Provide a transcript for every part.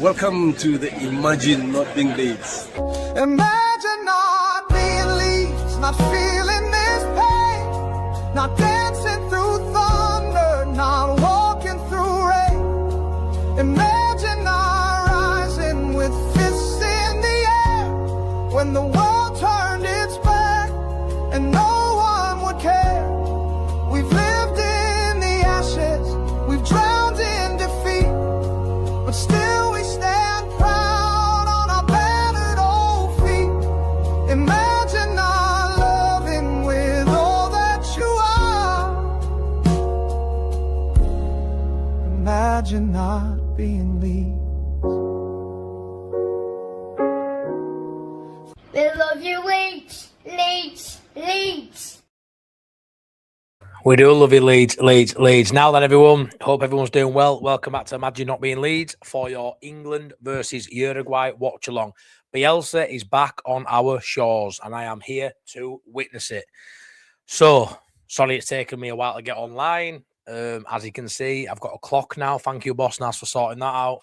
Welcome to the Imagine Not Being Leeds. Imagine not being Leeds, not feeling this pain, not dancing through thunder, not walking through rain. Imagine not rising with fists in the air when the world turned its back and no one would care. We've lived in the ashes, we've drowned in defeat, but still we stand proud on our battered old feet. Imagine not loving with all that you are. Imagine not being Leeds. We love you, Leeds, Leeds, Leeds. We do love you, Leeds. Now then, everyone, hope everyone's doing well. Welcome back to Imagine Not Being Leeds for your England versus Uruguay watch-along. Bielsa is back on our shores, and I am here to witness it. So, sorry it's taken me a while to get online. As you can see, I've got a clock now. Thank you, Boss Nas, for sorting that out.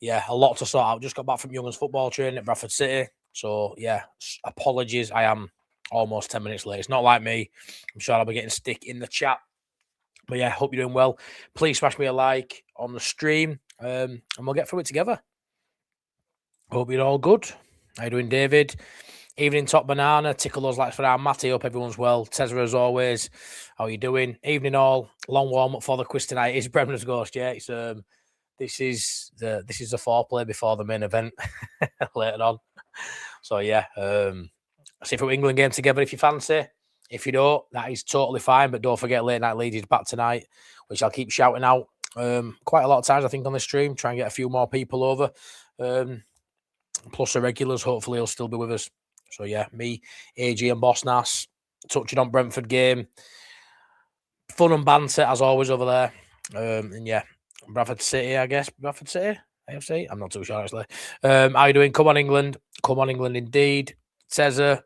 Yeah, a lot to sort out. Just got back from Young'uns football training at Bradford City. So, yeah, apologies. I am almost 10 minutes late. It's not like me. I'm sure I'll be getting stick in the chat. But yeah, hope you're doing well. Please smash me a like on the stream and we'll get through it together. Hope you're all good. How you doing, David? Evening, Top Banana. Tickle those likes for our Matty. Hope everyone's well. Tezra, as always. How you doing? Evening, all. Long warm up for the quiz tonight. It's Bremner's Ghost. Yeah, it's this is the foreplay before the main event later on. So yeah, see if we're England game together if you fancy. If you don't, that is totally fine. But don't forget, Late Night Leeds is back tonight, which I'll keep shouting out quite a lot of times, I think, on the stream. Try and get a few more people over. Plus the regulars, hopefully, will still be with us. So, yeah, me, AG and Boss Nas, touching on Brentford game. Fun and banter, as always, over there. And, yeah, Bradford City, I guess. Bradford City? AFC? I'm not too sure, actually. How you doing? Come on, England. Come on, England, indeed. Cesar.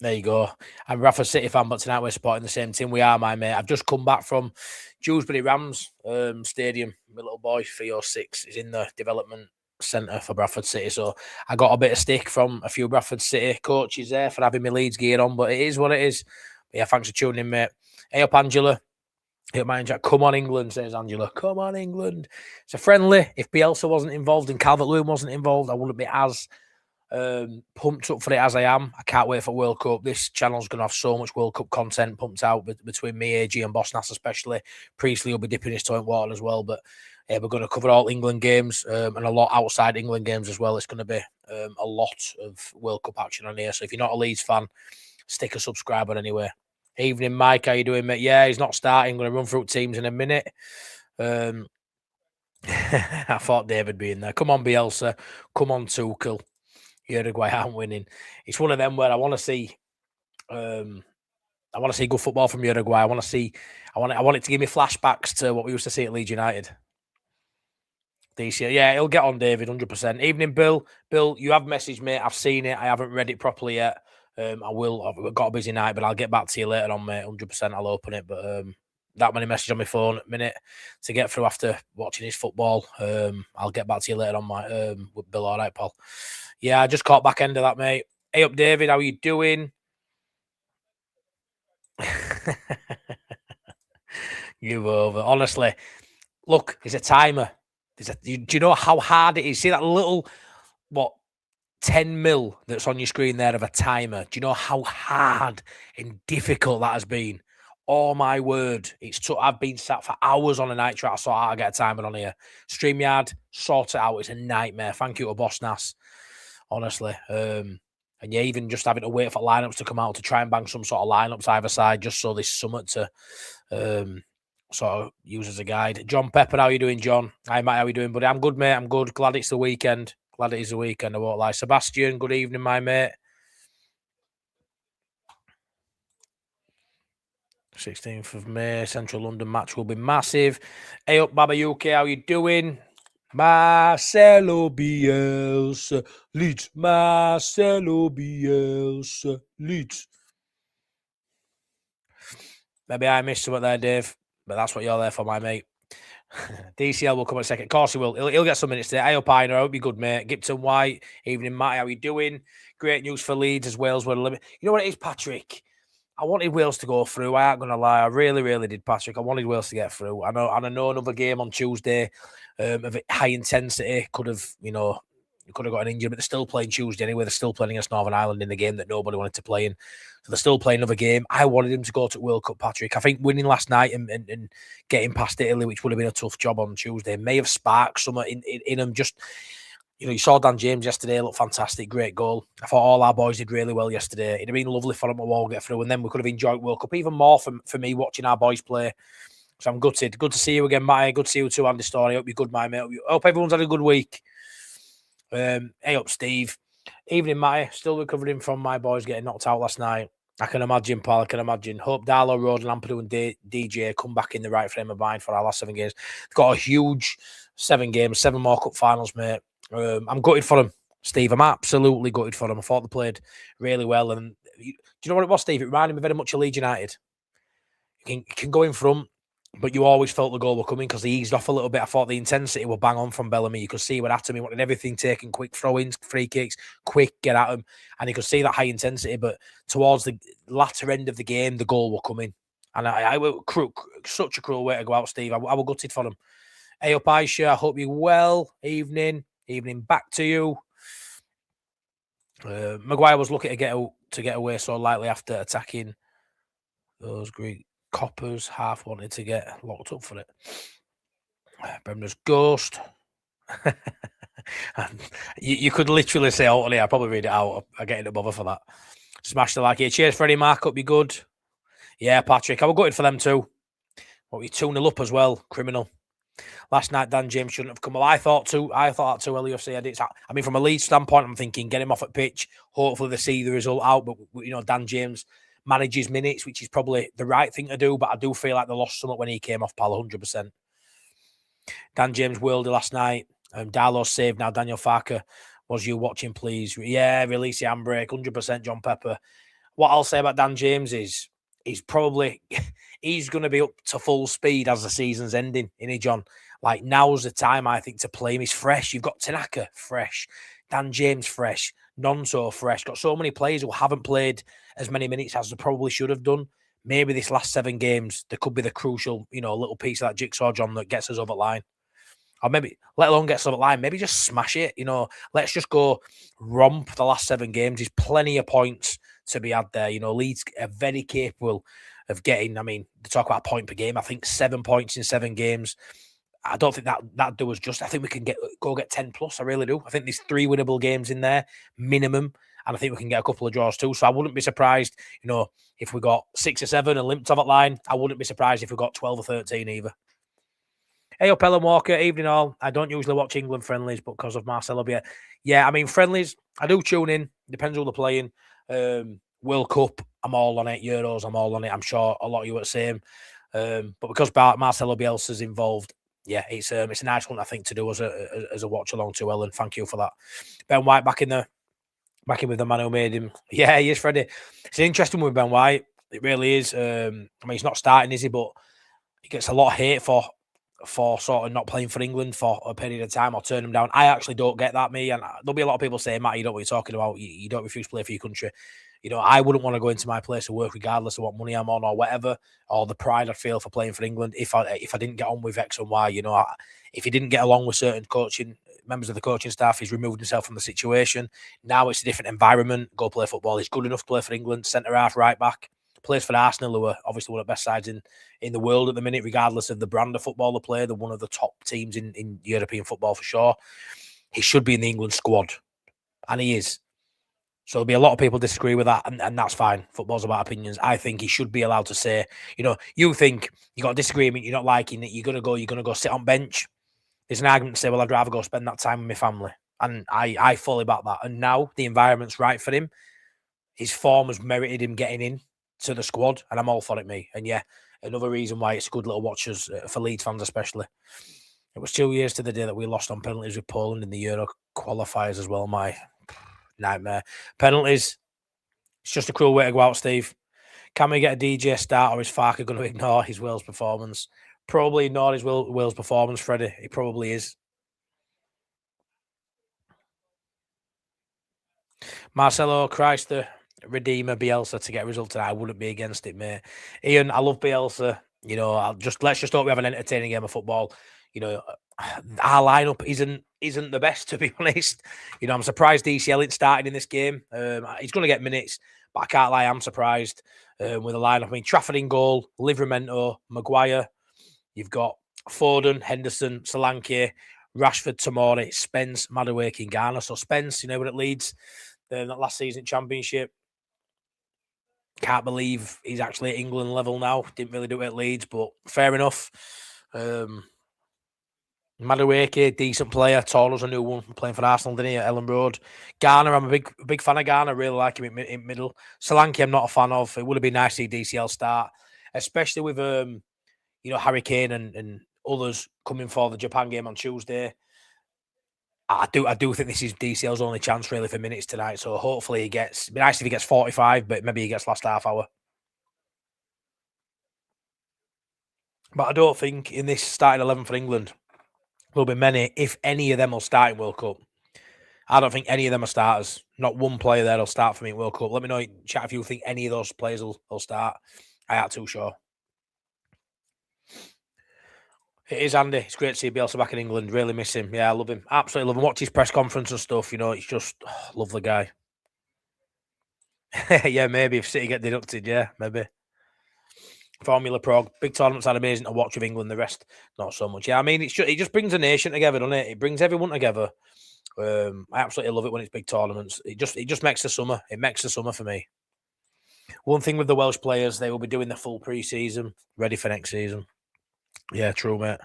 There you go. I'm a Bradford City fan, but tonight we're supporting the same team. We are, my mate. I've just come back from Dewsbury Rams Stadium. My little boy, 306, is in the development centre for Bradford City. So I got a bit of stick from a few Bradford City coaches there for having my Leeds gear on, but it is what it is. But yeah, thanks for tuning in, mate. Hey up, Angela. Hey up, my Jack. Come on, England, says Angela. Come on, England. It's a friendly. If Bielsa wasn't involved and Calvert-Lewin wasn't involved, I wouldn't be as pumped up for it as I am. I can't wait for World Cup. This channel's going to have so much World Cup content pumped out between me, AG, and Boss Nas especially. Priestley will be dipping his toe in water as well. But yeah, we're going to cover all England games and a lot outside England games as well. It's going to be a lot of World Cup action on here. So if you're not a Leeds fan, stick a subscriber anyway. Evening, Mike. How you doing, mate? Yeah, he's not starting. I'm going to run through teams in a minute. I thought David being there. Come on, Bielsa. Come on, Tuchel. Uruguay aren't winning. It's one of them where I want to see good football from Uruguay. I want it to give me flashbacks to what we used to see at Leeds United. DCL, yeah, he'll get on, David, 100%. Evening, Bill. Bill, you have messaged me. I've seen it. I haven't read it properly yet. I will. I've got a busy night, but I'll get back to you later on, mate. 100%. I'll open it, but that many messages on my phone at minute to get through after watching his football. I'll get back to you later on, with Bill. All right, Paul. Yeah, I just caught back end of that, mate. Hey up, David. How you doing? You over. Honestly, look, it's a timer. Do you know how hard it is? See that little, 10 mil that's on your screen there of a timer? Do you know how hard and difficult that has been? Oh, my word. I've been sat for hours on a night trying to sort out how to get a timer on here. StreamYard, sort it out. It's a nightmare. Thank you to Boss Nas. Honestly. And yeah, even just having to wait for lineups to come out to try and bang some sort of lineups either side, just so there's something to sort of use as a guide. John Pepper, how you doing, John? Hi, Matt, how you doing, buddy? I'm good, mate. I'm good. Glad it's the weekend. Glad it is the weekend, I won't lie. Sebastian, good evening, my mate. 16th of May, Central London match will be massive. Hey up, Baba UK, how you doing? Marcelo Bielsa, Leeds. Marcelo Bielsa, Leeds. Maybe I missed something there, Dave, but that's what you're there for, my mate. DCL will come in second. Of course he will. He'll get some minutes today. Ayo Piner, I hope you're good, mate. Gibson White, evening, Matty. How you doing? Great news for Leeds as Wales were limit. You know what it is, Patrick? I wanted Wales to go through. I ain't gonna lie. I really, really did, Patrick. I wanted Wales to get through. I know another game on Tuesday of high intensity could have, could have got an injury, but they're still playing Tuesday anyway. They're still playing against Northern Ireland in the game that nobody wanted to play in. So they're still playing another game. I wanted them to go to World Cup, Patrick. I think winning last night and getting past Italy, which would have been a tough job on Tuesday, may have sparked something in them. Just, you saw Dan James yesterday, looked fantastic, great goal. I thought all our boys did really well yesterday. It'd have been lovely for them to all get through, and then we could have enjoyed World Cup even more for me watching our boys play. So I'm gutted. Good to see you again, Matty. Good to see you too, Andy Story. Hope you're good, my mate. Hope everyone's had a good week. Hey up, Steve. Evening, Matty. Still recovering from my boys getting knocked out last night. I can imagine, pal. I can imagine. Hope Darlow, Road, Lampard and DJ come back in the right frame of mind for our last 7 games. They've got a huge 7 games, 7 more cup finals, mate. I'm gutted for them, Steve. I'm absolutely gutted for them. I thought they played really well. And do you know what it was, Steve? It reminded me very much of Leeds United. You can go in front, but you always felt the goal were coming because they eased off a little bit. I thought the intensity were bang on from Bellamy. You could see what happened. He wanted everything taken, quick throw-ins, free kicks, quick, get at him. And you could see that high intensity. But towards the latter end of the game, the goal were coming. And I such a cruel way to go out, Steve. I was gutted for them. Hey up, Aisha. I hope you're well. Evening back to you. Maguire was lucky to get away so lightly after attacking those Greek coppers. Half wanted to get locked up for it. Bremner's ghost. you could literally say out on here. I'll probably read it out. I get in the bother for that. Smash the like here. Cheers, Freddie. Mark, up, be good. Yeah, Patrick. I was gutted for them too. What we 2-0 up as well. Criminal. Last night, Dan James shouldn't have come. Well, I thought that too, LUFC. I mean, from a Leeds standpoint, I'm thinking get him off at pitch. Hopefully they see the result out. But, Dan James manages minutes, which is probably the right thing to do. But I do feel like they lost something when he came off, pal, 100%. Dan James worldy last night. Darlow's saved now. Daniel Farker, was you watching, please? Yeah, release the handbrake, 100%, John Pepper. What I'll say about Dan James is he's going to be up to full speed as the season's ending, isn't he, John? Like, now's the time, I think, to play him. He's fresh. You've got Tanaka, fresh. Dan James, fresh. Nonso, fresh. Got so many players who haven't played as many minutes as they probably should have done. Maybe this last 7 games, there could be the crucial, little piece of that jigsaw, John, that gets us over the line. Or maybe, let alone get us over the line, maybe just smash it. Let's just go romp the last 7 games. There's plenty of points to be had there. Leeds are very capable of getting, they talk about a point per game. I think 7 points in 7 games. I don't think that do us just. I think we can get 10 plus. I really do. I think there's 3 winnable games in there, minimum. And I think we can get a couple of draws too. So I wouldn't be surprised, if we got 6 or 7 and limped on that line. I wouldn't be surprised if we got 12 or 13 either. Hey up, Ellen Walker. Evening all. I don't usually watch England friendlies, but because of Marcelo Bielsa. Yeah, friendlies, I do tune in. Depends who they're playing. World Cup, I'm all on it. Euros, I'm all on it. I'm sure a lot of you are the same. But because Marcelo Bielsa's involved, yeah, it's a nice one, I think, to do as a watch along to Ellen. Thank you for that. Ben White back in with the man who made him. Yeah, he is, Freddie. It's interesting with Ben White. It really is. He's not starting, is he? But he gets a lot of hate for sort of not playing for England for a period of time or turn him down. I actually don't get that, me. And there'll be a lot of people saying, Matt, you know what you're talking about. You don't refuse to play for your country. I wouldn't want to go into my place of work regardless of what money I'm on or whatever, or the pride I'd feel for playing for England if I didn't get on with X and Y. If he didn't get along with certain members of the coaching staff, he's removed himself from the situation. Now it's a different environment. Go play football. He's good enough to play for England. Centre half, right back. Plays for Arsenal, who are obviously one of the best sides in the world at the minute, regardless of the brand of football they play. They're one of the top teams in European football for sure. He should be in the England squad, and he is. So there'll be a lot of people disagree with that, and that's fine. Football's about opinions. I think he should be allowed to say, you think you got a disagreement, you're not liking it, you're gonna go sit on bench. There's an argument to say, well, I'd rather go spend that time with my family. And I fully back that. And now the environment's right for him. His form has merited him getting in to the squad, and I'm all for it, me. And yeah, another reason why it's a good little watchers for Leeds fans especially. It was 2 years to the day that we lost on penalties with Poland in the Euro qualifiers as well. My nightmare. Penalties. It's just a cruel way to go out, Steve. Can we get a DJ start, or is Farker going to ignore his Wales performance? Probably ignored his Will's performance, Freddie. He probably is. Marcelo, Christ, the Redeemer, Bielsa to get a result tonight. I wouldn't be against it, mate. Ian, I love Bielsa. You know, let's just hope we have an entertaining game of football. You know, our lineup isn't the best, to be honest. You know, I'm surprised DCL ain't started in this game. He's going to get minutes, but I can't lie, I'm surprised with the lineup. I mean, Trafford in goal, Livramento, Maguire. You've got Foden, Henderson, Solanke, Rashford, Tomori, Spence, Madueke, Ghana. So Spence, you know, we're at Leeds that last season Championship. Can't believe he's actually at England level now. Didn't really do it at Leeds, but fair enough. Madueke, decent player. Toro's a new one, playing for Arsenal, didn't he, at Ellen Road. Garner, I'm a big fan of Garner. Really like him in middle. Solanke, I'm not a fan of. It would have been nice to see DCL start, especially with you know, Harry Kane and others coming for the Japan game on Tuesday. I do think this is DCL's only chance really for minutes tonight. So hopefully he gets. It'd be nice if he gets 45, but maybe he gets last half hour. But I don't think in this starting 11 for England there'll be many, if any of them will start in World Cup. I don't think any of them are starters. Not one player there will start for me in World Cup. Let me know in chat if you think any of those players will start. I ain't too sure. It is, Andy. It's great to see Bielsa back in England. Really miss him. Yeah, I love him. Absolutely love him. Watch his press conference and stuff. You know, it's just, love the guy. Yeah, maybe if City get deducted, yeah, maybe. Formula Prog, big tournaments are amazing to watch with England. The rest, not so much. Yeah, I mean, it just brings a nation together, doesn't it? It brings everyone together. I absolutely love it when it's big tournaments. It just makes the summer. It makes the summer for me. One thing with the Welsh players, they will be doing the full pre-season, ready for next season. Yeah, true, mate.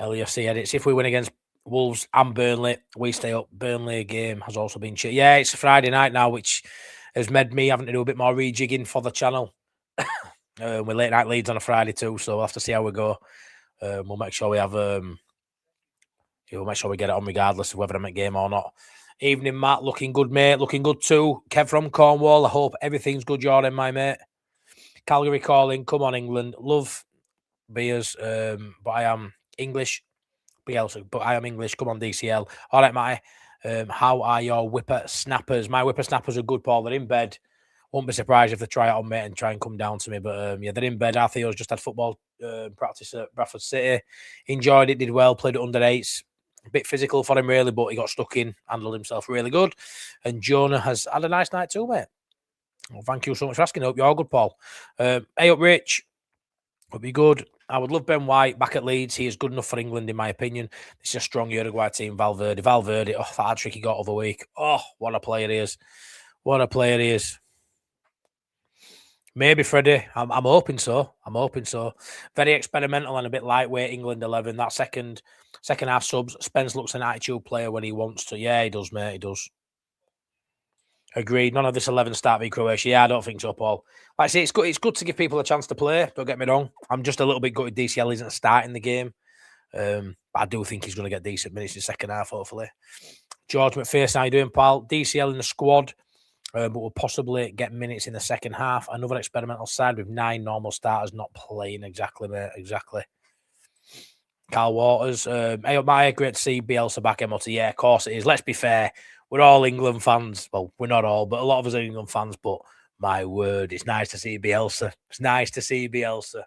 LUFC edits. If we win against Wolves and Burnley, we stay up. Burnley game has also been checked. Yeah, it's a Friday night now, which has made me having to do a bit more rejigging for the channel. We're late night Leeds on a Friday too, so we'll have to see how we go. We'll make sure we have. We'll make sure we get it on regardless of whether I'm at game or not. Evening, Matt. Looking good, mate. Looking good too. Kev from Cornwall. I hope everything's good, Jordan, my mate. Calgary calling. Come on, England. Love beers, but I am English. Bielsa, but I am English. Come on, DCL. All right, Matty. How are your whippersnappers? My whippersnappers are good, Paul. They're in bed. Won't be surprised if they try it on, mate, and try and come down to me. But yeah, they're in bed. Artheo's just had football practice at Bradford City. Enjoyed it, did well, played at under 8s. A bit physical for him, really, but he got stuck in, handled himself really good. And Jonah has had a nice night too, mate. Well, thank you so much for asking. Hope you're all good, Paul. Hey up, Rich. Would be good. I would love Ben White back at Leeds. He is good enough for England, in my opinion. It's a strong Uruguay team. Valverde, oh, that hat-trick he got other week. Oh, what a player he is. What a player he is. Maybe Freddie. I'm hoping so. I'm hoping so. Very experimental and a bit lightweight. England 11. That second half subs. Spence looks an attitude player when he wants to. Yeah, he does, mate. He does. Agreed. None of this 11 start v Croatia. Yeah, I don't think so, Paul. Like I say, it's good to give people a chance to play. Don't get me wrong. I'm just a little bit gutted DCL isn't starting the game. But I do think he's going to get decent minutes in the second half, hopefully. George McPherson, how you doing, pal? DCL in the squad, but will possibly get minutes in the second half. Another experimental side with 9 normal starters not playing. Exactly, mate. Exactly. Carl Waters. Hey, Maya, great to see Bielsa back, MOT. Yeah, of course it is. Let's be fair. We're all England fans. Well, we're not all, but a lot of us are England fans. But my word, it's nice to see Bielsa. It's nice to see Bielsa.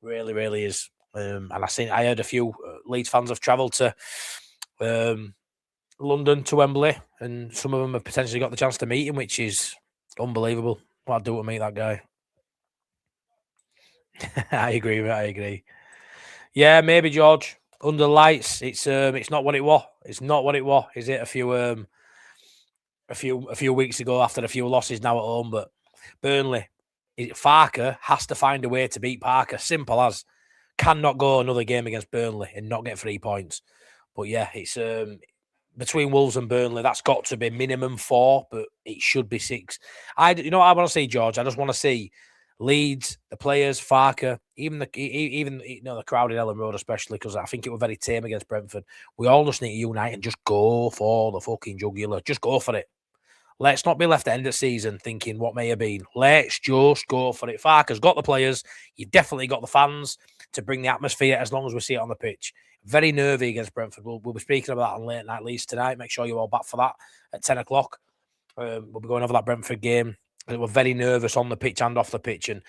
Really, really is. And I heard a few Leeds fans have travelled to London to Wembley, and some of them have potentially got the chance to meet him, which is unbelievable. What I'd do to meet that guy. I agree, mate. I agree. Yeah, maybe George. Under lights, it's not what it was. It's not what it was. Is it a few weeks ago after a few losses now at home? But Burnley, Farker has to find a way to beat Parker. Simple as. Cannot go another game against Burnley and not get 3 points. But yeah, it's between Wolves and Burnley. That's got to be minimum 4, but it should be 6. You know what I want to see, George? I just want to see Leeds, the players, Farker, even the crowd in Ellen Road, especially because I think it was very tame against Brentford. We all just need to unite and just go for the fucking jugular. Just go for it. Let's not be left at the end of the season thinking what may have been. Let's just go for it. Farker's got the players. You've definitely got the fans. to bring the atmosphere as long as we see it on the pitch. Very nervy against Brentford. We'll be speaking about that on Late Night Leeds tonight. Make sure you're all back for that at 10 o'clock. We'll be going over that Brentford game. We're very nervous on the pitch and off the pitch. And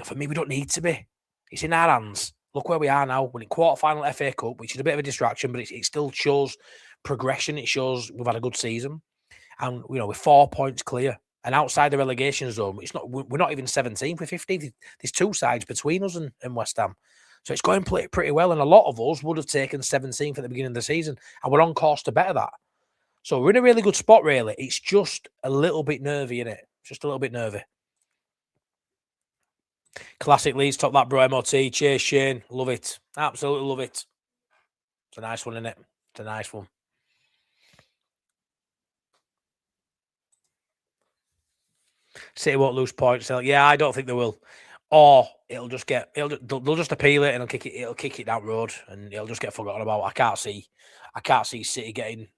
for me, we don't need to be. It's in our hands. Look where we are now. We're in quarter-final FA Cup, which is a bit of a distraction, but it still shows progression. It shows we've had a good season. And, we're 4 points clear. And outside the relegation zone, we're not even 17th, we're 15th. There's 2 sides between us and West Ham. So it's going pretty well. And a lot of us would have taken 17th at the beginning of the season. And we're on course to better that. So we're in a really good spot, really. It's just a little bit nervy, innit? Just a little bit nervy. Classic Leeds, top that, bro. MOT. Cheers, Shane. Love it. Absolutely love it. It's a nice one, innit? It's a nice one. City won't lose points. Yeah, I don't think they will. Or they'll just appeal it and it'll kick it down road and it'll just get forgotten about. I can't see City getting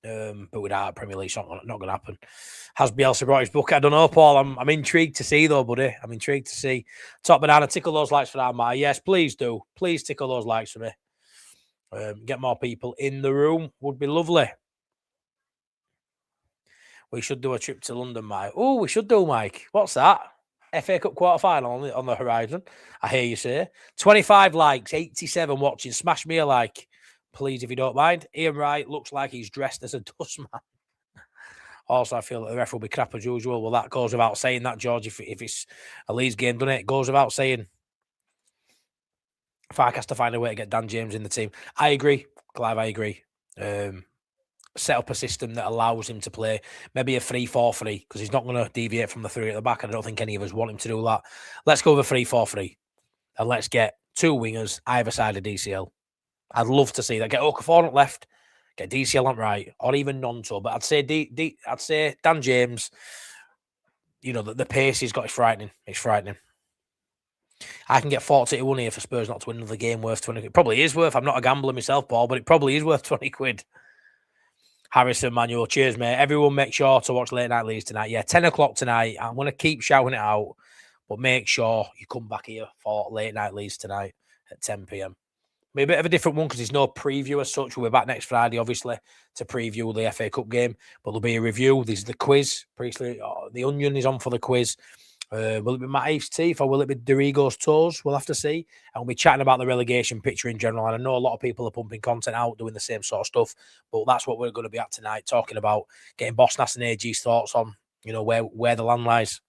booted out of Premier League. It's not going to happen. Has Bielsa brought his book? I don't know, Paul. I'm intrigued to see though, buddy. I'm intrigued to see. Top Banana, tickle those likes for that, Mark. Yes, please do. Please tickle those likes for me. Get more people in the room. Would be lovely. We should do a trip to London, Mike. Oh, we should do, Mike. What's that? FA Cup quarter-final on the horizon. I hear you say. 25 likes, 87 watching. Smash me a like, please, if you don't mind. Ian Wright looks like he's dressed as a dustman. Also, I feel that the ref will be crap as usual. Well, that goes without saying that, George. If it's a Leeds game, doesn't it? It goes without saying. Fark has to find a way to get Dan James in the team. I agree, Clive, I agree. Set up a system that allows him to play maybe a 3-4-3 because he's not going to deviate from the 3 at the back. And I don't think any of us want him to do that. Let's go with a 3-4-3 and let's get 2 wingers either side of DCL. I'd love to see that. Get Okafor on left, get DCL on right, or even Nonto. But I'd say Dan James. The pace he's got is frightening. It's frightening. I can get 40 to 1 here for Spurs not to win another game worth 20 quid. It probably is worth. I'm not a gambler myself, Paul, but it probably is worth 20 quid. Harrison Manuel, cheers, mate. Everyone make sure to watch Late Night Leeds tonight. Yeah, 10 o'clock tonight. I'm going to keep shouting it out, but make sure you come back here for Late Night Leeds tonight at 10 p.m. Be a bit of a different one because there's no preview as such. We'll be back next Friday, obviously, to preview the FA Cup game, but there'll be a review. There's the quiz. Priestley, the Onion is on for the quiz. Will it be Matt Eve's teeth or will it be Dorigo's toes? We'll have to see. And we'll be chatting about the relegation picture in general. And I know a lot of people are pumping content out, doing the same sort of stuff. But that's what we're going to be at tonight, talking about getting Boss Nass and AG's thoughts on, where the land lies.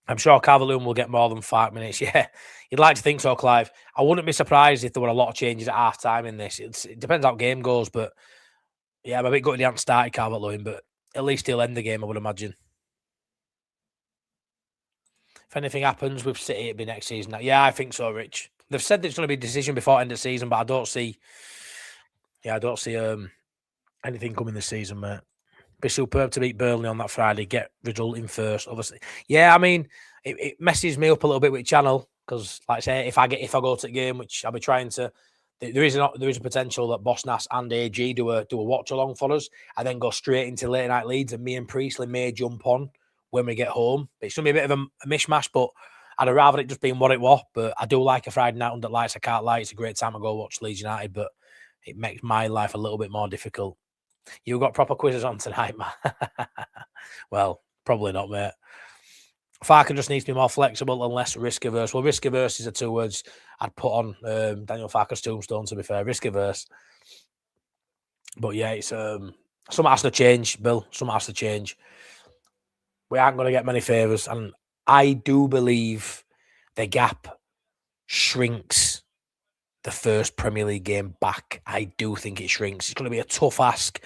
I'm sure Calvert-Lewin will get more than 5 minutes. Yeah, you'd like to think so, Clive. I wouldn't be surprised if there were a lot of changes at half-time in this. It depends how the game goes. But, yeah, I'm a bit gutted he hasn't started Calvert-Lewin. But at least he'll end the game, I would imagine. If anything happens with City, it'll be next season. Yeah, I think so, Rich. They've said there's going to be a decision before end of season, but I don't see anything coming this season, mate. Be superb to beat Burnley on that Friday, get result in first, obviously. Yeah, I mean, it messes me up a little bit with channel because, like I say, if I go to the game, which I'll be trying to, there is a potential that Boss Nass and AG do a watch along for us, and then go straight into Late Night Leeds, and me and Priestley may jump on when we get home. It's going to be a bit of a mishmash, but I'd have rather it just being what it was. But I do like a Friday night under lights. I can't lie. It's a great time to go watch Leeds United, but it makes my life a little bit more difficult. You got proper quizzes on tonight, man. Well, probably not, mate. Farker just needs to be more flexible and less risk-averse. Well, risk-averse is the 2 words I'd put on Daniel Farker's tombstone, to be fair. Risk-averse. But, yeah, it's something has to change, Bill. Something has to change. We aren't going to get many favours. And I do believe the gap shrinks the first Premier League game back. I do think it shrinks. It's going to be a tough ask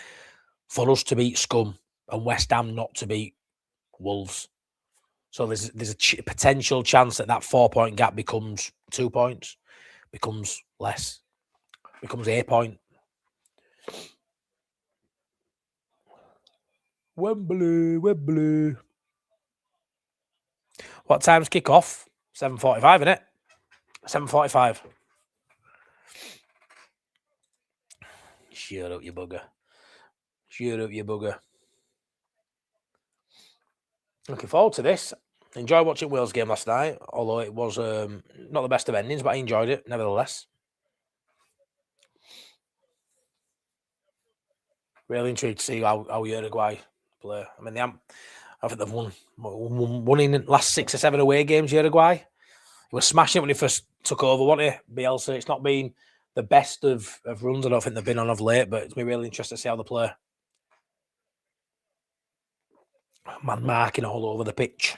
for us to beat Scum and West Ham not to beat Wolves. So there's a potential chance that 4-point gap becomes 2 points, becomes less, becomes a point. Wembley. What time's kickoff? 7:45, isn't it? 7:45. Shut up, you bugger. Shut up, you bugger. Looking forward to this. Enjoyed watching Wales game last night, although it was not the best of endings, but I enjoyed it nevertheless. Really intrigued to see how Uruguay play. I mean, I think they've won in the last 6 or 7 away games. Uruguay, he was smashing it when he first took over, wasn't he? Bielsa. It's not been the best of runs I don't think they've been on of late, but it's been really interesting to see how they play. Man marking all over the pitch.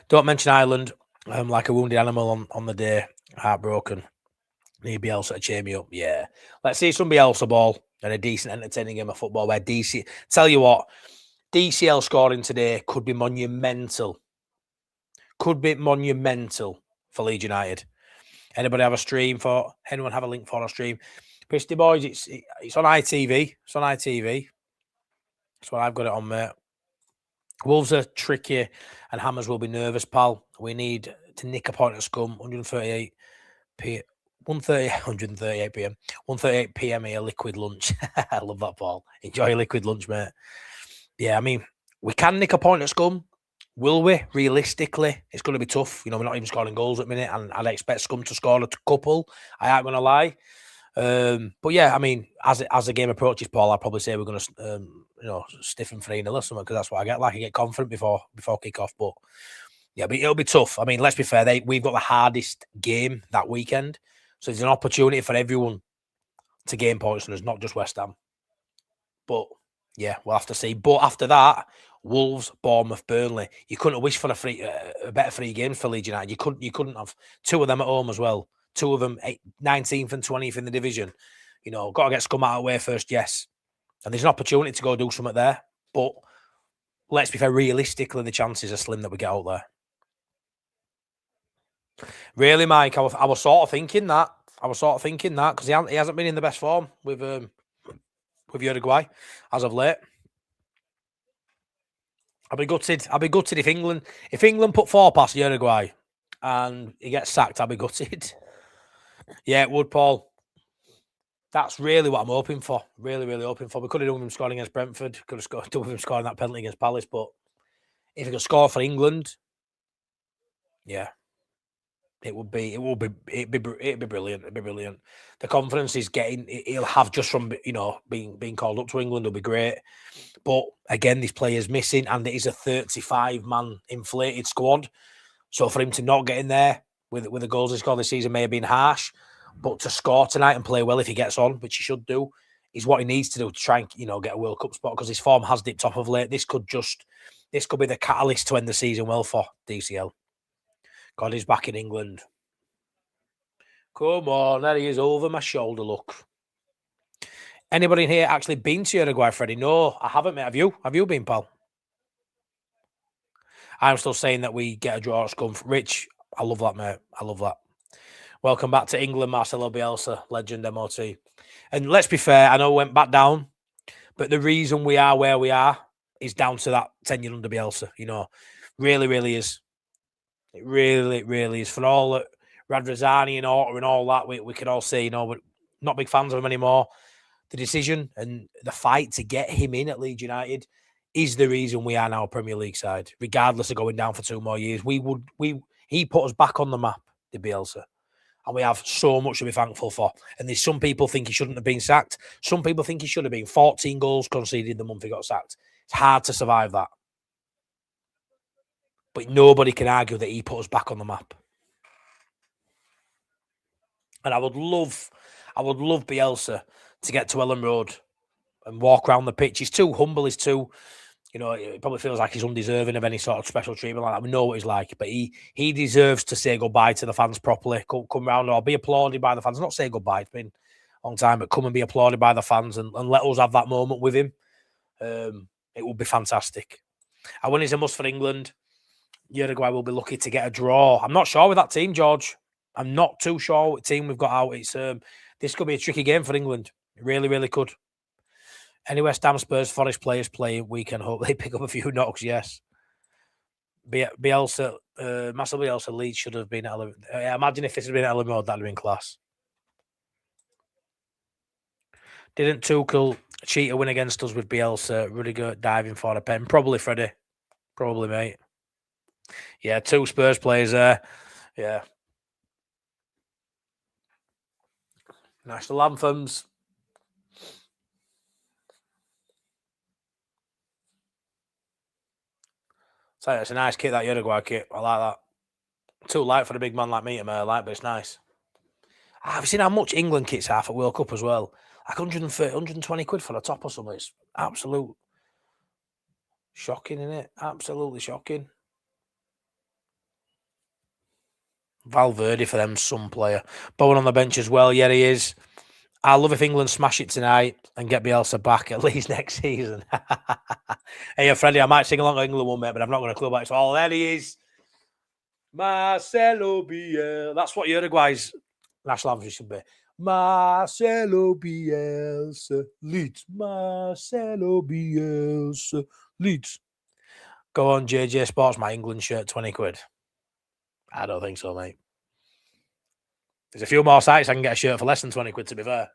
Don't mention Ireland. I'm like a wounded animal on the day. Heartbroken. Need Bielsa to cheer me up. Yeah. Let's see some Bielsa ball and a decent, entertaining game of football where tell you what, DCL scoring today could be monumental. Could be monumental for Leeds United. Anybody have a stream for? Anyone have a link for a stream? Pisty Boys, it's on ITV. It's on ITV. That's what I've got it on, mate. Wolves are tricky and Hammers will be nervous, pal. We need to nick a point of scum. 138 p. 138 p.m. 1:38 p.m. here, liquid lunch. I love that, Paul. Enjoy your liquid lunch, mate. Yeah, I mean, we can nick a point at Scum. Will we? Realistically, it's going to be tough. You know, we're not even scoring goals at the minute, and I'd expect Scum to score a couple. I ain't going to lie. But yeah, I mean, as the game approaches, Paul, I'd probably say we're going to, stiffen 3-0 or something, because that's what I get like. I get confident before kick-off. But yeah, but it'll be tough. I mean, let's be fair. We've got the hardest game that weekend. So there's an opportunity for everyone to gain points, and there's not just West Ham. But yeah, we'll have to see. But after that, Wolves, Bournemouth, Burnley. You couldn't have wished for a better 3 games for Leeds United. You couldn't have 2 of them at home as well. 2 of them 19th and 20th in the division. You know, got to get Scum out of the way first, yes. And there's an opportunity to go do something there. But let's be fair, realistically, the chances are slim that we get out there. Really, Mike, I was sort of thinking that. Because he hasn't been in the best form with Uruguay as of late. I'll be gutted if England put 4 past Uruguay and he gets sacked. I'll be gutted. Yeah, it would, Paul. That's really what I'm hoping for. Really, really hoping for. We could have done him scoring against Brentford. Could have done him scoring that penalty against Palace. But if he could score for England, yeah. It'd be brilliant. It'd be brilliant. The confidence he'll have just from being called up to England will be great. But again, this player's missing, and it is a 35-man inflated squad. So for him to not get in there with the goals he scored this season may have been harsh, but to score tonight and play well if he gets on, which he should do, is what he needs to do to try and get a World Cup spot, because his form has dipped off of late. This could be the catalyst to end the season well for DCL. God, he's back in England. Come on, there he is over my shoulder, look. Anybody in here actually been to Uruguay, Freddie? No, I haven't, mate. Have you? Have you been, pal? I'm still saying that we get a draw at Scum. Rich, I love that, mate. I love that. Welcome back to England, Marcelo Bielsa, legend MOT. And let's be fair, I know we went back down, but the reason we are where we are is down to that tenure under Bielsa. Really, really is. It really, really is. For all that Radrazani and Orta and all that, we could all say, we're not big fans of him anymore. The decision and the fight to get him in at Leeds United is the reason we are now a Premier League side, regardless of going down for 2 more years. He put us back on the map, the Bielsa. And we have so much to be thankful for. And there's some people think he shouldn't have been sacked. Some people think he should have been. 14 goals conceded the month he got sacked. It's hard to survive that. But nobody can argue that he put us back on the map. And I would love Bielsa to get to Ellen Road and walk around the pitch. He's too humble. He's too, it probably feels like he's undeserving of any sort of special treatment like that. We know what he's like, but he deserves to say goodbye to the fans properly. Come round or be applauded by the fans. Not say goodbye. It's been a long time, but come and be applauded by the fans and let us have that moment with him. It would be fantastic. And when he's a must for England, Uruguay will be lucky to get a draw. I'm not sure with that team, George. I'm not too sure what team we've got out. It's this could be a tricky game for England. It really, really could. Any West Ham, Spurs, Forest players play, we can hope they pick up a few knocks, yes. Bielsa, Marcel Bielsa, Leeds should have been at imagine if this had been at Ellen Road, that would have been class. Didn't Tuchel cheat a win against us with Bielsa? Rudiger diving for a pen? Probably, Freddie. Probably, mate. Yeah, 2 Spurs players there. Yeah. National anthems. So it's a nice kit, that Uruguay kit. I like that. Too light for a big man like me to like, but it's nice. Have you seen how much England kits are for World Cup as well? Like 130, 120 quid for a top or something. It's absolute shocking, isn't it? Absolutely shocking. Valverde for them, some player. Bowen on the bench as well. Yeah, he is. I love if England smash it tonight and get Bielsa back at least next season. Hey, Freddie, I might sing along to England one, mate, but I've not got a clue about it. So, there he is. Marcelo Bielsa. That's what Uruguay's national anthem should be. Marcelo Bielsa, Leeds. Marcelo Bielsa, Leeds. Go on, JJ Sports, my England shirt, 20 quid. I don't think so, mate. There's a few more sites I can get a shirt for less than 20 quid, to be fair.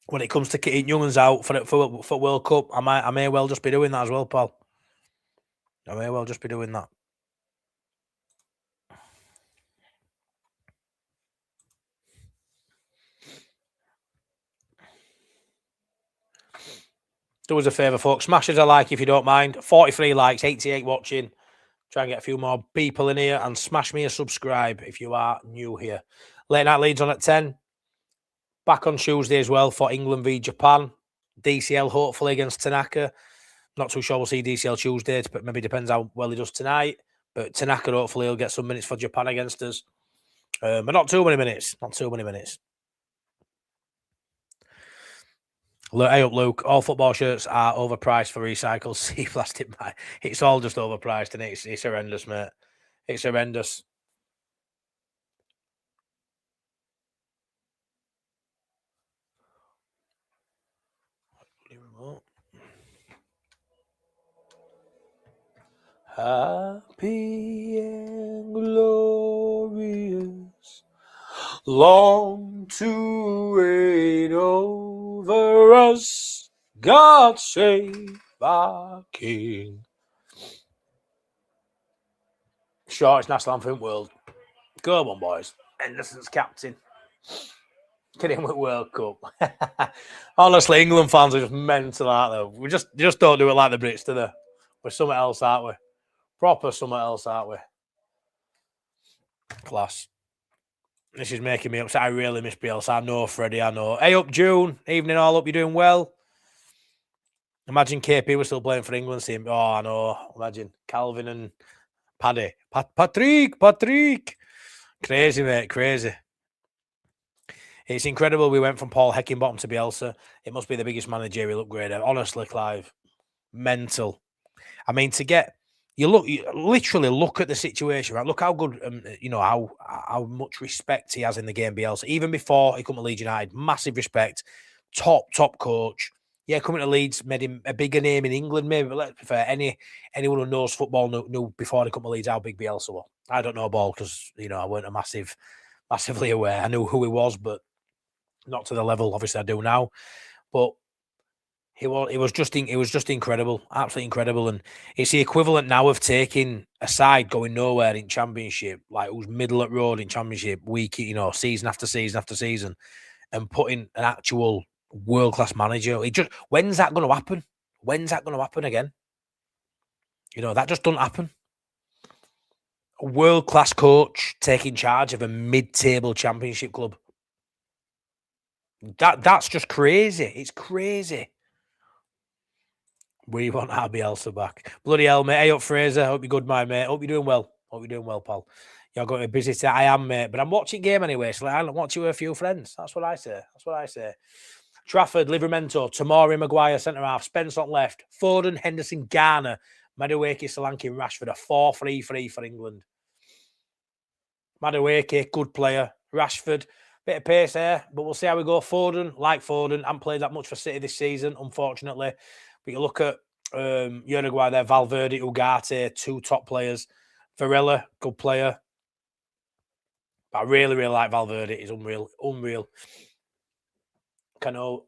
When it comes to kitting young'uns out for World Cup, I may well just be doing that as well, pal. I may well just be doing that. Do us a favour, folks. Smash us a like if you don't mind. 43 likes, 88 watching. Try and get a few more people in here, and smash me a subscribe if you are new here. Late Night Leeds on at 10. Back on Tuesday as well for England v Japan. DCL hopefully against Tanaka. Not too sure we'll see DCL Tuesday, but maybe depends how well he does tonight. But Tanaka hopefully will get some minutes for Japan against us. But not too many minutes. Not too many minutes. Look, hey up, Luke. All football shirts are overpriced for recycled. See plastic bag. It's all just overpriced, and it's horrendous, mate. It's horrendous. Happy and glorious, long to reign over us, God save our King. Shortest national anthem world. Go on, boys. Henderson's captain. Kidding with World Cup. Honestly, England fans are just mental, aren't they? We just don't do it like the Brits, do they? We're something else, aren't we? Proper something else, aren't we? Class. This is making me upset. I really miss Bielsa. I know, Freddie, I know. Hey up, June. Evening all up. You doing well? Imagine KP was still playing for England. Seeing, oh, I know. Imagine Calvin and Paddy. Patrick. Crazy, mate. Crazy. It's incredible we went from Paul Heckingbottom to Bielsa. It must be the biggest managerial upgrade ever. Honestly, Clive. Mental. I mean, you literally look at the situation, right? Look how good, how much respect he has in the game, Bielsa. Even before he came to Leeds United, massive respect. Top coach. Yeah, coming to Leeds made him a bigger name in England, maybe. But let's be fair, anyone who knows football knew before he come to Leeds how big Bielsa was. I don't know ball because I weren't massively aware. I knew who he was, but not to the level obviously I do now. But it was just incredible, absolutely incredible, and it's the equivalent now of taking a side going nowhere in Championship, like who's middle at road in Championship, season after season after season, and putting an actual world class manager. When's that going to happen? When's that going to happen again? That just doesn't happen. A world class coach taking charge of a mid-table Championship club. That's just crazy. It's crazy. We want our Bielsa back. Bloody hell, mate. Hey up, Fraser. Hope you're good, my mate. Hope you're doing well. Pal. You're going to be busy today. I am, mate. But I'm watching game anyway, so I'm watching with a few friends. That's what I say. Trafford, Livramento, Tamori, Maguire, centre-half, Spence on left, Foden, Henderson, Garner, Madueke, Solanke, Rashford, a 4-3-3 for England. Madueke, good player. Rashford, bit of pace there, but we'll see how we go. Foden, haven't played that much for City this season, unfortunately. But you look at Uruguay there, Valverde, Ugarte, 2 top players. Varela, good player. But I really, really like Valverde. He's unreal. Canabio.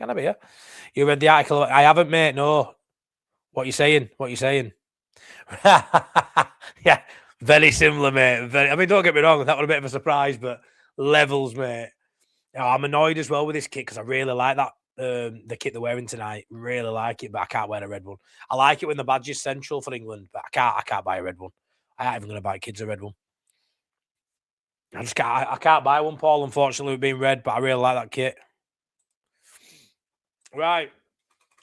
Can I be here? You read the article? I haven't, mate. No. What you saying? What you saying? Yeah, very similar, mate. I mean, don't get me wrong. That was a bit of a surprise, but levels, mate. Oh, I'm annoyed as well with this kit because I really like that. The kit they're wearing tonight, really like it, but I can't wear a red one. I like it when the badge is central for England, but I can't buy a red one. I ain't even gonna buy kids a red one. I can't buy one, Paul, unfortunately, with being red, but I really like that kit. Right,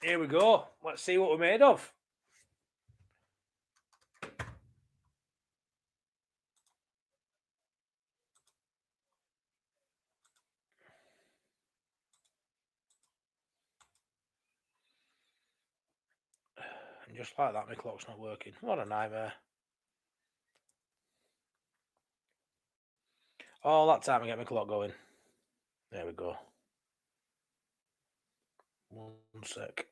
here we go. Let's see what we're made of. And just like that, my clock's not working. What a nightmare. All that time to get my clock going. There we go. One sec.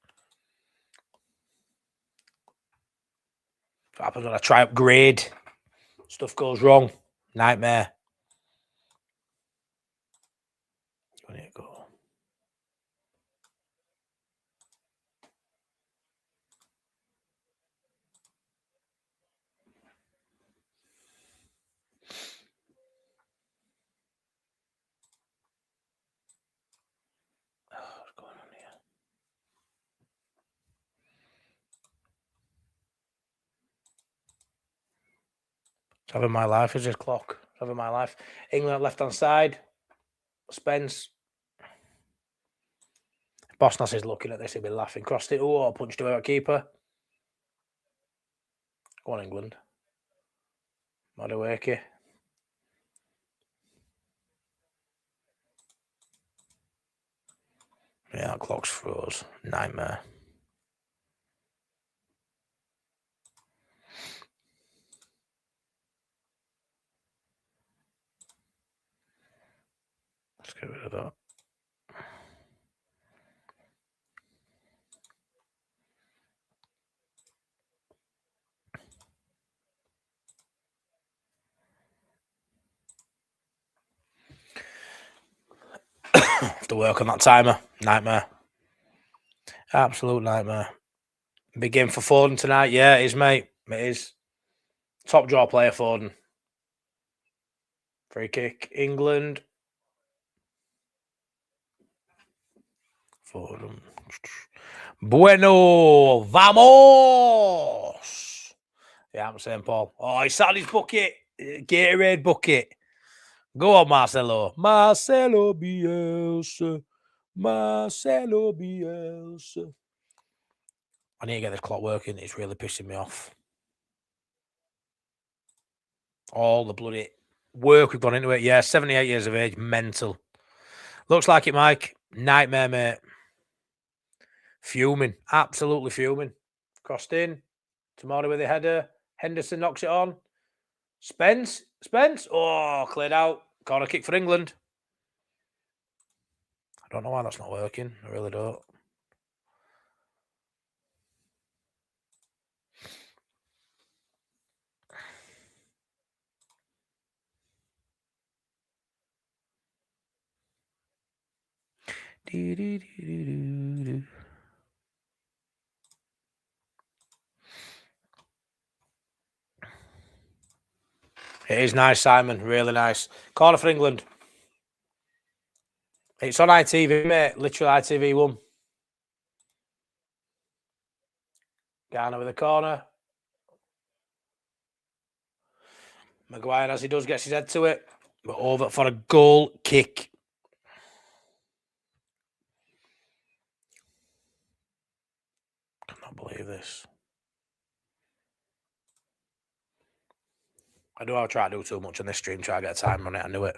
What happens when I try upgrade? Stuff goes wrong. Nightmare. There you go. What's going on here? It's having my life, is this clock? It's having my life. England left hand side. Spence. Bosnas is looking at this, he'll be laughing. Crossed it. Oh, punched away at keeper. Go on, England. Madueke. Yeah, that clock's froze. Nightmare. Let's get rid of that. Have to work on that timer. Nightmare. Absolute nightmare. Big game for Foden tonight. Yeah, it is, mate. It is. Top draw player, Foden. Free kick, England. Foden. Bueno. Vamos. Yeah, I'm saying, Paul. Oh, he sat on his bucket. Gatorade bucket. Go on, Marcelo. Marcelo Bielsa. Marcelo Bielsa. I need to get this clock working. It's really pissing me off. All the bloody work we've gone into it. Yeah, 78 years of age. Mental. Looks like it, Mike. Nightmare, mate. Fuming. Absolutely fuming. Crossed in. Tomorrow with the header. Henderson knocks it on. Spence. Oh, cleared out. Corner kick for England. I don't know why that's not working. I really don't. It is nice, Simon. Really nice. Corner for England. It's on ITV, mate. Literally ITV1. Garner with a corner. Maguire, as he does, gets his head to it. But over for a goal kick. I cannot believe this. I know I'll try to do too much on this stream, try to get a time on it. I knew it.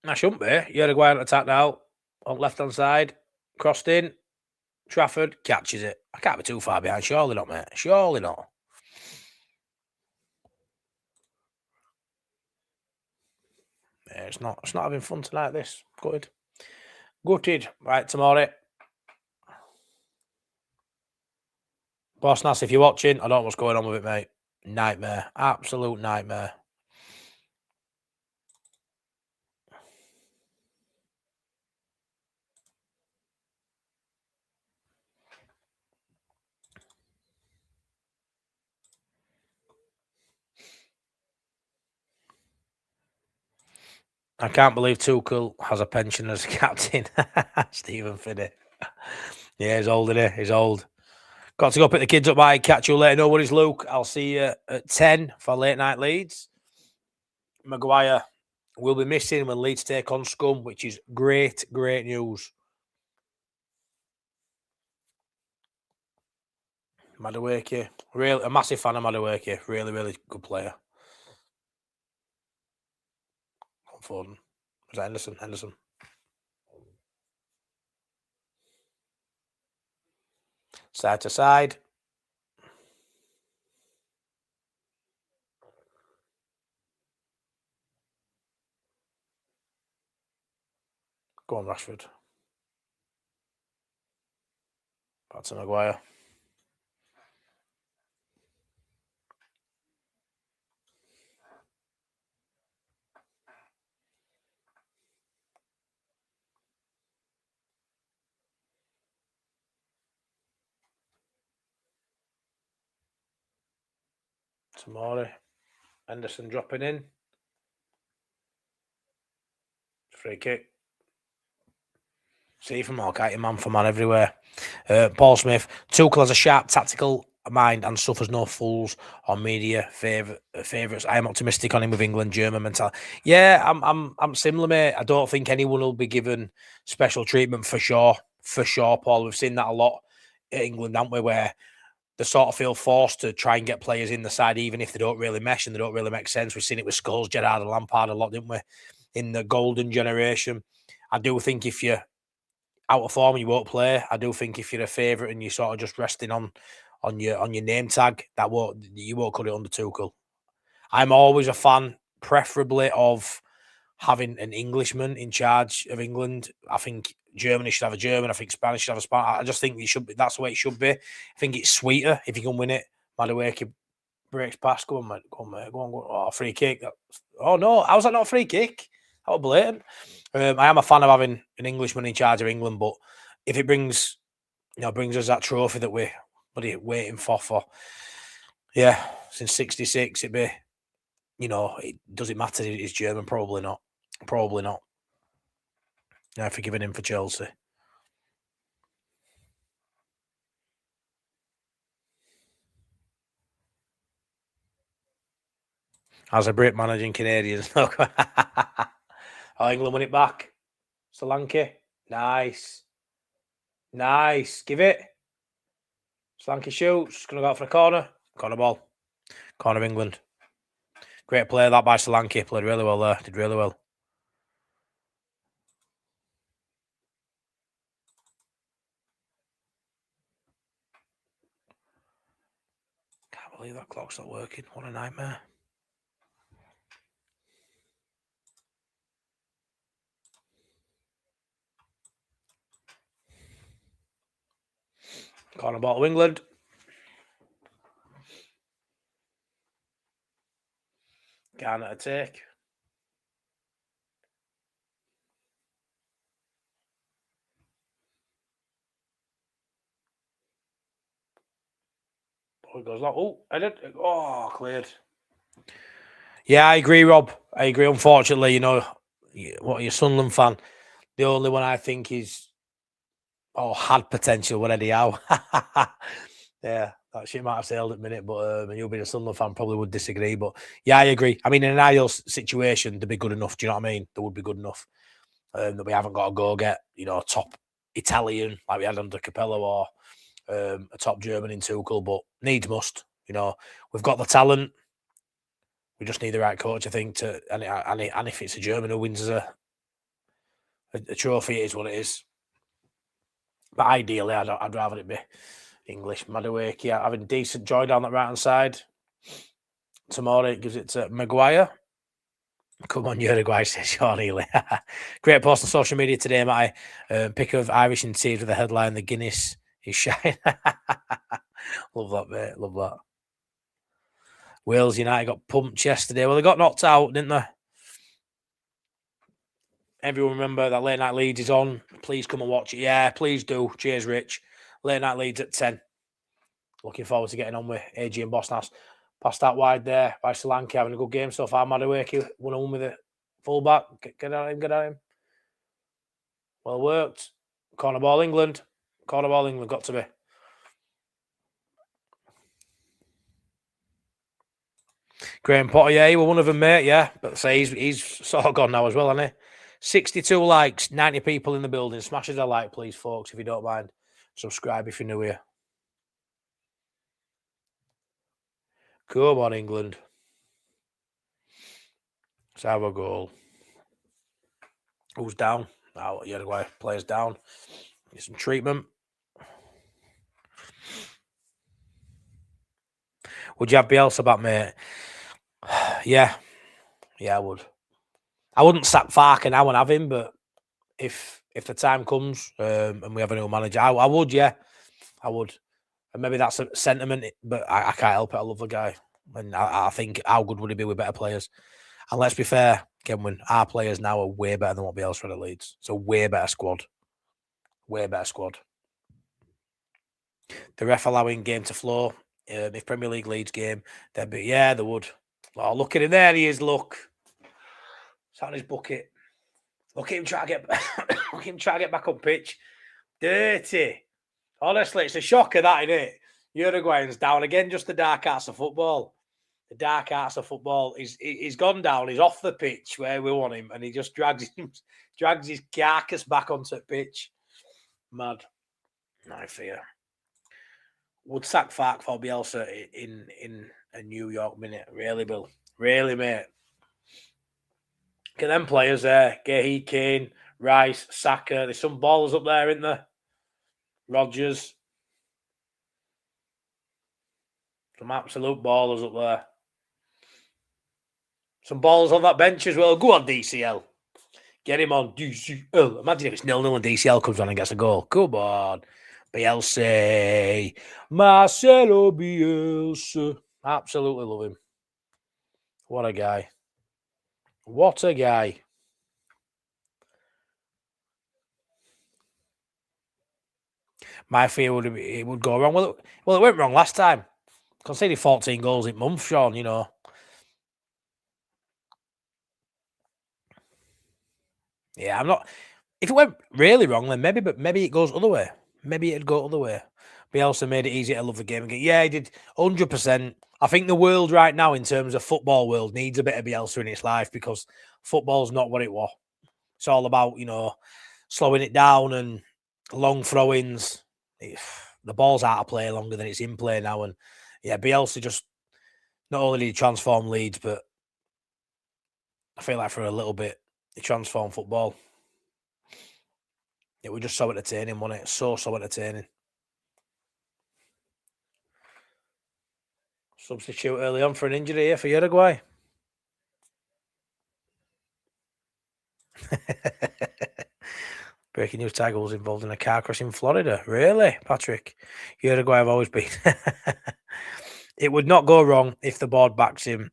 I shouldn't be. Uruguay on attack now. On left-hand side. Crossed in. Trafford catches it. I can't be too far behind. Surely not, mate. Surely not. It's not having fun tonight. This gutted. Right, tomorrow. Boss Nass, if you're watching, I don't know what's going on with it, mate. Nightmare. Absolute nightmare. I can't believe Tuchel has a pension as a captain. Stephen Finney. Yeah, he's old, isn't he? He's old. Got to go pick the kids up, mate. Catch you later. No worries, Luke. I'll see you at 10 for late night Leeds. Maguire will be missing when Leeds take on Scum, which is great news. Madueke, really a massive fan of Madueke. Really good player. Fun. Was that Henderson? Side to side. Go on, Rashford. Back to Maguire. Tomorrow. Henderson dropping in. Free kick. See from Mark, man for man everywhere. Paul Smith. Tuchel has a sharp tactical mind and suffers no fools or media favourites. I am optimistic on him with England, German mentality. Yeah, I'm similar, mate. I don't think anyone will be given special treatment for sure. For sure, Paul. We've seen that a lot at England, haven't we, where they sort of feel forced to try and get players in the side, even if they don't really mesh and they don't really make sense. We've seen it with Scholes, Gerrard and Lampard a lot, didn't we? In the golden generation. I do think if you're out of form, you won't play. I do think if you're a favourite and you're sort of just resting on your name tag, you won't cut it under Tuchel. I'm always a fan, preferably, of having an Englishman in charge of England. I think Germany should have a German. I think Spanish should have a Spanish. I just think it should be. That's the way it should be. I think it's sweeter if you can win it. Madueke breaks past. Go on, mate. Go on, mate. Go on. Oh, free kick. Oh no, how's that not a free kick? That was blatant. I am a fan of having an Englishman in charge of England, but if it brings us that trophy that we're waiting for, since '66, it'd be, does it matter if it's German? Probably not. Probably not. Yeah, forgiving him for Chelsea. As a Brit managing Canadians. Oh, England win it back. Solanke. Nice. Give it. Solanke shoots. Going to go out for a corner. Corner ball. Corner of England. Great play that by Solanke. Played really well there. Did really well. Can't believe that clock's not working. What a nightmare. Corner ball to England. Garner to take. Ball goes like, cleared. Yeah, I agree, Rob. I agree. Unfortunately, what are you, Sunderland fan? The only one I think had potential with Eddie Howe. Yeah, that shit might have sailed at the minute, but you'll be a Sunderland fan, probably would disagree. But yeah, I agree. I mean, in an ideal situation, they'd be good enough. Do you know what I mean? They would be good enough. That we haven't got to go get, top Italian like we had under Capello or a top German in Tuchel, but needs must. We've got the talent. We just need the right coach, I think. And if it's a German who wins a trophy, it is what it is. But ideally, I'd rather it be English. Madueke having decent joy down that right hand side. Tomorrow it gives it to Maguire. Come on, Uruguay, says Sean Healy. Great post on social media today, Matty. Pick of Irish and tears with the headline, the Guinness is shine. Love that, mate. Love that. Wales United got pumped yesterday. Well, they got knocked out, didn't they? Everyone remember that Late Night Leeds is on. Please come and watch it. Yeah, please do. Cheers, Rich. Late Night Leeds at 10. Looking forward to getting on with AG and Bosnas. Passed out wide there by Sri Lanka, having a good game so far. Madueke 1-1 with it. Fullback. Get at him, get at him. Well worked. Corner ball, England. Corner ball, England. Got to be. Graham Potter, yeah, he was one of them, mate, yeah. But say he's sort of gone now as well, hasn't he? 62 likes, 90 people in the building. Smash us a like, please, folks, if you don't mind. Subscribe if you're new here. Come on, England. Let's have a goal. Who's down? Oh, Uruguay players down. Get some treatment. Would you have Bielsa back, mate? Yeah, I would. I wouldn't sack Farker now and have him, but if the time comes and we have a new manager, I would, yeah, I would. And maybe that's a sentiment, but I can't help it. I love the guy, and I think how good would he be with better players? And let's be fair, Kenwin, our players now are way better than what Bielsa had at Leeds. It's a way better squad. Way better squad. The ref allowing game to flow. If Premier League Leeds game, they'd be, yeah, they would. Oh, look at him. There he is, look. It's on his bucket. Look at him try to get look at him try to get back on pitch. Dirty. Honestly, it's a shocker, that, isn't it? Uruguayans down again, just the dark arts of football. The dark arts of football. He's gone down. He's off the pitch where we want him, and he just drags his carcass back onto the pitch. Mad. I fear. Would sack Fark for Bielsa in a New York minute. Really, Bill. Really, mate. Get them players there. Gahey, Kane, Rice, Saka. There's some ballers up there, isn't there? Rodgers. Some absolute ballers up there. Some ballers on that bench as well. Go on, DCL. Get him on DCL. Imagine if it's 0-0 and DCL comes on and gets a goal. Come on. Bielsa. Marcelo Bielsa. Absolutely love him. What a guy. What a guy. My fear would be it would go wrong. Well, it went wrong last time. Conceded 14 goals in month, Sean, you know. Yeah, I'm not. If it went really wrong, then maybe it goes other way. Maybe it'd go other way. Bielsa made it easy to love the game again. Yeah, he did 100%. I think the world right now, in terms of football world, needs a bit of Bielsa in its life because football's not what it was. It's all about, you know, slowing it down and long throw-ins. The ball's out of play longer than it's in play now. And yeah, Bielsa just not only did he transform Leeds, but I feel like for a little bit, he transformed football. It was just so entertaining, wasn't it? So entertaining. Substitute early on for an injury here for Uruguay. Breaking news, Tiger was involved in a car crash in Florida. Really, Patrick? Uruguay have always been. It would not go wrong if the board backs him.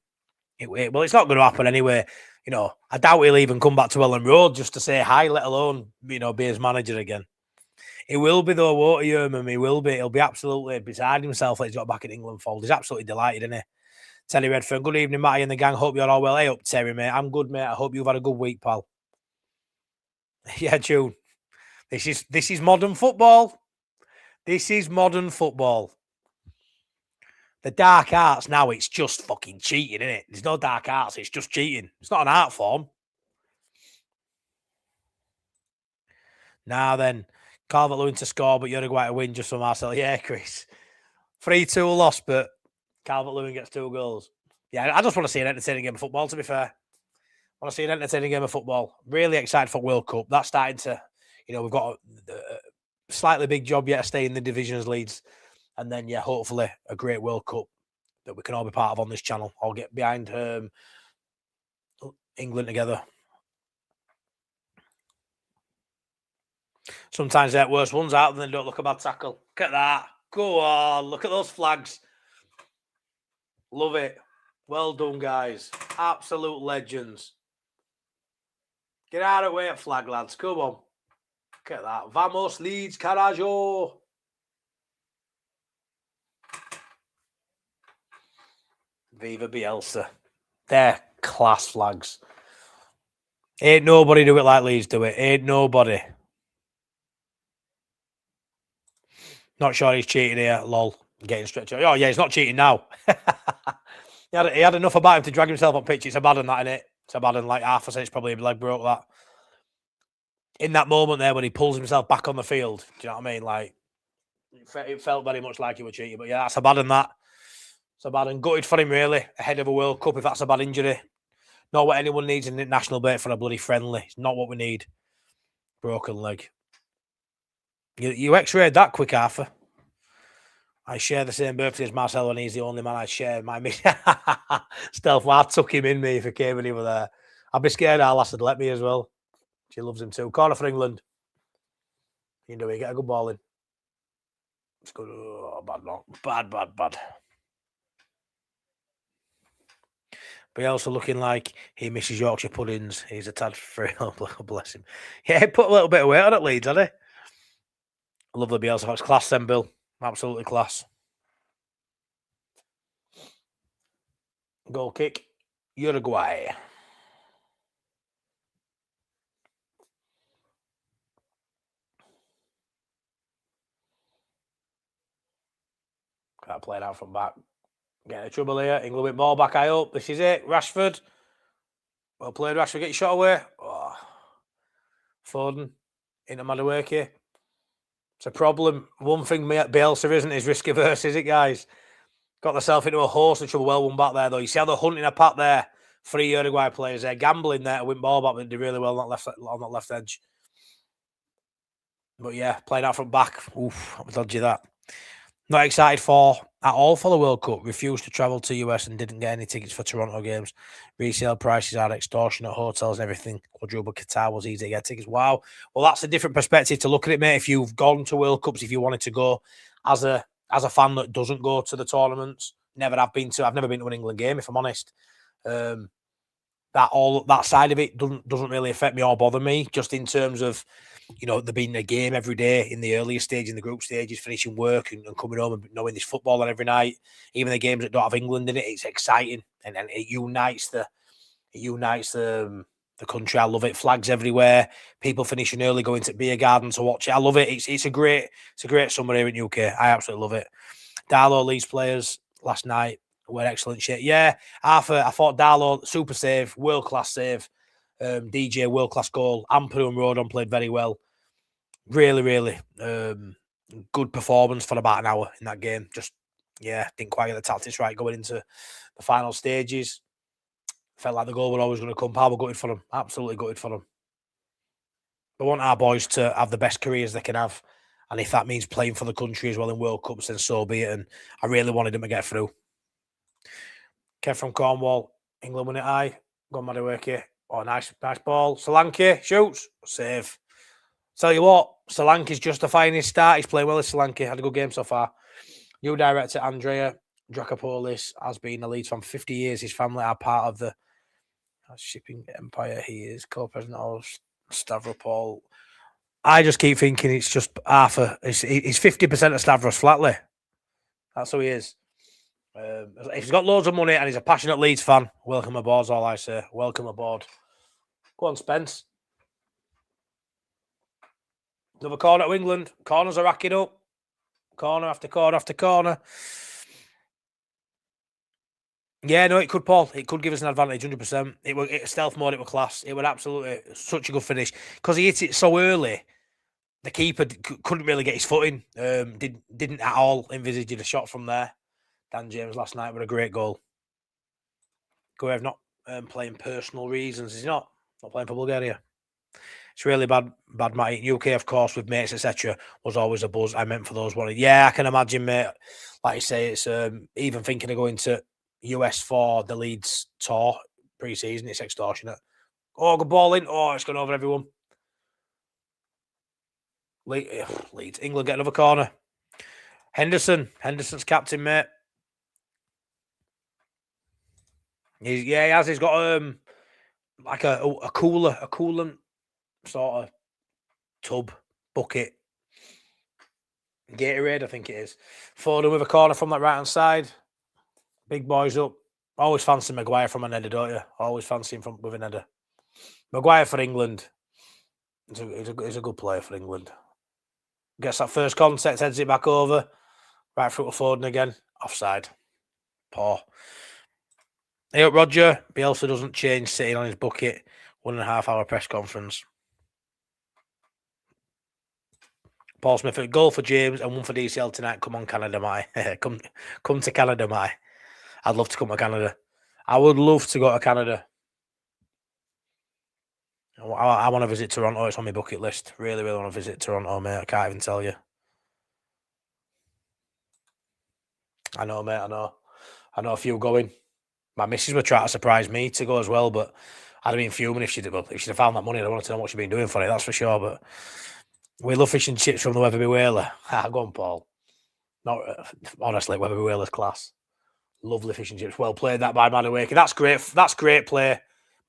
Well, it's not going to happen anyway. You know, I doubt he'll even come back to Ellen Road just to say hi, let alone, you know, be his manager again. He will be, though, won't he, Herman? He will be. He'll be absolutely beside himself that he's got back in England fold. He's absolutely delighted, isn't he? Terry Redfern, good evening, Matty and the gang. Hope you're all well. Hey up, Terry, mate. I'm good, mate. I hope you've had a good week, pal. Yeah, June. This is modern football. This is modern football. The dark arts now, it's just fucking cheating, isn't it? There's no dark arts, it's just cheating. It's not an art form. Now then, Calvert-Lewin to score, but Uruguay to win just for Marcel. Yeah, Chris. 3-2 loss, but Calvert-Lewin gets 2 goals. Yeah, I just want to see an entertaining game of football, to be fair. I want to see an entertaining game of football. Really excited for World Cup. That's starting to, you know, we've got a slightly big job yet to stay in the divisions Leeds. And then, yeah, hopefully a great World Cup that we can all be part of on this channel. I'll get behind England together. Sometimes they're worse ones out and they don't look a bad tackle. Look at that. Go on. Look at those flags. Love it. Well done, guys. Absolute legends. Get out of the way at flag, lads. Come on. Look at that. Vamos, Leeds, carajo. Viva Bielsa. They're class flags. Ain't nobody do it like Leeds do it. Ain't nobody. Not sure he's cheating here. Lol. Getting stretched out. Oh, yeah, he's not cheating now. he had enough about him to drag himself on pitch. It's a bad one, that, innit? It's a bad one. Like half a second, it's probably a leg broke that. In that moment there when he pulls himself back on the field, do you know what I mean? Like, it felt very much like he was cheating. But yeah, that's a bad one, that. It's a bad one. Gutted for him, really. Ahead of a World Cup, if that's a bad injury. Not what anyone needs in the national break for a bloody friendly. It's not what we need. Broken leg. You x-rayed that quick, Arthur. I share the same birthday as Marcelo, and he's the only man I share my stealth. I took him in me if he came and he was there. I'd be scared our lass would let me as well. She loves him too. Corner for England. You know, we get a good ball in. It's good. Oh, bad, not bad. Bielsa looking like he misses Yorkshire puddings. He's a tad frail. Bless him. Yeah, he put a little bit of weight on at Leeds, had he? I love the Bielsa. It's class then, Bill. Absolutely class. Goal kick. Uruguay. Can't play it out from back. Getting in trouble here. England with ball back, I hope. This is it. Rashford. Well played, Rashford. Get your shot away. Oh. Foden. Into Madueke. It's a problem. One thing Bielsa isn't is risk averse, is it, guys? Got themselves into a horse of trouble. Well won back there, though. You see how they're hunting a pat there. 3 Uruguay players there. Gambling there to win ball back, but they did really well on that left edge. But yeah, playing out from back. Oof, that was dodgy, that. Not excited at all for the World Cup. Refused to travel to US and didn't get any tickets for Toronto games. Resale prices are extortionate, hotels and everything. Quadruple Qatar was easy to get tickets. Wow. Well, that's a different perspective to look at it, mate. If you've gone to World Cups, if you wanted to go as a fan that doesn't go to the tournaments, I've never been to an England game, if I'm honest. That side of it doesn't really affect me or bother me, just in terms of, you know, there being a game every day in the earlier stage, in the group stages, finishing work and coming home and knowing there's football on every night. Even the games that don't have England in it, it's exciting and it unites the country. I love it. Flags everywhere. People finishing early, going to beer garden to watch it. I love it. It's a great summer here in UK. I absolutely love it. Darlow, Leeds players last night were excellent shit. Yeah, Arthur, I thought Darlow, super save, world class save. DJ, world class goal. Ampadu and Rodon played very well. Really, really good performance for about an hour in that game. Just, yeah, didn't quite get the tactics right going into the final stages. Felt like the goal was always going to come. Power gutted for them. Absolutely gutted for them. I want our boys to have the best careers they can have. And if that means playing for the country as well in World Cups, then so be it. And I really wanted them to get through. Kev from Cornwall. England win it high. Go on, Madueke. Oh, nice ball. Solanke shoots. Save. Tell you what, Solanke's justifying his start. He's playing well as Solanke. Had a good game so far. New director, Andrea Drakopoulos, has been a Leeds fan for 50 years. His family are part of the shipping empire. He is co-president of Stavropol. I just keep thinking it's just Arthur. He's 50% of Stavros Flatley. That's who he is. If he's got loads of money and he's a passionate Leeds fan, welcome aboard, is all I say. Welcome aboard. Go on, Spence. Another corner to England. Corners are racking up. Corner after corner after corner. Yeah, no, it could, Paul. It could give us an advantage, 100%. It was stealth mode, it was class. It was absolutely such a good finish. Because he hit it so early, the keeper couldn't really get his foot in. Didn't at all envisage a shot from there. Dan James last night with a great goal. Guev not playing personal reasons. He's not playing for Bulgaria. It's really bad mate. UK, of course, with mates, etc., was always a buzz. I meant for those wanted. Yeah, I can imagine, mate. Like you say, it's even thinking of going to US for the Leeds tour. pre-season. It's extortionate. Oh, good ball in. Oh, it's gone over everyone. Leeds. England get another corner. Henderson's captain, mate. He has. He's got like a coolant sort of tub bucket. Gatorade, I think it is. Foden with a corner from that right hand side. Big boys up. Always fancy Maguire from an header, don't you? Always fancy him with an header. Maguire for England. He's a good player for England. Gets that first contact, heads it back over. Right through to Foden again. Offside. Poor. Hey up, Roger. Bielsa doesn't change sitting on his bucket. 1.5 hour press conference. Paul Smith, a goal for James and one for DCL tonight. Come on, Canada, my. come to Canada, my. I'd love to come to Canada. I would love to go to Canada. I want to visit Toronto. It's on my bucket list. Really, really want to visit Toronto, mate. I can't even tell you. I know, mate. I know a few going. My missus would try to surprise me to go as well, but I'd have been fuming if she'd have found that money. I wanted to know what she'd been doing for it, that's for sure. But we love fish and chips from the Weatherby Whaler. Go on, Paul. Not honestly, Weatherby Whaler's class. Lovely fish and chips. Well played that by Madueke. That's great. That's great play.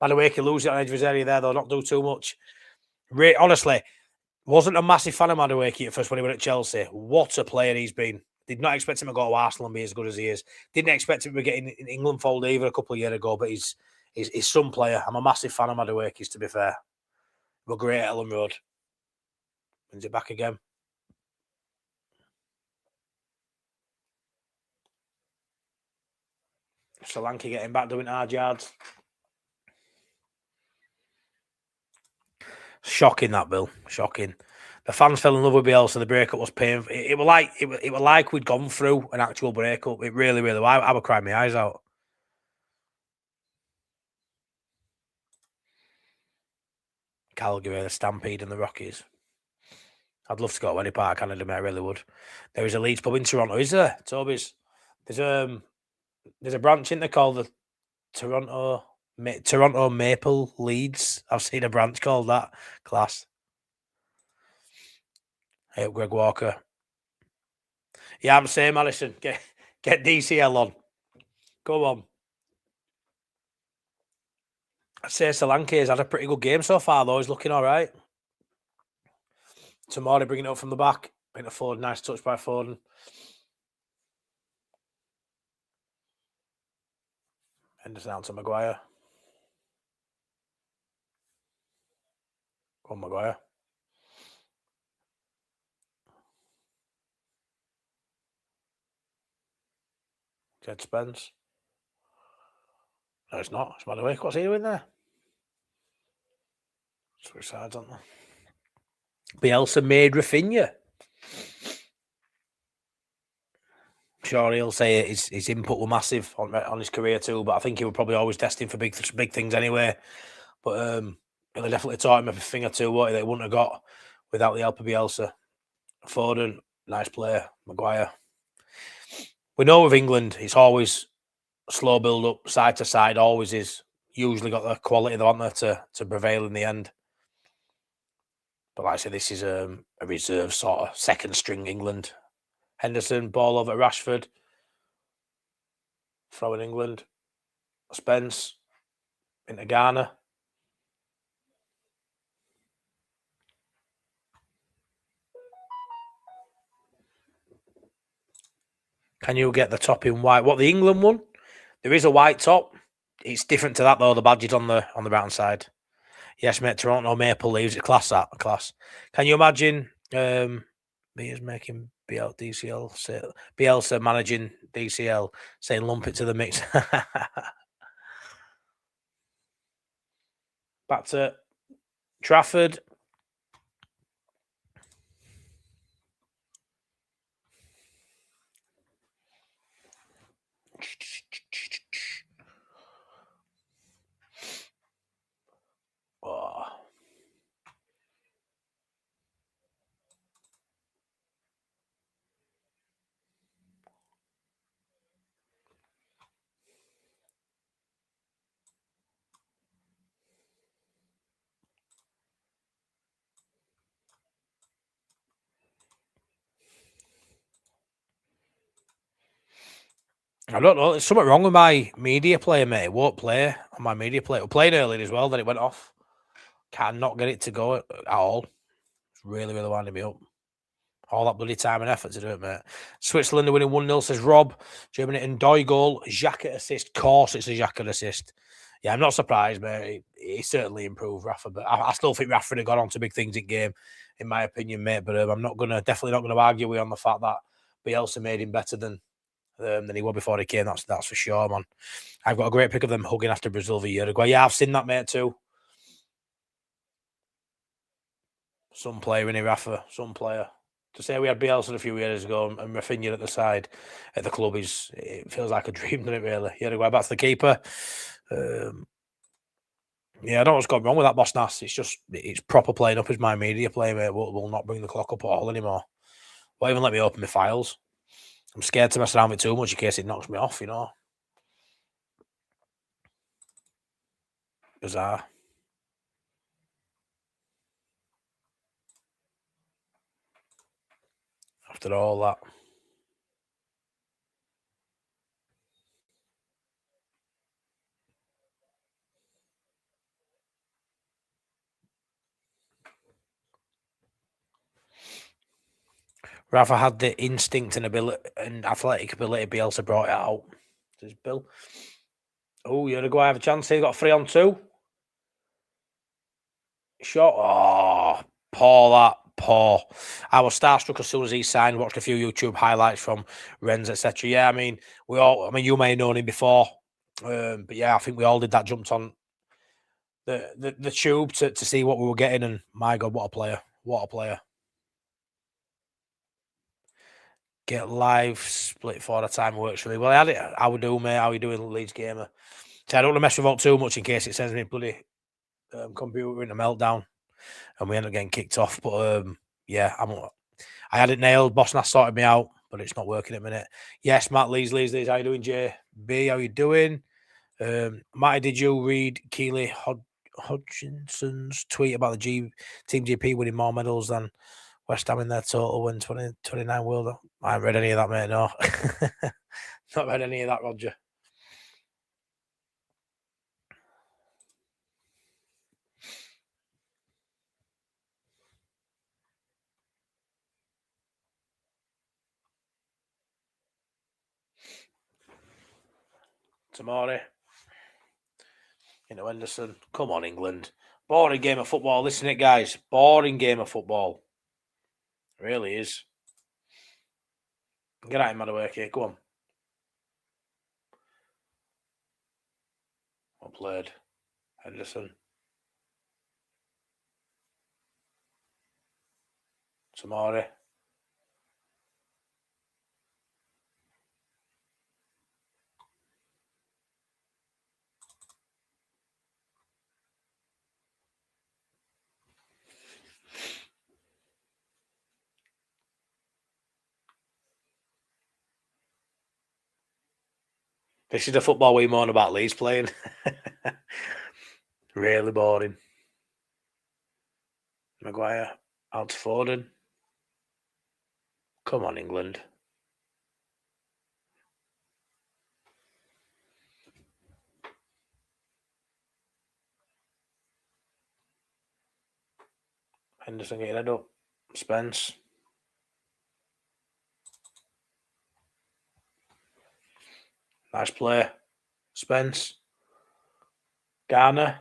Madueke loses it on the edge of his area there, though. Not do too much. Honestly, wasn't a massive fan of Madueke at first when he went at Chelsea. What a player he's been. Did not expect him to go to Arsenal and be as good as he is. Didn't expect him to be getting in England fold either a couple of years ago, but he's some player. I'm a massive fan of Madueke's, to be fair. We're great at Ellen Road. Wins it back again. Solanke getting back, doing hard yards. Shocking that, Bill. Shocking. The fans fell in love with Bielsa. The breakup was painful. It was like we'd gone through an actual breakup. It really, really was. I would cry my eyes out. Calgary, the Stampede and the Rockies. I'd love to go to any part of Canada, mate. I really would. There is a Leeds pub in Toronto, is there, Toby's? There's a branch in there called the Toronto Maple Leeds. I've seen a branch called that. Class. Hey up, Greg Walker. Yeah, I'm saying, Alison. Get DCL on. Go on. I'd say Solanke has had a pretty good game so far, though. He's looking all right. Tomori bringing it up from the back. Into Foden. Nice touch by Foden. Henderson down to Maguire. Go on, Maguire. Jed Spence. No, it's not. It's Madueke. What's he doing there? Switch sides, aren't they? Bielsa made Rafinha. Sure, he'll say his input was massive on his career too, but I think he was probably always destined for big things anyway. But they definitely taught him a thing or two what they wouldn't have got without the help of Bielsa. Foden, nice player. Maguire. We know with England, it's always slow build up, side to side, always is. Usually got the quality they want there to prevail in the end. But like I said, this is a reserve sort of second string England. Henderson, ball over Rashford. Throw in England. Spence into Ghana. Can you get the top in white? What, the England one? There is a white top. It's different to that though. The badge is on the right hand side. Yes, mate. Toronto Maple Leaves. Class that. Class. Can you imagine? He is making DCL. Bielsa managing DCL, saying lump it to the mix. Back to Trafford. Oh. I don't know. There's something wrong with my media player, mate. It won't play on my media player. We're playing early as well, then it went off. Cannot get it to go at all. It's really, really winding me up. All that bloody time and effort to do it, mate. Switzerland are winning 1-0, says Rob. Germany and Doy goal. Xhaka assist. Course, it's a Xhaka assist. Yeah, I'm not surprised, mate. He certainly improved Rafa, but I still think Rafa had got on to big things in game, in my opinion, mate. But I'm definitely not gonna argue with you on the fact that Bielsa made him better than he was before he came. That's for sure, man. I've got a great pic of them hugging after Brazil v Uruguay. Yeah, I've seen that, mate, too. Some player in Rafa, some player. To say we had Bielsa a few years ago and Rafinha at the side at the club it feels like a dream, doesn't it, really? Uruguay, that's the keeper. Yeah, I don't know what's gone wrong with that boss Nas. It's proper playing up as my media player, mate. Will not bring the clock up at all anymore. Won't even let me open my files. I'm scared to mess around with it too much in case it knocks me off, you know. Bizarre. After all that. Rafa had the instinct and ability and athletic ability. Bielsa brought it out. There's Bill. Oh, Uruguay have a chance here. Got 3-on-2. Shot. Oh, poor. I was starstruck as soon as he signed. Watched a few YouTube highlights from Rennes, etc. Yeah, I mean, you may have known him before, but yeah, I think we all did that. Jumped on the tube to see what we were getting, and my God, what a player! What a player! Get live split for the time works for me. Well, I had it. How we do, mate? How you doing, Leeds gamer? So I don't want to mess with it too much in case it sends me bloody computer in a meltdown and we end up getting kicked off. But yeah, I had it nailed. Boss Nass sorted me out, but it's not working at the minute. Yes, Matt Leeds. How you doing, JB? How you doing? Matty, did you read Keely Hodgson's tweet about the Team GP winning more medals than West Ham in their total win 29 World? I haven't read any of that, mate. No, not read any of that, Roger. Tamari. Into Henderson. Come on, England. Boring game of football. Listen to it, guys. Boring game of football. It really is. Get at him, Madueke. Go on. Well played. Henderson. Tamari. This is the football we moan about Leeds playing. Really boring. Maguire. Out to Foden. Come on, England. Henderson getting head up. Spence. Nice play. Spence. Garner.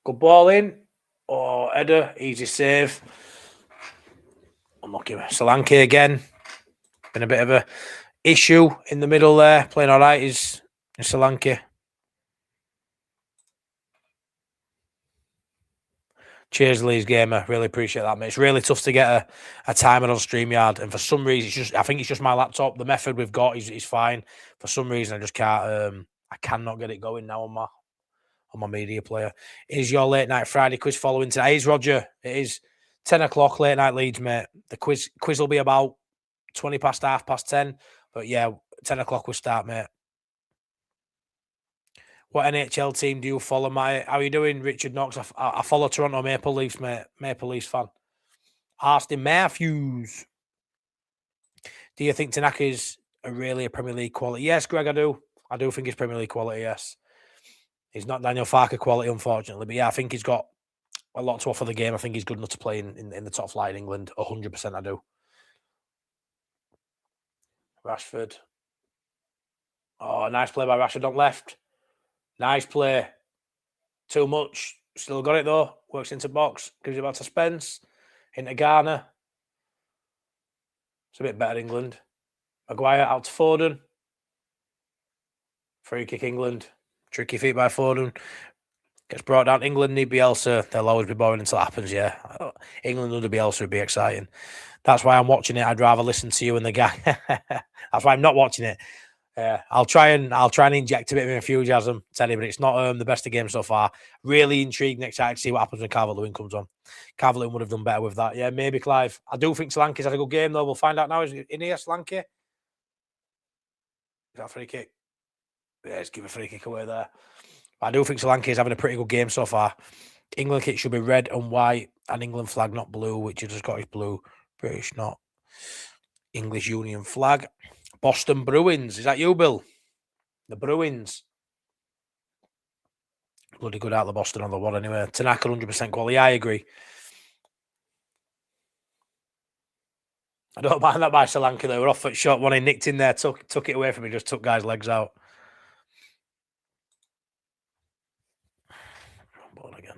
Good ball in. Oh, header. Easy save. Unlucky. Solanke again. Been a bit of a issue in the middle there. Playing all right is Solanke. Cheers, Leeds gamer. Really appreciate that, mate. It's really tough to get a timer on StreamYard, and for some reason, I think it's just my laptop. The method we've got is fine. For some reason, I just can't. I cannot get it going now on my media player. Is your late night Friday quiz following today? It is, Roger. It is 10 o'clock late night Leeds, mate. The quiz will be about 20 past 10:30. But yeah, 10 o'clock will start, mate. What NHL team do you follow, mate? How are you doing, Richard Knox? I follow Toronto Maple Leafs, mate. Maple Leafs fan. Austin Matthews. Do you think Tanaka's a Premier League quality? Yes, Greg, I do. I do think he's Premier League quality, yes. He's not Daniel Farke quality, unfortunately. But yeah, I think he's got a lot to offer the game. I think he's good enough to play in the top flight in England. 100% I do. Rashford. Oh, nice play by Rashford on left. Nice play. Too much. Still got it though. Works into box. Gives it back to Spence. Into Garner. It's a bit better, England. Maguire out to Foden. Free kick, England. Tricky feet by Foden. Gets brought down. England need Bielsa. They'll always be boring until it happens, yeah. England under Bielsa would be exciting. That's why I'm watching it. I'd rather listen to you and the guy. That's why I'm not watching it. I'll try and inject a bit of enthusiasm, tell you, but it's not the best of games so far. Really intrigued and excited to see what happens when Calvert-Lewin comes on. Calvert-Lewin would have done better with that. Yeah, maybe Clive. I do think Solanke's had a good game though. We'll find out now. Is it in here, Solanke? Is that a free kick? Yeah, let's give a free kick away there. I do think Solanke is having a pretty good game so far. England kit should be red and white, and England flag not blue, which is a Scottish blue. British not. English Union flag. Boston Bruins. Is that you, Bill? The Bruins. Bloody good out the Boston on the one anyway. Tanaka 100% quality. I agree. I don't mind that by Solanke. They were off at shot one. He nicked in there, took it away from me, just took guys' legs out. Ball again.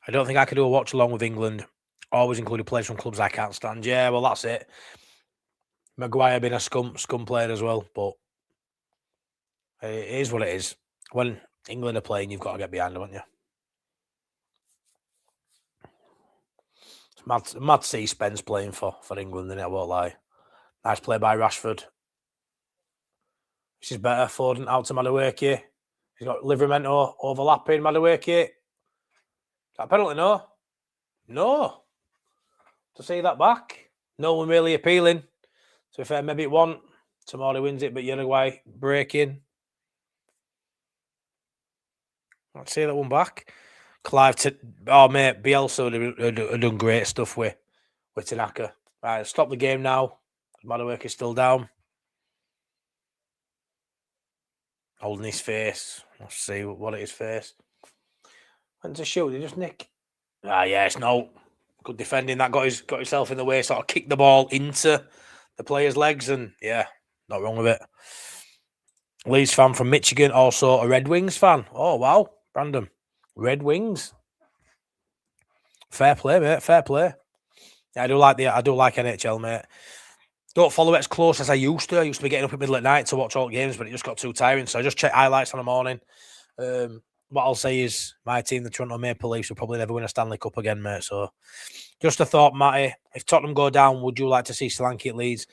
I don't think I could do a watch along with England. Always including players from clubs I can't stand. Yeah, well, that's it. Maguire being a scum player as well, but it is what it is. When England are playing, you've got to get behind them, haven't you? It's mad to see Spence playing for England, and I won't lie. Nice play by Rashford. This is better. Foden out to Madueke. He's got Livramento overlapping Madueke. Is that a penalty? No. To see that back. No one really appealing. To be fair, maybe it won't. Tomorrow wins it, but Uruguay breaking. Let's see that one back. Clive, mate, Bielsa had done great stuff with Tanaka. Right, stop the game now. Madueke is still down. Holding his face. Let's see what it is face. Went to shoot. Did he just nick? Yes, no. Good defending. That got himself in the way. Sort of kicked the ball into the player's legs, and yeah, not wrong with it. Leeds fan from Michigan, also a Red Wings fan. Oh wow, random. Red Wings. Fair play, mate. Fair play. Yeah, I do like NHL, mate. Don't follow it as close as I used to. I used to be getting up at middle at night to watch all games, but it just got too tiring. So I just check highlights in the morning. What I'll say is my team, the Toronto Maple Leafs, will probably never win a Stanley Cup again, mate. So just a thought, Matty. If Tottenham go down, would you like to see Solanke at Leeds?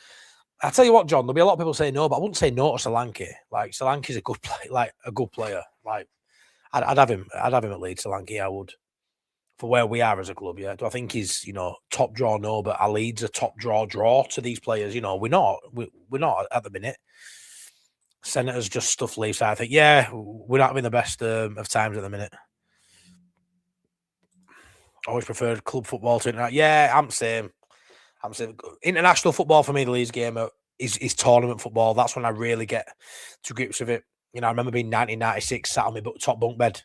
I'll tell you what, John, there'll be a lot of people saying no, but I wouldn't say no to Solanke. Like, Solanke's a good player. Like, I'd have him at Leeds, Solanke, I would. For where we are as a club, yeah. Do I think he's, top draw? No, but our Leeds a top draw to these players. We're not at the minute. Senators just stuff Leafs. I think, yeah, we're not having the best of times at the minute. Always preferred club football to internet. Yeah, I'm same. International football for me, the Leeds game is tournament football. That's when I really get to grips with it. I remember being 1996, sat on my top bunk bed.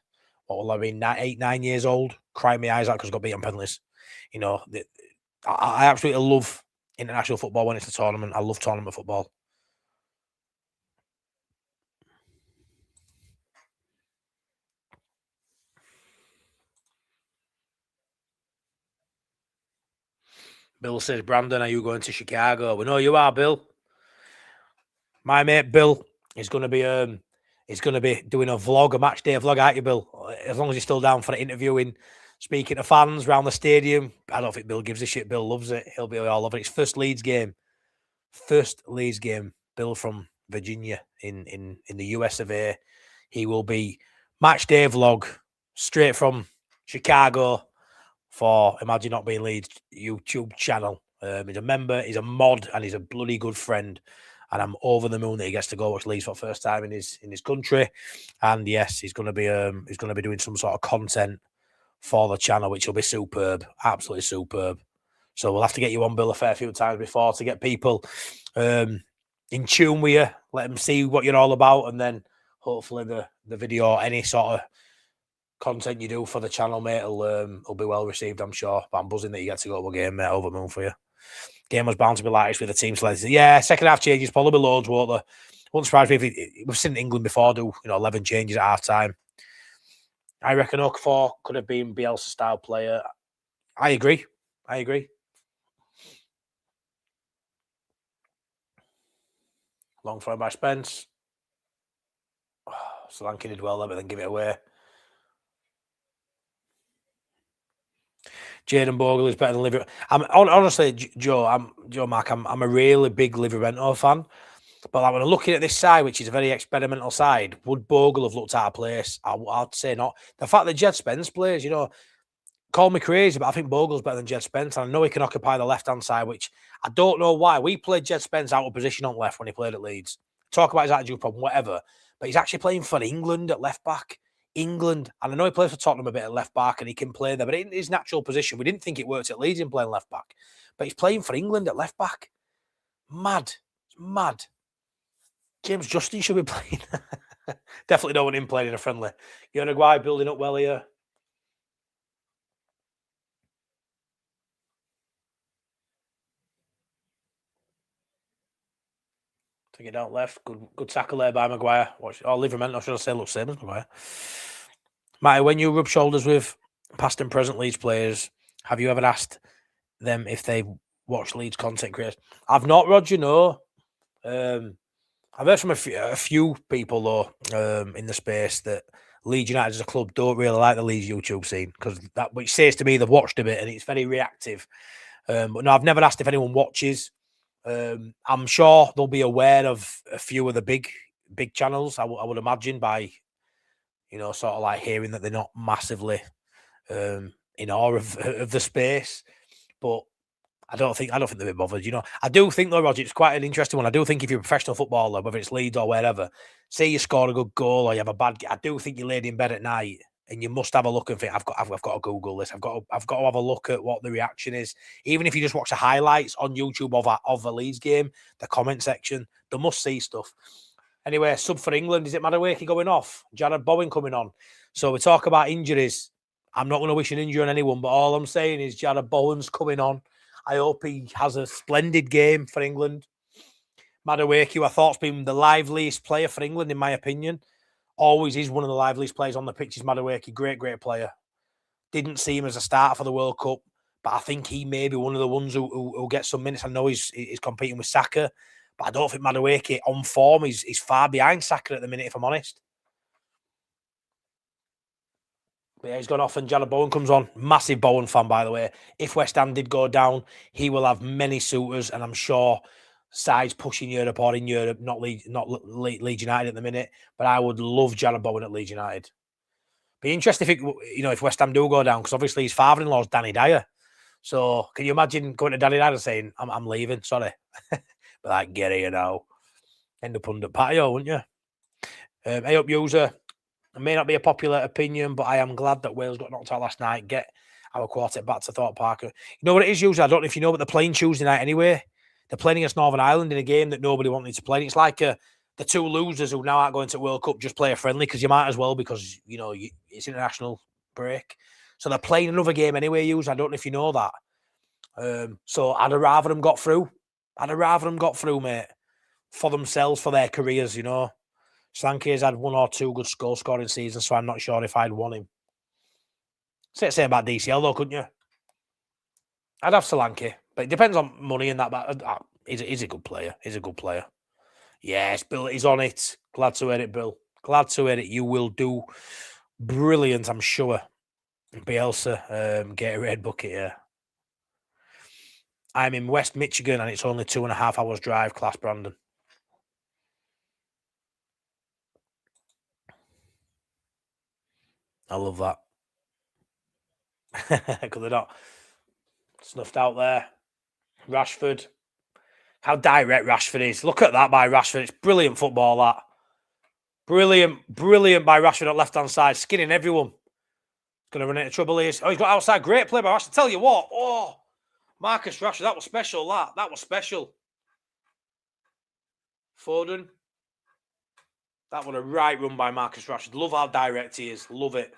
What will I be, 8, 9 years old, crying my eyes out because I got beat on penalties. I absolutely love international football when it's a tournament. I love tournament football. Bill says, Brandon, are you going to Chicago? We know you are, Bill. My mate Bill is going to be doing a vlog, a match day vlog, aren't you, Bill? As long as he's still down for the interviewing, speaking to fans around the stadium. I don't think Bill gives a shit. Bill loves it. He'll be all over it. It's first Leeds game. Bill from Virginia in the US of A. He will be match day vlog straight from Chicago for Imagine Not Being Leeds YouTube channel. He's a member, he's a mod, and he's a bloody good friend. And I'm over the moon that he gets to go watch Leeds for the first time in his country. And yes, he's going to be doing some sort of content for the channel, which will be superb, absolutely superb. So we'll have to get you on, Bill, a fair few times before to get people in tune with you, let them see what you're all about, and then hopefully the video or any sort of content you do for the channel, mate, will be well received, I'm sure. But I'm buzzing that you get to go to a game, mate, over the moon for you. Game was bound to be like this with the team selected. Yeah, second half changes, probably loads, won't there? Wouldn't surprise me if we've seen England before do 11 changes at half time. I reckon Okafor could have been Bielsa style player. I agree. Long throw by Spence. Oh, Solanke did well there, but then give it away. Jaden Bogle is better than Liverpool. Honestly, Joe Mark, I'm a really big Liverpool fan. But like when I'm looking at this side, which is a very experimental side, would Bogle have looked out of place? I'd say not. The fact that Jed Spence plays, call me crazy, but I think Bogle's better than Jed Spence. And I know he can occupy the left-hand side, which I don't know why. We played Jed Spence out of position on left when he played at Leeds. Talk about his attitude problem, whatever. But he's actually playing for England at left-back. England. And I know he plays for Tottenham a bit at left-back and he can play there. But in his natural position, we didn't think it worked at Leeds in playing left-back. But he's playing for England at left-back. Mad. It's mad. James Justin should be playing. Definitely don't want him playing in a friendly. Uruguay building up well here. Take it down left. Good tackle there by Maguire. Livramento, should I say, looks same as Maguire. Matty, when you rub shoulders with past and present Leeds players, have you ever asked them if they watch Leeds content creators? I've not, Roger, no. I've heard from a few people, though, in the space that Leeds United as a club don't really like the Leeds YouTube scene, because that, which says to me they've watched a bit and it's very reactive. But no, I've never asked if anyone watches. I'm sure they'll be aware of a few of the big channels, I would imagine, by, sort of like hearing that they're not massively in awe of the space. But I don't think they'll be bothered. I do think, though, Roger, it's quite an interesting one. I do think if you're a professional footballer, whether it's Leeds or wherever, say you score a good goal or you have a bad, I do think you laid in bed at night and you must have a look and think, I've got to Google this. I've got to have a look at what the reaction is. Even if you just watch the highlights on YouTube of a Leeds game, the comment section, they must see stuff. Anyway, sub for England. Is it Madueke going off? Jared Bowen coming on. So we talk about injuries. I'm not going to wish an injury on anyone, but all I'm saying is Jared Bowen's coming on. I hope he has a splendid game for England. Madueke, who I thought's been the liveliest player for England, in my opinion. Always is one of the liveliest players on the pitch is Madueke. Great player. Didn't see him as a starter for the World Cup, but I think he may be one of the ones who get some minutes. I know he's competing with Saka, but I don't think Madueke on form is far behind Saka at the minute, if I'm honest. But yeah, he's gone off and Jared Bowen comes on. Massive Bowen fan, by the way. If West Ham did go down, he will have many suitors, and I'm sure sides pushing Europe or in Europe, not Leeds United at the minute. But I would love Jared Bowen at Leeds United. Be interested if West Ham do go down, because obviously his father-in-law is Danny Dyer. So can you imagine going to Danny Dyer and saying, "I'm leaving, sorry," but like, get here now, end up under patio, wouldn't you? Hey up, user. It may not be a popular opinion, but I am glad that Wales got knocked out last night. Get our quartet back to Thorpe Park. You know what it is, user? I don't know if you know, but they're playing Tuesday night anyway. They're playing against Northern Ireland in a game that nobody wanted to play. It's like the two losers who now aren't going to World Cup just play a friendly, because you might as well, because it's international break. So they're playing another game anyway, user. I don't know if you know that. So I'd have rather them got through. Mate, for themselves, for their careers, Solanke has had one or two good goal scoring seasons, so I'm not sure if I'd want him. Say the same about DCL, though, couldn't you? I'd have Solanke, but it depends on money and that. But he's a good player. Yes, Bill, he's on it. Glad to hear it, Bill. Glad to hear it. You will do brilliant, I'm sure. Bielsa, get a red bucket here. I'm in West Michigan and it's only 2.5 hours drive. Class, Brandon. I love that. Because they're not snuffed out there. Rashford. How direct Rashford is. Look at that by Rashford. It's brilliant football, that. Brilliant by Rashford on left-hand side. Skinning everyone. Going to run into trouble here. Oh, he's got outside. Great play by Rashford. Tell you what. Oh, Marcus Rashford. That was special, that. That was special. Foden. That was a right run by Marcus Rashford. Love how direct he is. Love it.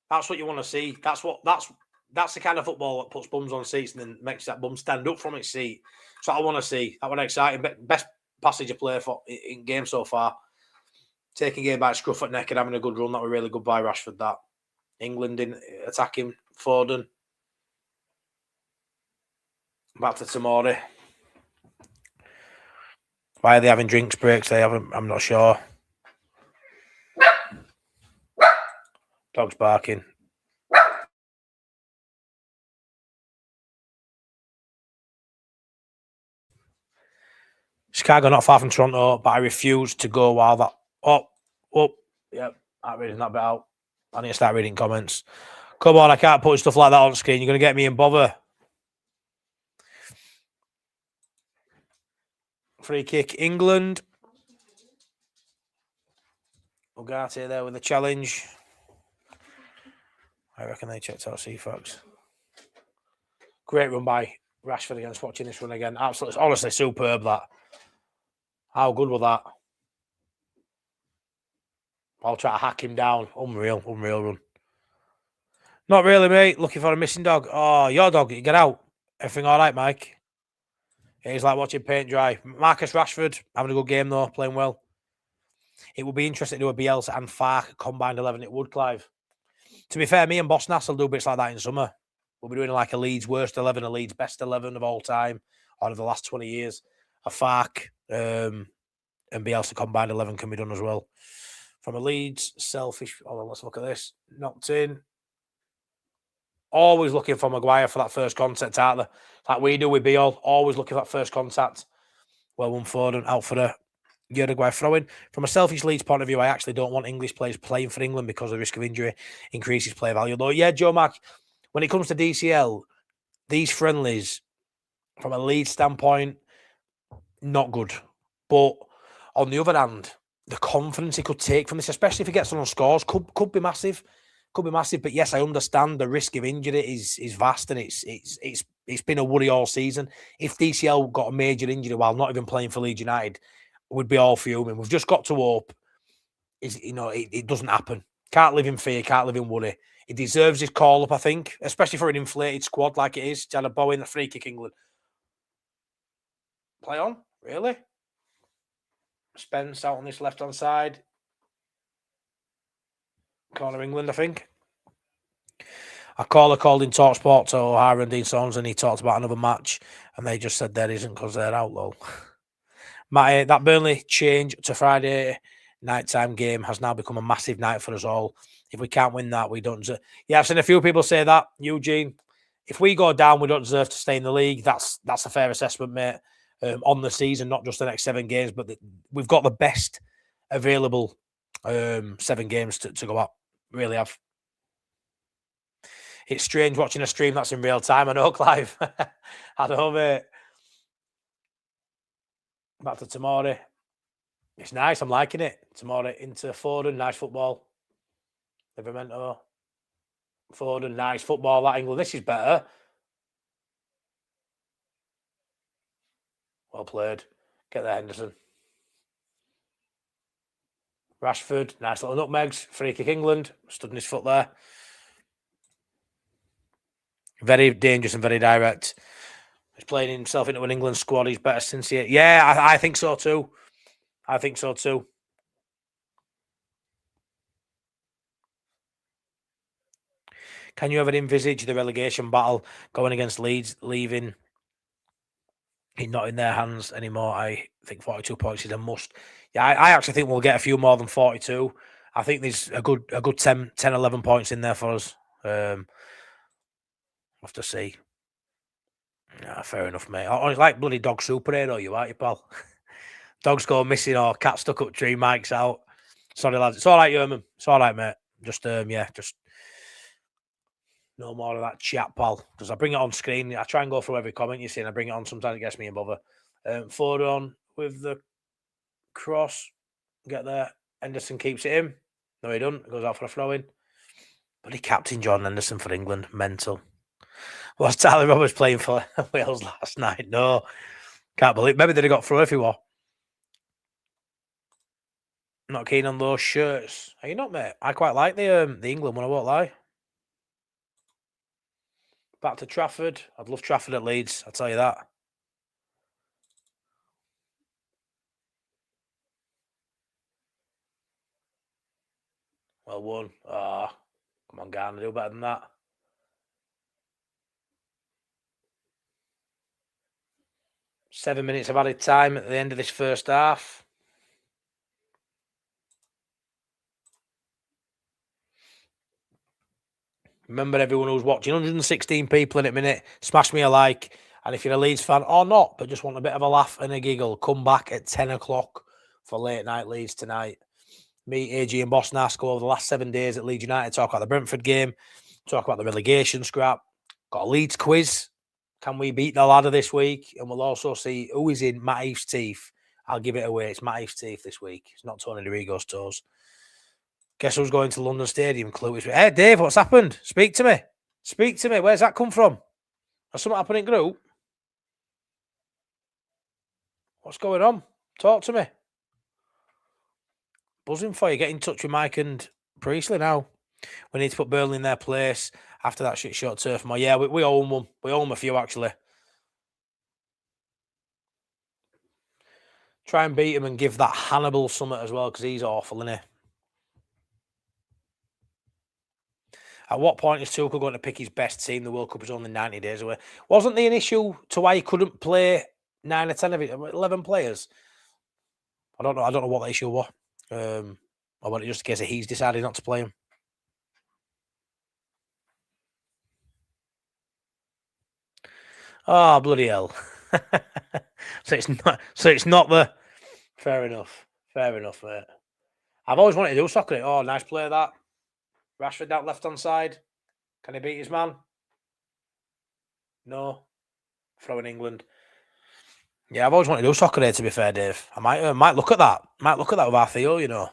That's what you want to see. That's the kind of football that puts bums on seats and then makes that bum stand up from its seat. So I want to see. That was exciting. Best passage of play for in game so far. Taking game by scruff at neck and having a good run. That was really good by Rashford, that. England in attacking Foden. Back to Tomori. Why are they having drinks breaks? I'm not sure. Dog's barking. Chicago not far from Toronto, but I refuse to go while that. Yep. I'm reading that bit out. I need to start reading comments. Come on, I can't put stuff like that on screen. You're going to get me in bother. Free kick, England. Ugarte there with the challenge. I reckon they checked out CFOX. Great run by Rashford against watching this run again. Absolutely, honestly, superb, that. How good was that? I'll try to hack him down. Unreal run. Not really, mate. Looking for a missing dog. Oh, your dog. Get out. Everything all right, Mike? It's like watching paint dry. Marcus Rashford, having a good game, though. Playing well. It would be interesting to do a Bielsa and Fark combined 11. It would, Clive. To be fair, me and Boss Nass will do bits like that in summer. We'll be doing like a Leeds worst 11, a Leeds best 11 of all time, out of the last 20 years. A Fark and Bielsa combined 11 can be done as well. From a Leeds selfish. Hold on, let's look at this. Knocked in. Always looking for Maguire for that first contact out there. Like we do with Biel. Always looking for that first contact. Well, one Foden out for the Uruguay throw-in. From a selfish Leeds point of view, I actually don't want English players playing for England because the risk of injury increases play value. Though, yeah, Joe Mack, when it comes to DCL, these friendlies, from a Leeds standpoint, not good. But on the other hand, the confidence he could take from this, especially if he gets on scores, could be massive. Could be massive. But yes, I understand the risk of injury is vast, and it's been a worry all season. If DCL got a major injury while not even playing for Leeds United, we'd be all fuming. We've just got to hope. It doesn't happen. Can't live in fear. Can't live in worry. He deserves his call up, I think, especially for an inflated squad like it is. Jana Bow in the free kick, England. Play on, really? Spence out on this left-hand side. Corner England, I think. A caller called in TalkSport to O'Hara and Dean Saunders, and he talked about another match, and they just said there isn't because they're out, though. That Burnley change to Friday nighttime game has now become a massive night for us all. If we can't win that, we don't deserve. Yeah, I've seen a few people say that. Eugene, if we go down, we don't deserve to stay in the league. That's a fair assessment, mate. On the season, not just the next 7 games, but we've got the best available 7 games to go up. Really have. It's strange watching a stream that's in real time. I know, Clive. I know, mate. Back to Tomori. It's nice. I'm liking it. Tomori into Foden. Nice football. Livramento. Foden. Nice football. That England. This is better. Well played. Get there, Henderson. Rashford. Nice little nutmegs. Free kick England. Stood in his foot there. Very dangerous and very direct. He's playing himself into an England squad. He's better since he... Yeah, I think so too. I think so too. Can you ever envisage the relegation battle going against Leeds, leaving it not in their hands anymore? I think 42 points is a must. Yeah, I actually think we'll get a few more than 42. I think there's a good 10, 11 points in there for us. We'll have to see. Yeah, fair enough, mate. Oh, it's like bloody dog superhero, you aren't you, pal? Dogs go missing or cat stuck up tree, Mike's out. Sorry, lads. It's all right, Yerman. It's all right, mate. Just No more of that chat, pal. Because I bring it on screen. I try and go through every comment you see, and I bring it on. Sometimes it gets me in bother. Ford on with the cross. Get there. Henderson keeps it in. No, he doesn't. Goes out for a throw-in. But he captain Jordan Henderson for England. Mental. Was Tyler Roberts playing for Wales last night? No. Can't believe. Maybe they'd have got through if he was. Not keen on those shirts. Are you not, mate? I quite like the England one, I won't lie. Back to Trafford. I'd love Trafford at Leeds, I'll tell you that. Well won. Oh, come on, Garner, do better than that. Seven minutes of added time at the end of this first half. Remember, everyone who's watching, 116 people in a minute, smash me a like. And if you're a Leeds fan or not, but just want a bit of a laugh and a giggle, come back at 10 o'clock for late night Leeds tonight. Me, AG and Boss Nass go over the last 7 days at Leeds United, talk about the Brentford game, talk about the relegation scrap. Got a Leeds quiz. Can we beat the ladder this week? And we'll also see who is in Matt Heath's teeth. I'll give it away. It's Matt Heath's teeth this week. It's not Tony DeRigo's toes. Guess who's going to London Stadium? Clue. Hey, Dave, what's happened? Speak to me. Speak to me. Where's that come from? Has something happened in group? What's going on? Talk to me. Buzzing for you. Get in touch with Mike and Priestley now. We need to put Burnley in their place after that shit short turf. Yeah, we own one. We own a few, actually. Try and beat him and give that Hannibal summit as well, because he's awful, isn't he? At what point is Tuchel going to pick his best team? The World Cup is only 90 days away. Wasn't the issue to why he couldn't play 9 or 10 of it, 11 players? I don't know what the issue was. Or was it just a case that he's decided not to play him? Oh, bloody hell. So it's not the... Fair enough, mate. I've always wanted to do soccer. Oh, nice play that. Rashford down left-hand side. Can he beat his man? No. Throw in England. Yeah, I've always wanted to do soccer here, to be fair, Dave. I might look at that. Might look at that with our Theo, you know.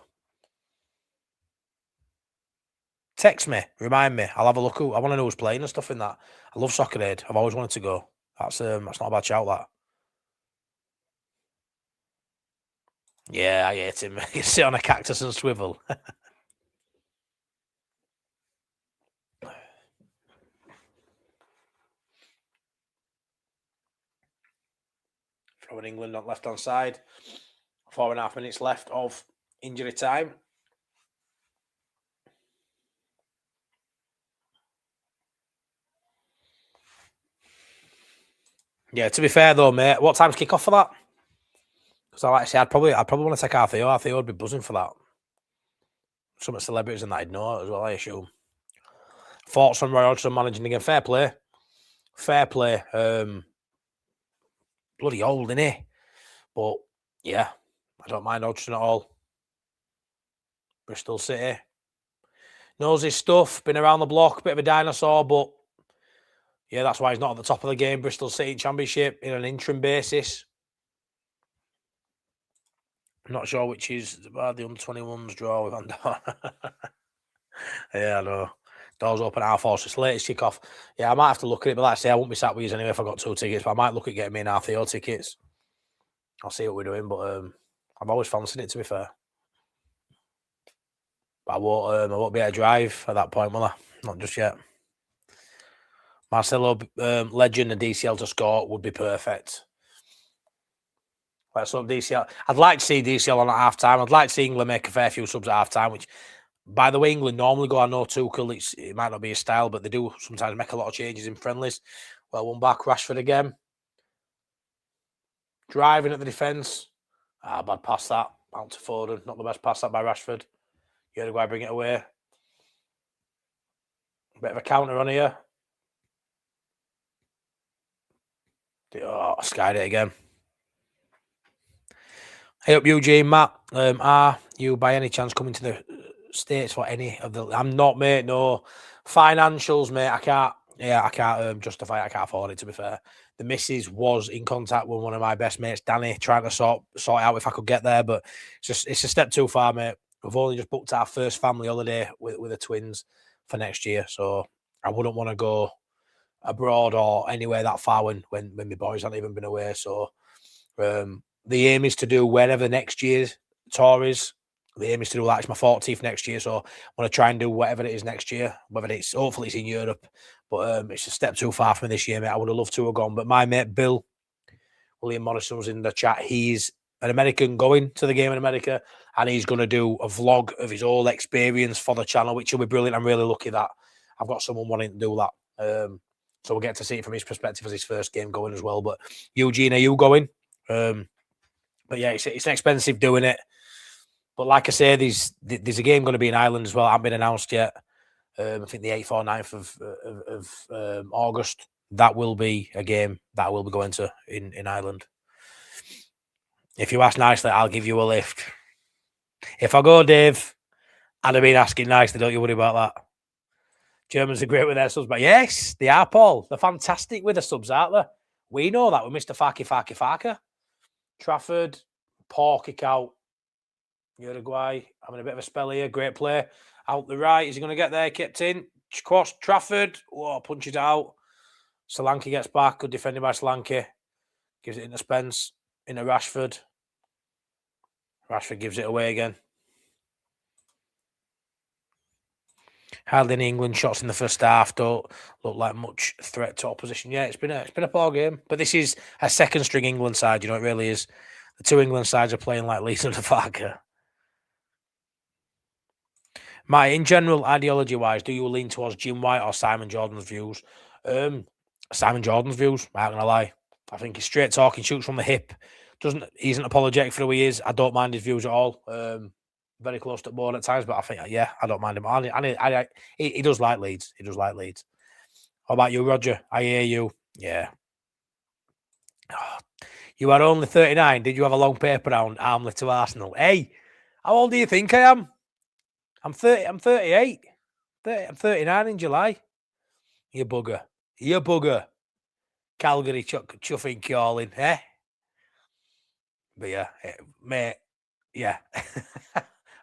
Text me. Remind me. I'll have a look. I want to know who's playing and stuff in that. I love Soccer Aid. I've always wanted to go. That's not a bad shout, that. Yeah, I hate him. You sit on a cactus and swivel. Throwing England on left-hand side. 4.5 minutes left of injury time. Yeah, to be fair though, mate, what time's kick off for that? Because I like to say I'd probably want to take Artheo. Artheo would be buzzing for that. Some of the celebrities and that I'd know as well, I assume. Thoughts on Roy Hodgson managing again? Fair play. Bloody old, isn't he? But yeah, I don't mind Hodgson at all. Bristol City. Knows his stuff, been around the block, bit of a dinosaur, but yeah, that's why he's not at the top of the game. Bristol City Championship in an interim basis. I'm not sure which is the under-21s draw with Andorra. Yeah, I know. Doors open at 4:30. It's latest kick-off. Yeah, I might have to look at it, but like I say, I won't be sat with you anyway if I got 2 tickets, but I might look at getting me an RTO tickets. I'll see what we're doing, but I've always fancied it, to be fair. But I won't be able to drive at that point, will I? Not just yet. Marcelo, legend and DCL to score would be perfect. Let's hope DCL. I'd like to see DCL on at half time. I'd like to see England make a fair few subs at half time, which, by the way, England normally go, I know Tuchel, it might not be his style, but they do sometimes make a lot of changes in friendlies. Well, one back, Rashford again. Driving at the defence. Bad pass that. Out to Foden. Not the best pass that by Rashford. Uruguay bring it away. Bit of a counter on here. Oh, skied it again. Hey up, Eugene, Matt. Are you by any chance coming to the States for any of the... I'm not, mate, no. Financials, mate. I can't justify it. I can't afford it, to be fair. The missus was in contact with one of my best mates, Danny, trying to sort it out if I could get there, but it's a step too far, mate. We've only just booked our first family holiday with the twins for next year, so I wouldn't want to go abroad or anywhere that far when my boys haven't even been away. So the aim is to do wherever next year's tour is. The aim is to do that. It's my 40th next year, so I want to try and do whatever it is next year. Whether it's hopefully it's in Europe, but it's a step too far for me this year, mate. I would have loved to have gone, but my mate Bill William Morrison was in the chat. He's an American going to the game in America, and he's going to do a vlog of his whole experience for the channel, which will be brilliant. I'm really lucky that I've got someone wanting to do that. So we'll get to see it from his perspective as his first game going as well. But Eugene, are you going? But yeah, it's expensive doing it. But like I say, there's a game going to be in Ireland as well. I haven't been announced yet. I think the 8th or 9th of August. That will be a game that I will be going to in Ireland. If you ask nicely, I'll give you a lift. If I go, Dave, I'd have been asking nicely. Don't you worry about that. Germans are great with their subs, but yes, they are, Paul. They're fantastic with the subs, aren't they? We know that with Mr. Faki. Trafford, poor kick out. Uruguay having a bit of a spell here. Great play. Out the right. Is he going to get there? Kept in. Cross. Trafford. Whoa, punches it out. Solanke gets back. Good defending by Solanke. Gives it into Spence. Into Rashford. Rashford gives it away again. Hardly any England shots in the first half. Don't look like much threat to opposition. Yeah, it's been a poor game. But this is a second string England side. You know, it really is. The two England sides are playing like Leeds and Farker. Matt, in general, ideology-wise, do you lean towards Jim White or Simon Jordan's views? Simon Jordan's views, I'm not going to lie. I think he's straight talking, shoots from the hip. He isn't apologetic for who he is. I don't mind his views at all. Very close to the board at times, but I think, yeah, I don't mind him. He does like Leeds. He does like Leeds. How about you, Roger? I hear you. Yeah. Oh, you are only 39. Did you have a long paper round, Armley to Arsenal? Hey, how old do you think I am? I'm 30. I'm 38. I'm 39 in July. You bugger. Calgary chuffing calling, eh? But yeah, mate, yeah.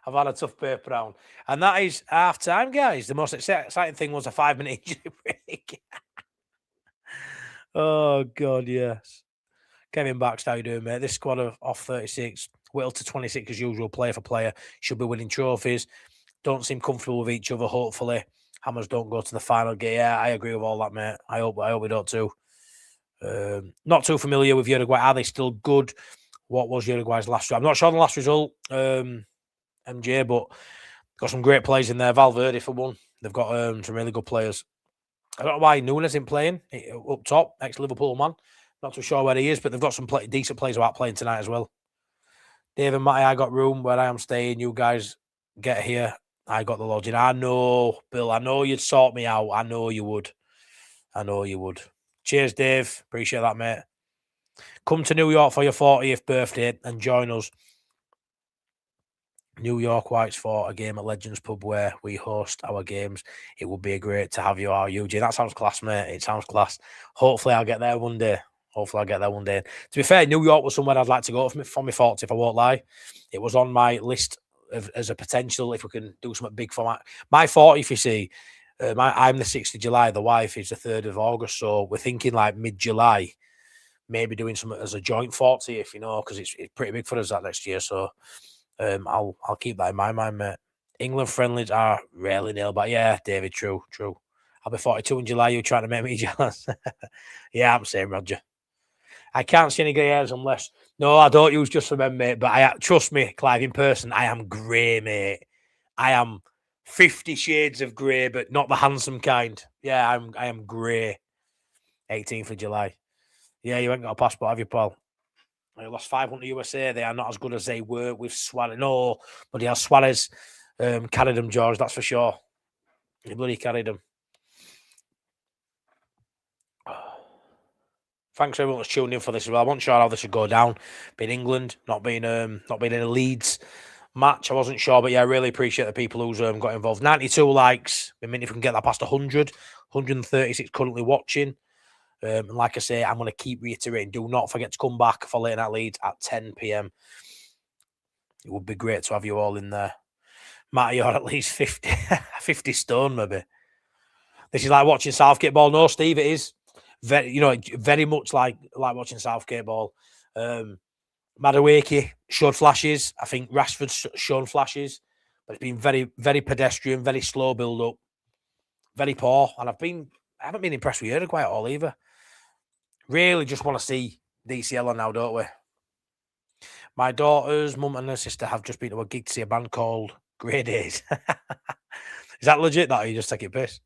I've had a tough paper round. And that is half time, guys. The most exciting thing was a 5-minute injury break. Oh, God, yes. Kevin Baxter, how you doing, mate? This squad of off 36, Whittle to 26 as usual, player for player, should be winning trophies. Don't seem comfortable with each other, hopefully. Hammers don't go to the final game. Yeah, I agree with all that, mate. I hope we don't too. Not too familiar with Uruguay. Are they still good? What was Uruguay's last result? I'm not sure on the last result, MJ, but got some great players in there. Valverde for one. They've got some really good players. I don't know why Nunes isn't playing up top, ex-Liverpool man. Not too sure where he is, but they've got some decent players who are playing tonight as well. Dave and Matty, I got room where I am staying. You guys get here. I got the lodging. I know, Bill. I know you'd sort me out. I know you would. Cheers, Dave. Appreciate that, mate. Come to New York for your 40th birthday and join us. New York Whites for a game at Legends Pub where we host our games. It would be great to have you, Eugene. That sounds class, mate. It sounds class. Hopefully, I'll get there one day. To be fair, New York was somewhere I'd like to go for my 40th, I won't lie. It was on my list as a potential if we can do something big for my 40th, you see. I'm the 6th of July. The wife is the 3rd of August. So we're thinking like mid-July, maybe doing something as a joint 40th, you know, because it's pretty big for us that next year. So I'll keep that in my mind, mate. England friendlies are rarely nil, but yeah, David, true. I'll be 42 in July. You're trying to make me jealous. Yeah, I'm saying, Roger. I can't see any grey hairs unless... No, I don't use just for men, mate. But trust me, Clive, in person, I am grey, mate. I am 50 shades of grey, but not the handsome kind. Yeah, I am grey. 18th of July. Yeah, you ain't got a passport, have you, Paul? I lost 500 USA. They are not as good as they were with Suarez. No, but yeah, Suarez carried them, George, that's for sure. He bloody carried them. Thanks everyone that's tuning in for this as well. I wasn't sure how this would go down. Being England, not being in Leeds. match. I wasn't sure, but yeah, I really appreciate the people who's got involved. 92 likes. I mean, if we can get that past 100, 136 currently watching. And like I say, I'm going to keep reiterating, do not forget to come back for Late Night Leeds at 10 p.m. It would be great to have you all in there. Matty, you're at least 50, 50 stone, maybe. This is like watching Southgate ball. No, Steve, it is very much like watching Southgate ball. Madueke showed flashes. I think Rashford's shown flashes, but it's been very, very pedestrian, very slow build up, very poor. And I haven't been impressed with Uruguay at all either. Really just want to see DCL on now, don't we? My daughter's mum and her sister have just been to a gig to see a band called Grey Days. Is that legit, that, or you just take it piss?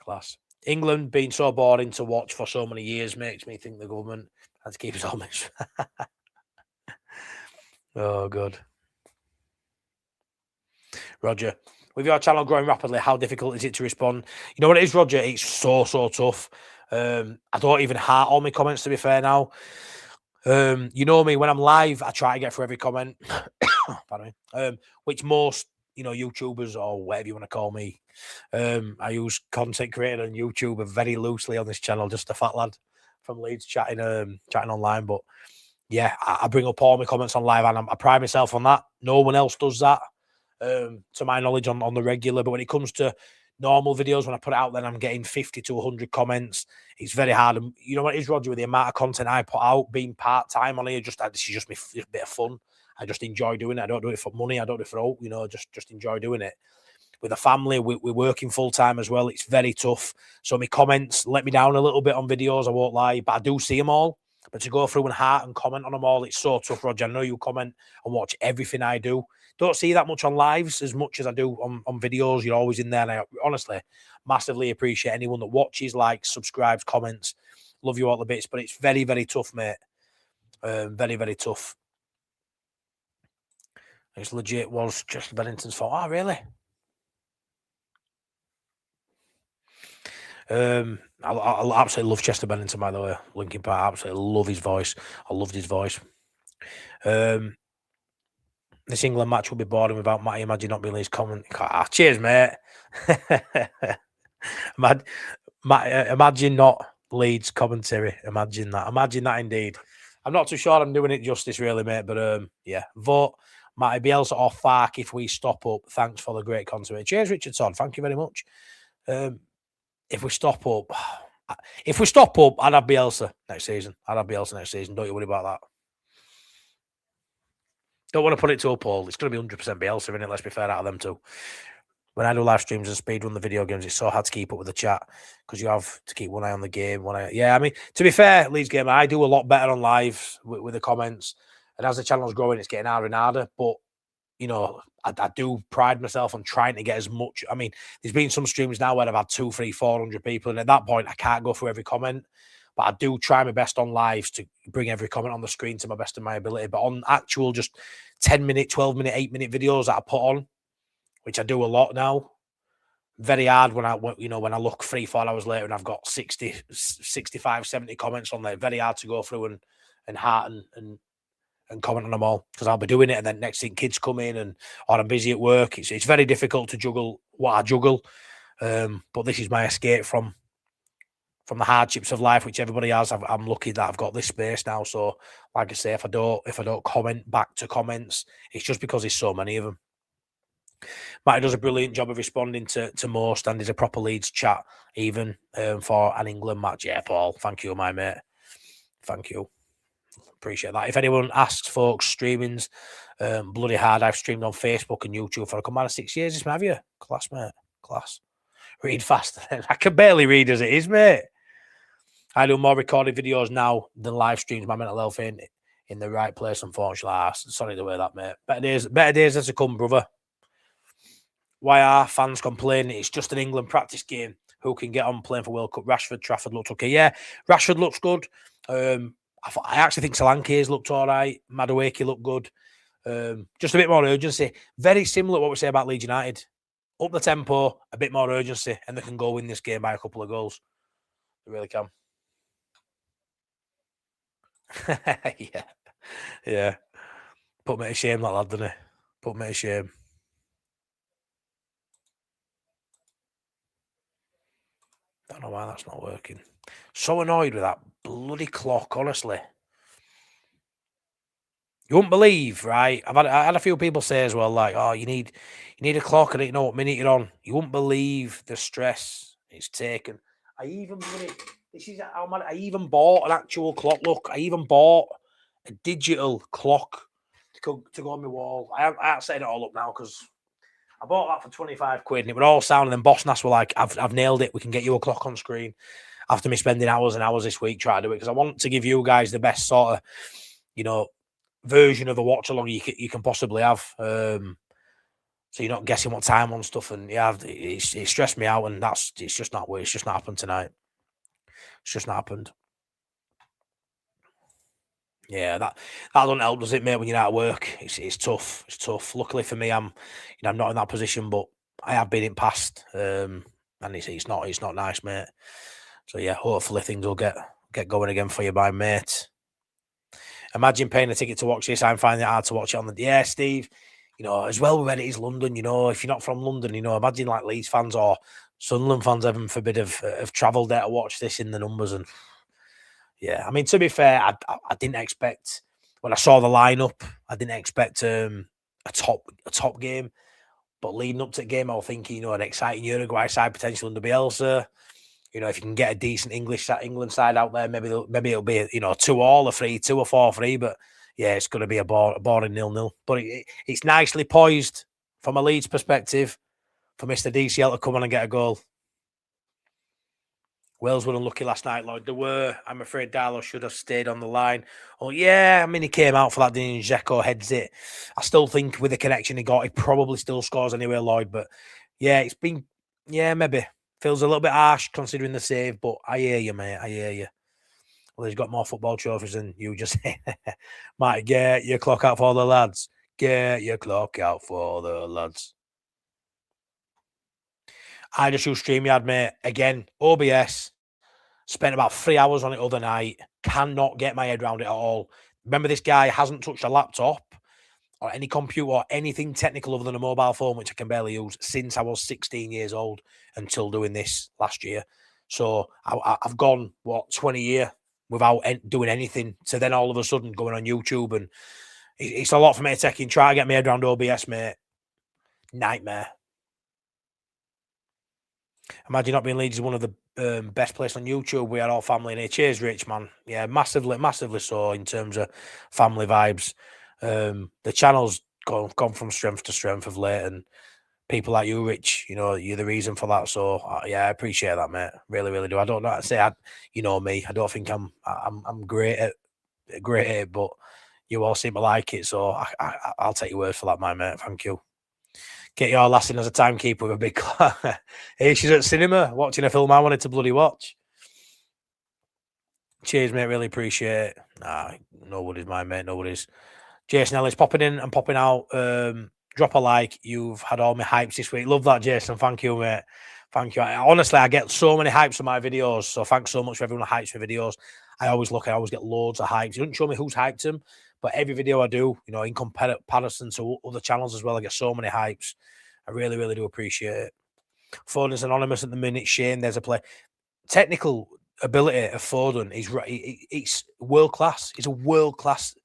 Class. England being so boring to watch for so many years makes me think the government has to keep us on this. Oh, good. Roger, with your channel growing rapidly, how difficult is it to respond? You know what it is, Roger? It's so tough. I don't even heart all my comments, to be fair now. You know me, when I'm live, I try to get through every comment. Pardon me. Which most, YouTubers or whatever you want to call me, I use content creator on YouTube very loosely on this channel, just a fat lad from Leeds chatting online. But yeah, I bring up all my comments on live, and I pride myself on that. No one else does that, to my knowledge, on the regular. But when it comes to normal videos, when I put it out, then I'm getting 50 to 100 comments. It's very hard. And you know what it is, Roger, with the amount of content I put out, being part-time on here, this is just me, a bit of fun. I just enjoy doing it. I don't do it for money. I don't do it for all, just enjoy doing it. With a family, we're working full-time as well. It's very tough. So my comments let me down a little bit on videos, I won't lie, but I do see them all. But to go through and heart and comment on them all, it's so tough, Roger. I know you comment and watch everything I do. Don't see that much on lives as much as I do on videos. You're always in there. And I honestly massively appreciate anyone that watches, likes, subscribes, comments. Love you all the bits. But it's very, very tough, mate. Very, very tough. It's legit was Chester Bennington's fault. Oh, really? I absolutely love Chester Bennington, by the way. Linkin Park, I absolutely love his voice. I loved his voice. This England match will be boring without Matty Imagine Not Being Leeds comment. Cheers, mate. Imagine Not Leeds commentary. Imagine that. Imagine that indeed. I'm not too sure I'm doing it justice, really, mate. But yeah, vote Matty Bielsa or Fark if we stop up. Thanks for the great content. Cheers, Richardson. Thank you very much. If we stop up, I'd have Bielsa next season. Don't you worry about that. Don't want to put it to a poll. It's going to be 100% Bielsa, isn't it? Let's be fair out of them too. When I do live streams and speedrun the video games, it's so hard to keep up with the chat because you have to keep one eye on the game. Yeah, I mean, to be fair, Leeds Gamer, I do a lot better on live with the comments. And as the channel's growing, it's getting harder and harder. But, I do pride myself on trying to get as much. I mean, there's been some streams now where I've had 200, 300, 400 people. And at that point, I can't go through every comment. But I do try my best on lives to bring every comment on the screen to my best of my ability. But on actual just 10-minute, 12-minute, 8-minute videos that I put on, which I do a lot now, very hard when I look 3-4 hours later and I've got 60, 65, 70 comments on there. Very hard to go through and heart and comment on them all because I'll be doing it and then next thing kids come in or I'm busy at work. It's very difficult to juggle what I juggle. But this is my escape from the hardships of life, which everybody has. I'm lucky that I've got this space now. So, like I say, if I don't comment back to comments, it's just because there's so many of them. Matty does a brilliant job of responding to most, and there's a proper Leeds chat even for an England match. Yeah, Paul, thank you, my mate. Thank you. Appreciate that. If anyone asks, folks, streaming's bloody hard. I've streamed on Facebook and YouTube for a combined of 6 years. This have you? Class, mate. Class. Read faster. I can barely read as it is, mate. I do more recorded videos now than live streams. My mental health ain't in the right place, unfortunately. Sorry the way that, mate. Better days as to come, brother. Why are fans complaining? It's just an England practice game. Who can get on playing for World Cup? Rashford, Trafford looks okay. Yeah, Rashford looks good. I actually think Solanke's looked all right. Madueke looked good. Just a bit more urgency. Very similar to what we say about Leeds United. Up the tempo, a bit more urgency, and they can go win this game by a couple of goals. They really can. Yeah. Put me to shame, that lad, didn't he? Put me to shame. Don't know why that's not working. So annoyed with that bloody clock, honestly. You wouldn't believe, right? I had a few people say as well, like, oh, you need a clock. I don't know what minute you're on. You wouldn't believe the stress it's taken. I even bought an actual clock. Look, I even bought a digital clock to go on my wall. I haven't set it all up now because I bought that for 25 quid and it would all sound. And then Boss Nass were like, I've nailed it. We can get you a clock on screen after me spending hours and hours this week trying to do it because I want to give you guys the best sort of, version of the watch along you can possibly have. So you're not guessing what time on stuff, and it stressed me out, and it's just not happened tonight. It's just not happened. Yeah, that doesn't help, does it, mate? When you're out of work, it's tough. It's tough. Luckily for me, I'm not in that position, but I have been in past, and it's not nice, mate. So yeah, hopefully things will get going again for you, my mate. Imagine paying a ticket to watch this. I'm finding it hard to watch it on the. Yeah, Steve. As well when it is London. If you're not from London, imagine like Leeds fans or Sunderland fans, heaven forbid, have travelled there to watch this in the numbers. And yeah, I mean, to be fair, I didn't expect when I saw the lineup. I didn't expect a top game. But leading up to the game, I was thinking, an exciting Uruguay side potential under Bielsa. If you can get a decent England side out there, maybe it'll be 2-2 or 3-2 or 4-3. But yeah, it's going to be a boring 0-0. But it's nicely poised from a Leeds perspective for Mr. DCL to come on and get a goal. Wales were unlucky last night, Lloyd. They were. I'm afraid Darlow should have stayed on the line. Oh yeah, I mean he came out for that, didn't he? Dzeko heads it. I still think with the connection he got, he probably still scores anyway, Lloyd. But yeah, maybe. Feels a little bit harsh considering the save, but I hear you, mate. I hear you. Well, he's got more football trophies than you just might get your clock out for the lads. Get your clock out for the lads. I just use StreamYard, mate. Again, OBS. Spent about 3 hours on it other night. Cannot get my head around it at all. Remember, this guy hasn't touched a laptop or any computer or anything technical other than a mobile phone, which I can barely use, since I was 16 years old until doing this last year. So I've gone, 20 years without doing anything to then all of a sudden going on YouTube. And it's a lot for me to take in. Try to get my head around OBS, mate. Nightmare. Imagine Not Being Leeds is one of the best places on YouTube. We are all family in here. Cheers, Rich, man. Yeah, massively so in terms of family vibes. The channel's gone from strength to strength of late, and people like you, Rich, you're the reason for that. So yeah, I appreciate that, mate. Really, really do. I don't know how to say. Me. I don't think I'm great at it, but you all seem to like it. So I'll take your word for that, my mate. Thank you. Get your lass in as a timekeeper with a big hey, she's at cinema watching a film I wanted to bloody watch. Cheers, mate. Really appreciate it. Nah, no worries, my mate. No worries. Jason Ellis popping in and popping out. Drop a like. You've had all my hypes this week. Love that, Jason. Thank you, mate. Thank you. Honestly, I get so many hypes on my videos. So thanks so much for everyone who hypes my videos. I always get loads of hypes. You don't show me who's hyped them, but every video I do, in comparison to other channels as well, I get so many hypes. I really, really do appreciate it. Foden is anonymous at the minute. Shane, there's a play. Technical ability of Foden is right. It's world class. He's a world class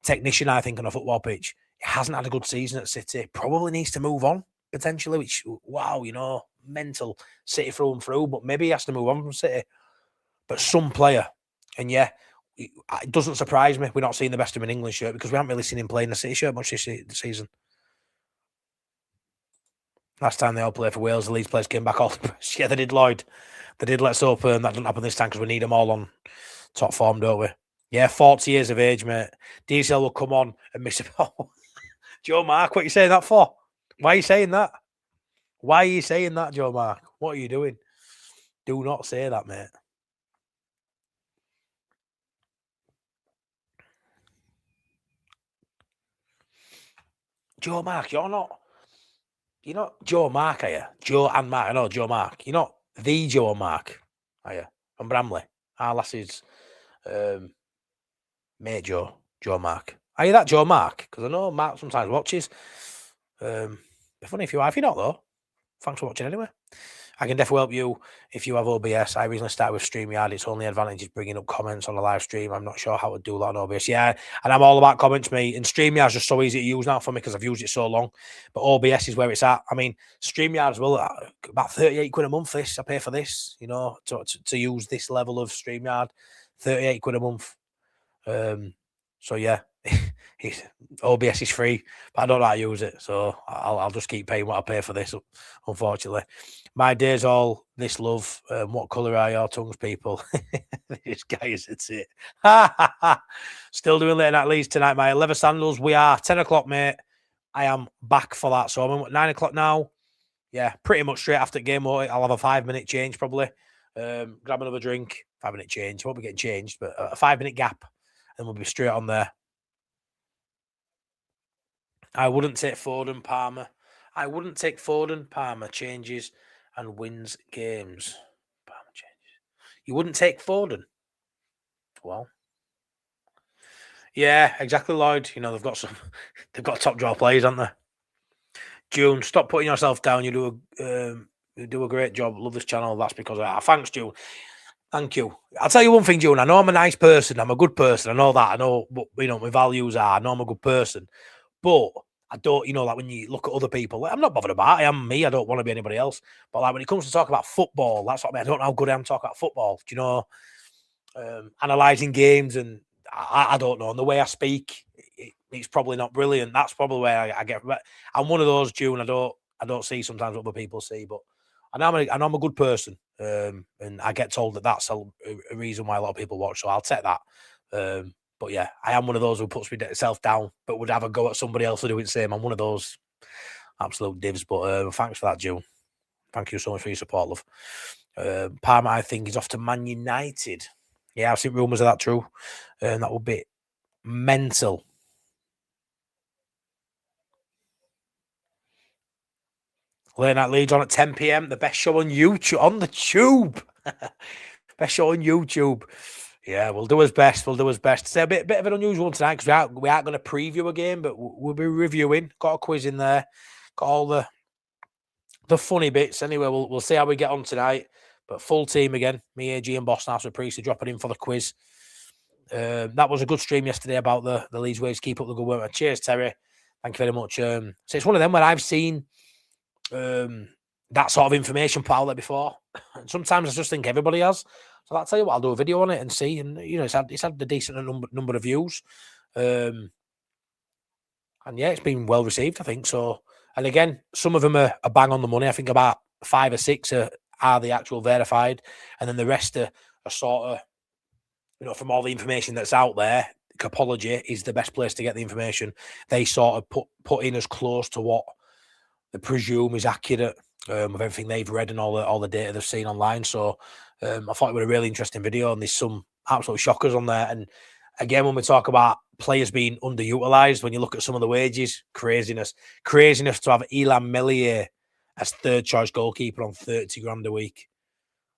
technician, I think, on a football pitch. He hasn't had a good season at City. Probably needs to move on potentially. Which mental City through and through. But maybe he has to move on from City. But some player, and yeah, it doesn't surprise me. We're not seeing the best of him in England shirt because we haven't really seen him play in the City shirt much this season. Last time they all played for Wales, the Leeds players came back all depressed. Yeah, they did, Lloyd. They did. Let's hope that doesn't happen this time because we need them all on top form, don't we? Yeah, 40 years of age, mate. DCL will come on and miss a ball. Joe Mark, what are you saying that for? Why are you saying that? Why are you saying that, Joe Mark? What are you doing? Do not say that, mate. Joe Mark, you're not Joe Mark, are you? Joe and Mark. I know, Joe Mark. You're not the Joe Mark, are you? From Bramley. Our lass's mate Joe Mark. Are you that, Joe Mark? Because I know Mark sometimes watches. Be funny if you are. If you're not, though, thanks for watching anyway. I can definitely help you if you have OBS. I recently started with StreamYard. Its only advantage is bringing up comments on a live stream. I'm not sure how to do that on OBS. Yeah, and I'm all about comments, me. And StreamYard is just so easy to use now for me because I've used it so long. But OBS is where it's at. I mean, StreamYard as well, about 38 quid a month. This I pay for this, you know, to use this level of StreamYard, 38 quid a month. So yeah, OBS is free, but I don't know how to use it, so I'll just keep paying what I pay for this. Unfortunately, my day's all this love. What colour are your tongues, people? This guy is it. Still doing late night Leeds tonight, my leather sandals. We are 10 o'clock, mate. I am back for that, so I'm at 9 o'clock now. Yeah, pretty much straight after the game. I'll have a 5-minute change probably. Grab another drink. 5-minute change. Won't be getting changed, but a 5-minute gap. And we'll be straight on there. I wouldn't take Foden, Palmer. I wouldn't take Foden, Palmer changes and wins games. Palmer changes. You wouldn't take Foden? Well, yeah, exactly, Lloyd. You know, they've got top draw players, haven't they? June, stop putting yourself down. You do a great job. Love this channel. That's because of that. Thanks, June. Thank you. I'll tell you one thing, June. I know I'm a nice person. I'm a good person. I know that. I know what, you know, my values are. I know I'm a good person. But I don't, you know, like when you look at other people, like, I'm not bothered about it. I am me. I don't want to be anybody else. But like when it comes to talk about football, that's what I mean. I don't know how good I am talking about football. Do you know, analysing games, and I don't know. And the way I speak, it's probably not brilliant. That's probably where I get. I'm one of those, June. I don't see sometimes what other people see, but I know I'm a good person, and I get told that that's a reason why a lot of people watch. So I'll take that. But yeah, I am one of those who puts myself down, but would have a go at somebody else to do it the same. I'm one of those absolute divs. But thanks for that, June. Thank you so much for your support, love. Palmer, I think, is off to Man United. Yeah, I've seen rumours of that true. That would be mental. Late Night Leeds on at 10 p.m. The best show on YouTube, on the tube. Best show on YouTube. Yeah, we'll do his best. We'll do his best. It's a bit of an unusual one tonight because we aren't going to preview a game, but we'll be reviewing. Got a quiz in there. Got all the funny bits. Anyway, we'll see how we get on tonight. But full team again. Me, AG, and Boss House with Priest are dropping in for the quiz. That was a good stream yesterday about the Leeds ways. Keep up the good work. Cheers, Terry. Thank you very much. So it's one of them where I've seen that sort of information put out there before. And sometimes I just think everybody has. So I'll tell you what, I'll do a video on it and see. And you know, it's had a decent number of views. And yeah, it's been well received, I think. So, and again, some of them are bang on the money. I think about 5 or 6 are the actual verified, and then the rest are sort of, you know, from all the information that's out there. Capology is the best place to get the information. They sort of put in as close to what they presume is accurate of everything they've read and all the data they've seen online. So I thought it was a really interesting video, and there's some absolute shockers on there. And again, when we talk about players being underutilized, when you look at some of the wages, craziness to have Elan Melier as third choice goalkeeper on 30 grand a week.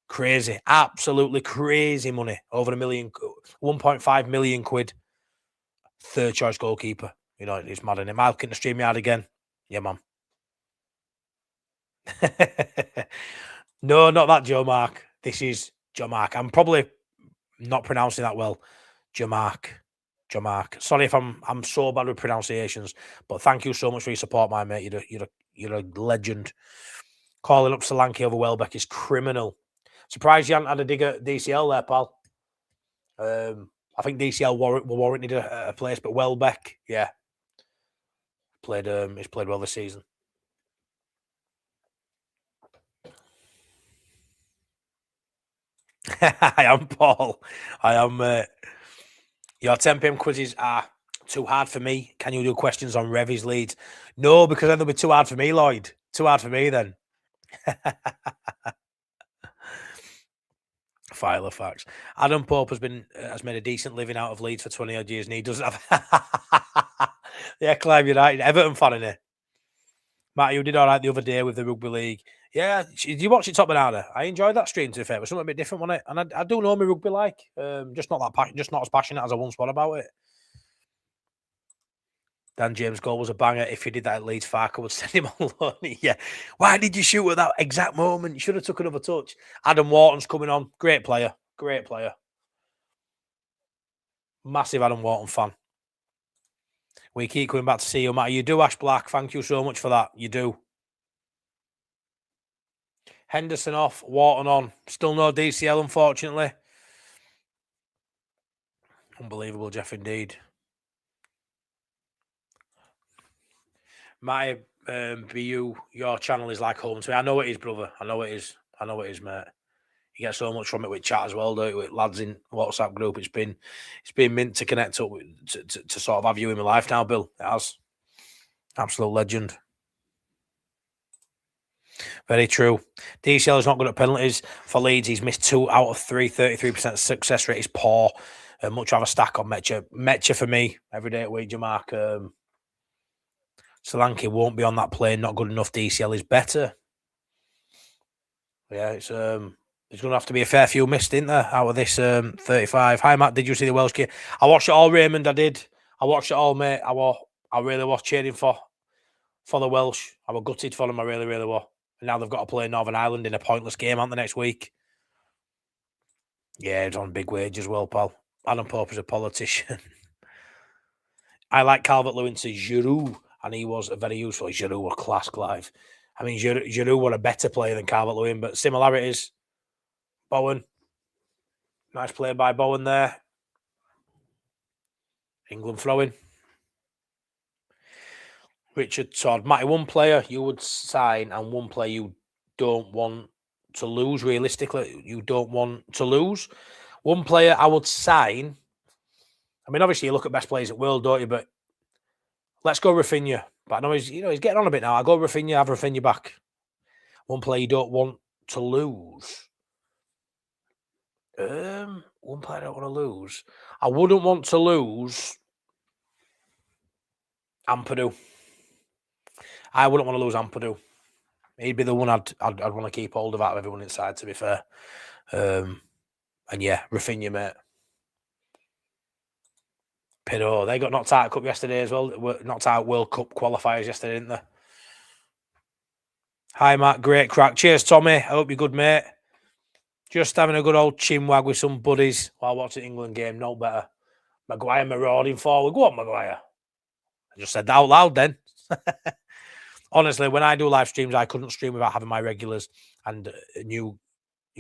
Crazy, absolutely crazy money. Over 1.5 million quid. Third choice goalkeeper. You know, it's mad, isn't it? Am I looking to StreamYard again? Yeah, man. No, not that Joe Mark. This is Joe Mark. I'm probably not pronouncing that well. Joe Mark. Sorry if I'm so bad with pronunciations, but thank you so much for your support, my mate. You're a legend. Calling up Solanke over Welbeck is criminal. Surprised you hadn't had a dig at DCL there, pal. I think DCL warranted a place, but Welbeck, yeah, he's played well this season. I am, Paul. I am. Your 10 p.m. quizzes are too hard for me. Can you do questions on Revy's Leeds? No, because then they'll be too hard for me, Lloyd. Too hard for me then. File of facts. Adam Pope has made a decent living out of Leeds for 20 odd years, and he doesn't have. Yeah, Clive United, Everton fan in it. Matt, you did all right the other day with the rugby league. Yeah, did you watch it, Top Banana? I enjoyed that stream, to be fair. It was something a bit different, wasn't it? And I do know my rugby like, just not as passionate as I once was about it. Dan James' goal was a banger. If he did that at Leeds, Farker would send him on loan. Yeah. Why did you shoot at that exact moment? You should have took another touch. Adam Wharton's coming on. Great player. Great player. Massive Adam Wharton fan. We keep coming back to see you, Matt. You do, Ash Black. Thank you so much for that. You do. Henderson off, Wharton on. Still no DCL, unfortunately. Unbelievable, Jeff, indeed. My BU, your channel is like home to me. I know it is, brother. I know it is. I know it is, mate. You get so much from it with chat as well, don't you? With lads in WhatsApp group. It's been mint to connect up with, to sort of have you in my life now, Bill. It has. Absolute legend. Very true. DCL is not good at penalties. For Leeds, he's missed 2 out of 3. 33% success rate is poor. Much rather stack on Metcha. Metcha for me, every day at wager mark. Solanke won't be on that plane. Not good enough. DCL is better. Yeah, it's there's going to have to be a fair few missed, isn't there, out of this 35. Hi, Matt. Did you see the Welsh game? I watched it all, Raymond. I did. I watched it all, mate. I really was cheering for the Welsh. I was gutted for them. I really, really was. And now they've got to play Northern Ireland in a pointless game, aren't they, next week? Yeah, it's on big wage as well, pal. Adam Pope is a politician. I like Calvert-Lewin to Giroud, and he was very useful. Giroud were class, Clive. I mean, Giroud were a better player than Calvert-Lewin, but similarities. Bowen. Nice play by Bowen there. England throwing. Richard Todd. Matty, one player you would sign and one player you don't want to lose, realistically. You don't want to lose. One player I would sign. I mean, obviously, you look at best players at world, don't you? But let's go Rafinha. But I know he's getting on a bit now. I'll go Rafinha, have Rafinha back. One player you don't want to lose. One player I don't want to lose. I wouldn't want to lose Ampadu. I wouldn't want to lose Ampadu. He'd be the one I'd want to keep hold of out of everyone inside, to be fair. And yeah, Rafinha, mate. Pirro, they got knocked out of Cup yesterday as well. Knocked out World Cup qualifiers yesterday, didn't they? Hi, Matt. Great crack. Cheers, Tommy. I hope you're good, mate. Just having a good old chinwag with some buddies while watching the England game. No better. Maguire marauding forward. Go on, Maguire. I just said that out loud then. Honestly, when I do live streams, I couldn't stream without having my regulars and new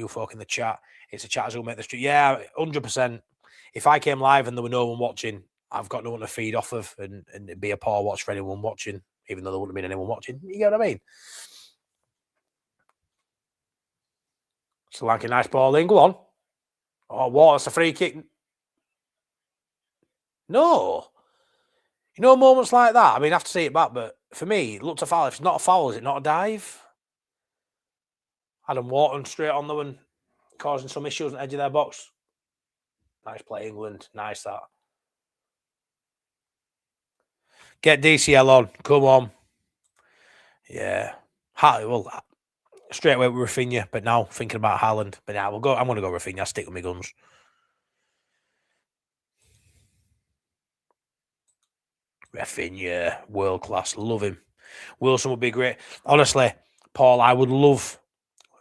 folk in the chat. It's the chatters who make the stream. Yeah, 100%. If I came live and there were no one watching, I've got no one to feed off of, and it'd be a poor watch for anyone watching, even though there wouldn't have been anyone watching. You get what I mean? So, like a nice ball in. Go on. Oh, what? It's a free kick. No. You know, moments like that, I mean, I have to see it back, but for me, it looked a foul. If it's not a foul, is it not a dive? Adam Wharton straight on the one, causing some issues on the edge of their box. Nice play, England. Nice, that. Get DCL on. Come on. Yeah. Well, straight away with Rafinha, but now thinking about Haaland. But now I'm going to go Rafinha. I'll stick with my guns. Rafinha, world class. Love him. Wilson would be great. Honestly, Paul, I would love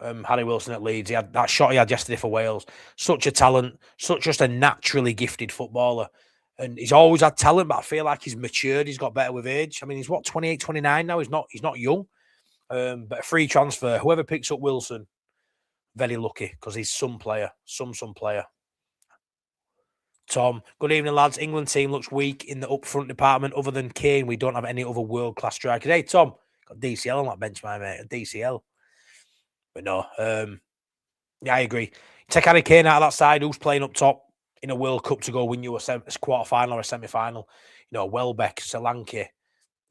Harry Wilson at Leeds. He had that shot he had yesterday for Wales. Such a talent, just a naturally gifted footballer. And he's always had talent, but I feel like he's matured. He's got better with age. I mean, he's 28, 29 now. He's not young. But a free transfer. Whoever picks up Wilson, very lucky, because he's some player. Some player. Tom, good evening, lads. England team looks weak in the up-front department. Other than Kane, we don't have any other world-class strikers. Hey, Tom, got DCL on that bench, my mate. DCL. But no, yeah, I agree. Take Harry Kane out of that side, who's playing up top in a World Cup to go win you a quarter-final or a semi-final. You know, Welbeck, Solanke,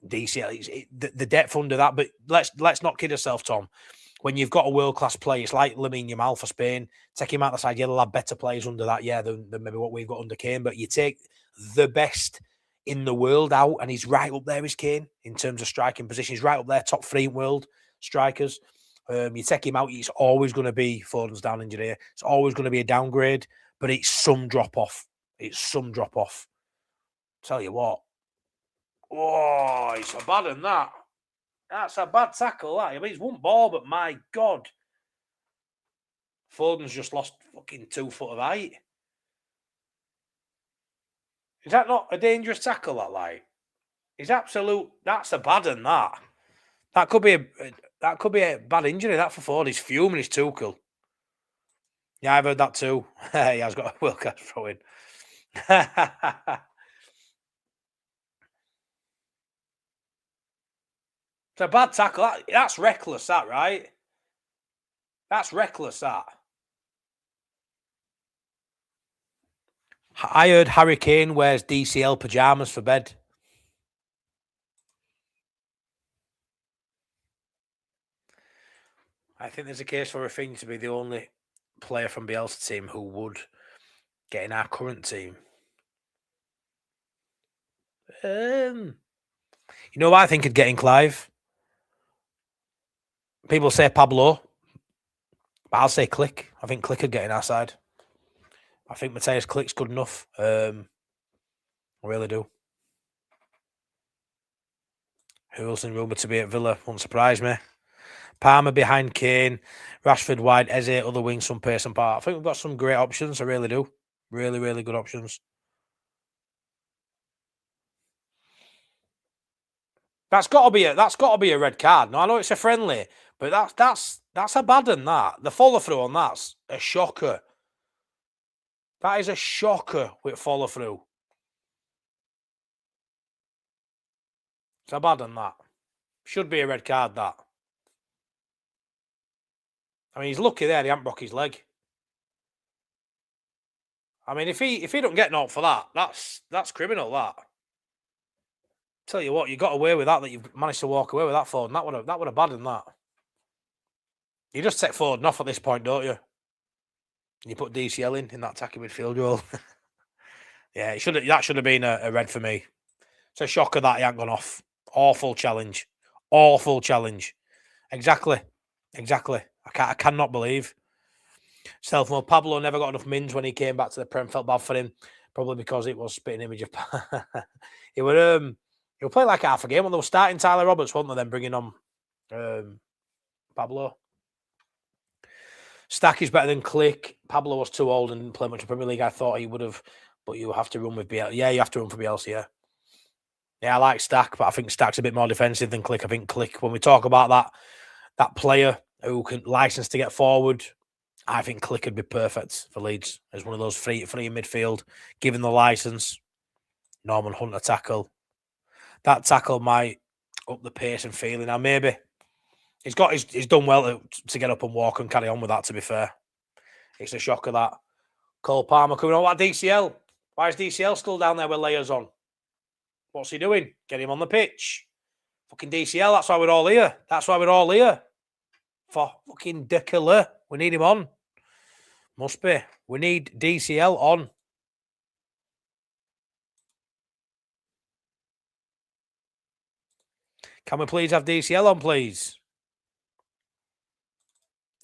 DCL. The depth under that. But let's not kid ourselves, Tom. When you've got a world-class player, it's like Lamine Yamal for Spain. Take him out the side, you'll have better players under that, than maybe what we've got under Kane. But you take the best in the world out, and he's right up there, is Kane, in terms of striking position. He's right up there, top 3 in world strikers. You take him out, it's always going to be Foden's down injured here. It's always going to be a downgrade, but it's some drop-off. Tell you what, Oh, it's a bad one, that. That's a bad tackle, that. I mean, it's one ball, but my God. Foden's just lost fucking 2 foot of height. Is that not a dangerous tackle, that, like? It's absolute... That's a bad one, that. That could be a bad injury, that, for Foden. He's fuming, he's too cool. Yeah, I've heard that too. He has got a World Cup throw in. It's a bad tackle. That's reckless, that, right? That's reckless, that. I heard Harry Kane wears DCL pyjamas for bed. I think there's a case for Rafinha to be the only player from Bielsa team who would get in our current team. You know what I think would get in, Clive? People say Pablo, but I'll say Click. I think Click would get in our side. I think Mateus Click's good enough. I really do. Who else in rumour to be at Villa? Won't surprise me. Palmer behind Kane, Rashford wide, Eze, other wings, some pace and part. I think we've got some great options. I really do. Really, really good options. That's got to be a red card. No, I know it's a friendly, but that's a bad one, that. The follow through on that's a shocker. That is a shocker with follow through. It's a bad one, that. Should be a red card, that. I mean, he's lucky there. He hasn't broke his leg. I mean, if he don't get knocked for that, that's criminal, that. Tell you what, you got away with that you've managed to walk away with that, Foden. That would have bad in that. You just take Foden off at this point, don't you? And you put DCL in that attacking midfield role. Yeah, that should have been a red for me. It's a shocker that he hasn't gone off. Awful challenge. Awful challenge. Exactly. I cannot believe. Self-mode. Pablo never got enough mins when he came back to the Prem. Felt bad for him. Probably because it was spitting image of... He'll play like half a game when they were starting Tyler Roberts, won't they, then bringing on Pablo. Stack is better than Click. Pablo was too old and didn't play much in Premier League. I thought he would have, but you have to run with Bielsa. Yeah, you have to run for Bielsa, yeah. Yeah, I like Stack, but I think Stack's a bit more defensive than Click. I think Click, when we talk about that player who can license to get forward, I think Click would be perfect for Leeds as one of those free in midfield, given the license. Norman Hunter tackle. That tackle might up the pace and feeling. Now, maybe he's done well to get up and walk and carry on with that, to be fair. It's a shocker that. Cole Palmer coming on. What DCL? Why is DCL still down there with layers on? What's he doing? Get him on the pitch. Fucking DCL, that's why we're all here. That's why we're all here. For fucking Decala. We need him on. Must be. We need DCL on. Can we please have DCL on, please?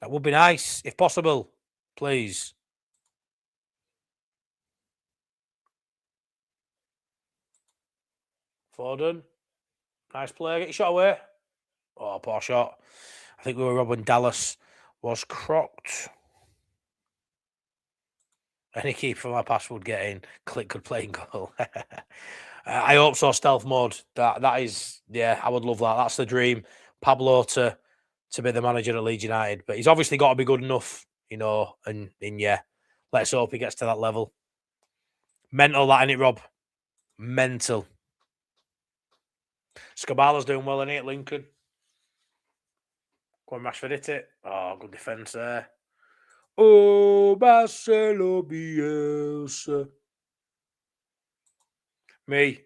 That would be nice, if possible. Please. Foden. Nice play. Get your shot away. Oh, poor shot. I think we were robbed when Dallas was crocked. Any keeper from our pass would get in. Click could play in goal. I hope so, stealth mode. That is, yeah, I would love that. That's the dream. Pablo to be the manager at Leeds United. But he's obviously got to be good enough, and yeah, let's hope he gets to that level. Mental, that, innit, Rob? Mental. Scabala's doing well, innit, at Lincoln? Go on, Rashford, hit it. Oh, good defence there. Oh, Marcelo Bielsa. Me.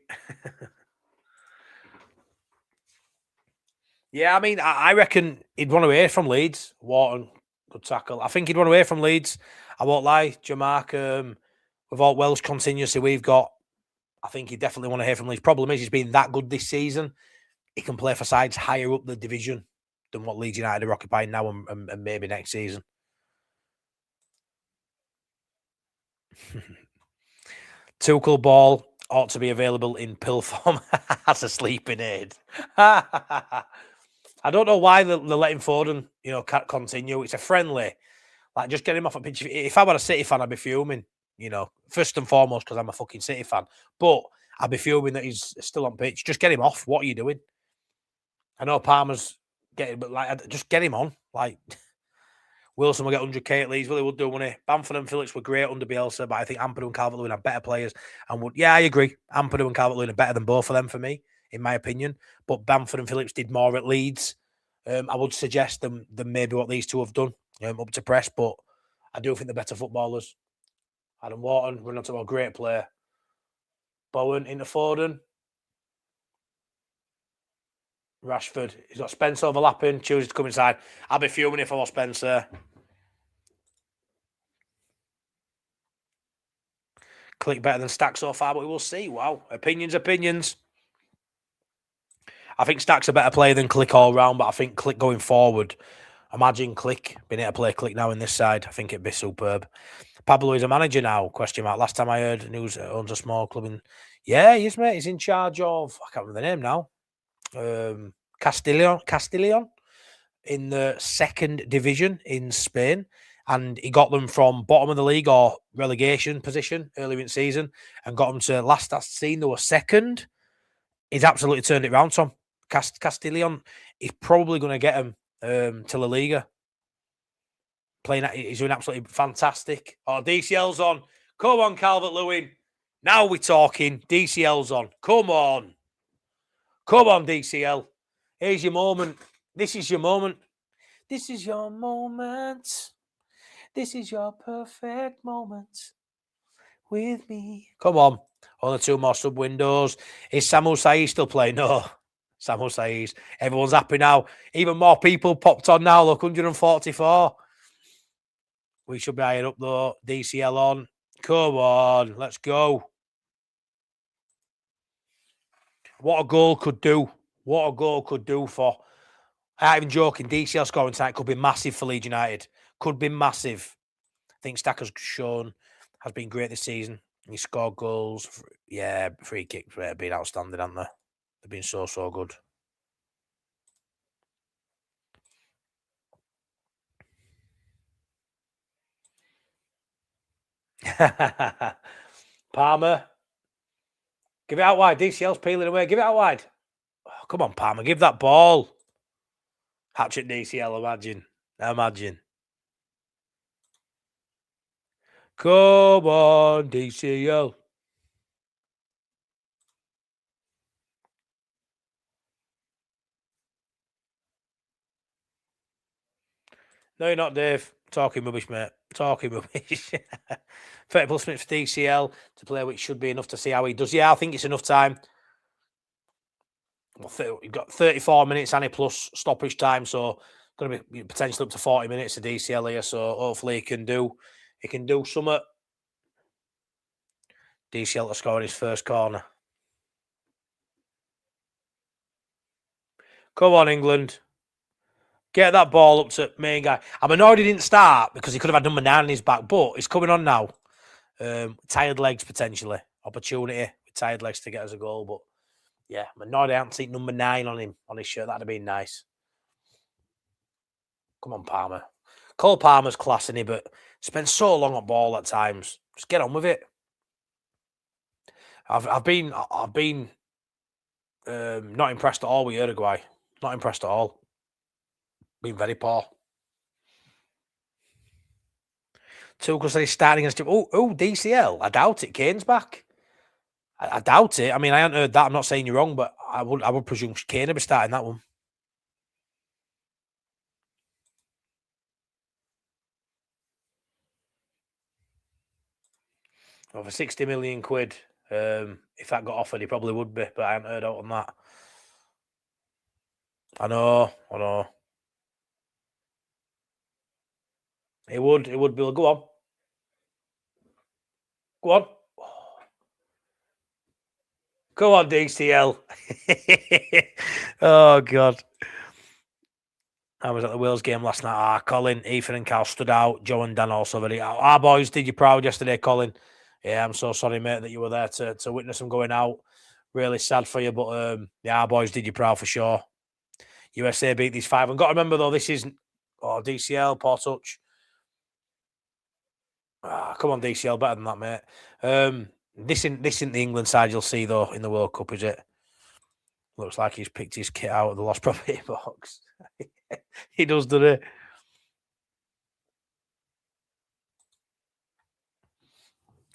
Yeah, I mean, I reckon he'd run away from Leeds. Wharton, good tackle. I think he'd run away from Leeds. I won't lie. Jamark, with all Welsh continuously we've got, I think he'd definitely want to hear from Leeds. Problem is, he's been that good this season. He can play for sides higher up the division than what Leeds United are occupying now and maybe next season. Tuchel ball ought to be available in pill form as a sleeping aid. I don't know why they're letting Foden, continue. It's a friendly. Like, just get him off a pitch. If I were a City fan, I'd be fuming, first and foremost, because I'm a fucking City fan. But I'd be fuming that he's still on pitch. Just get him off. What are you doing? I know Palmer's getting, but just get him on. Like, Wilson will get 100k at Leeds. Well, he would do, wouldn't he? Bamford and Phillips were great under Bielsa, but I think Ampadu and Calvert-Lewin are better players. And I agree. Ampadu and Calvert-Lewin are better than both of them for me, in my opinion. But Bamford and Phillips did more at Leeds. I would suggest than maybe what these two have done up to press, but I do think they're better footballers. Adam Wharton, we're not talking about a great player. Bowen into Foden. Rashford. He's got Spencer overlapping. Chooses to come inside. I'll be fuming if I was Spencer. Click better than Stack so far, but we will see. Wow. Opinions. I think Stack's a better player than Click all round, but I think Click going forward. Imagine Click being able to play Click now in this side. I think it'd be superb. Pablo is a manager now, question mark. Last time I heard, news owns a small club in... Yeah, he is, mate. He's in charge of... I can't remember the name now. Castillon in the second division in Spain, and he got them from bottom of the league or relegation position earlier in the season and got them to last I've seen they were second. He's absolutely turned it around, Tom. Castillon is probably going to get him to La Liga. He's doing absolutely fantastic. Oh, DCL's on. Come on, Calvert-Lewin. Now we're talking. DCL's on. Come on, DCL. Here's your moment. This is your moment. This is your moment. This is your perfect moment with me. Come on. Only two more sub windows. Is Samuel Saiz still playing? No. Samuel Saiz. Everyone's happy now. Even more people popped on now. Look, 144. We should be higher up though. DCL on. Come on. Let's go. What a goal could do. What a goal could do for... I'm even joking. DCL scoring tonight could be massive for Leeds United. Could be massive. I think Stacker's shown has been great this season. He scored goals. Yeah, free kicks have been outstanding, haven't they? They've been so good. Palmer. Give it out wide. DCL's peeling away. Give it out wide. Oh, come on, Palmer. Give that ball. Hat-trick DCL, imagine. Come on, DCL. No, you're not, Dave. Talking rubbish, mate. Talking rubbish. 30 plus minutes for DCL to play, which should be enough to see how he does. Yeah, I think it's enough time. Well, you've got 34 minutes and a plus stoppage time, so going to be potentially up to 40 minutes of DCL here. So hopefully he can do something. DCL to score his first corner. Come on, England. Get that ball up to main guy. I'm annoyed he didn't start because he could have had number 9 in his back, but he's coming on now. Tired legs, potentially. Opportunity with tired legs to get us a goal, but yeah, I'm annoyed I haven't seen number 9 on him, on his shirt. That'd have been nice. Come on, Palmer. Cole Palmer's class, isn't he? But spends so long on ball at times. Just get on with it. I've been not impressed at all with Uruguay. Not impressed at all. Been very poor. Tuchel said he's starting against him. Oh, DCL. I doubt it. Kane's back. I doubt it. I mean, I haven't heard that. I'm not saying you're wrong, but I would presume Kane will be starting that one. Over 60 million quid. If that got offered, he probably would be, but I haven't heard out on that. I know. It would, Bill. Go on. Go on, DCL. Oh, God. I was at the Wales game last night. Colin, Ethan and Cal stood out. Joe and Dan also very out. Our boys did you proud yesterday, Colin. Yeah, I'm so sorry, mate, that you were there to witness them going out. Really sad for you, but yeah, our boys did you proud for sure. USA beat these 5. And got to remember, though, this isn't DCL, poor touch. Come on, DCL, better than that, mate. This isn't the England side you'll see, though, in the World Cup, is it? Looks like he's picked his kit out of the lost property box. He does, doesn't he?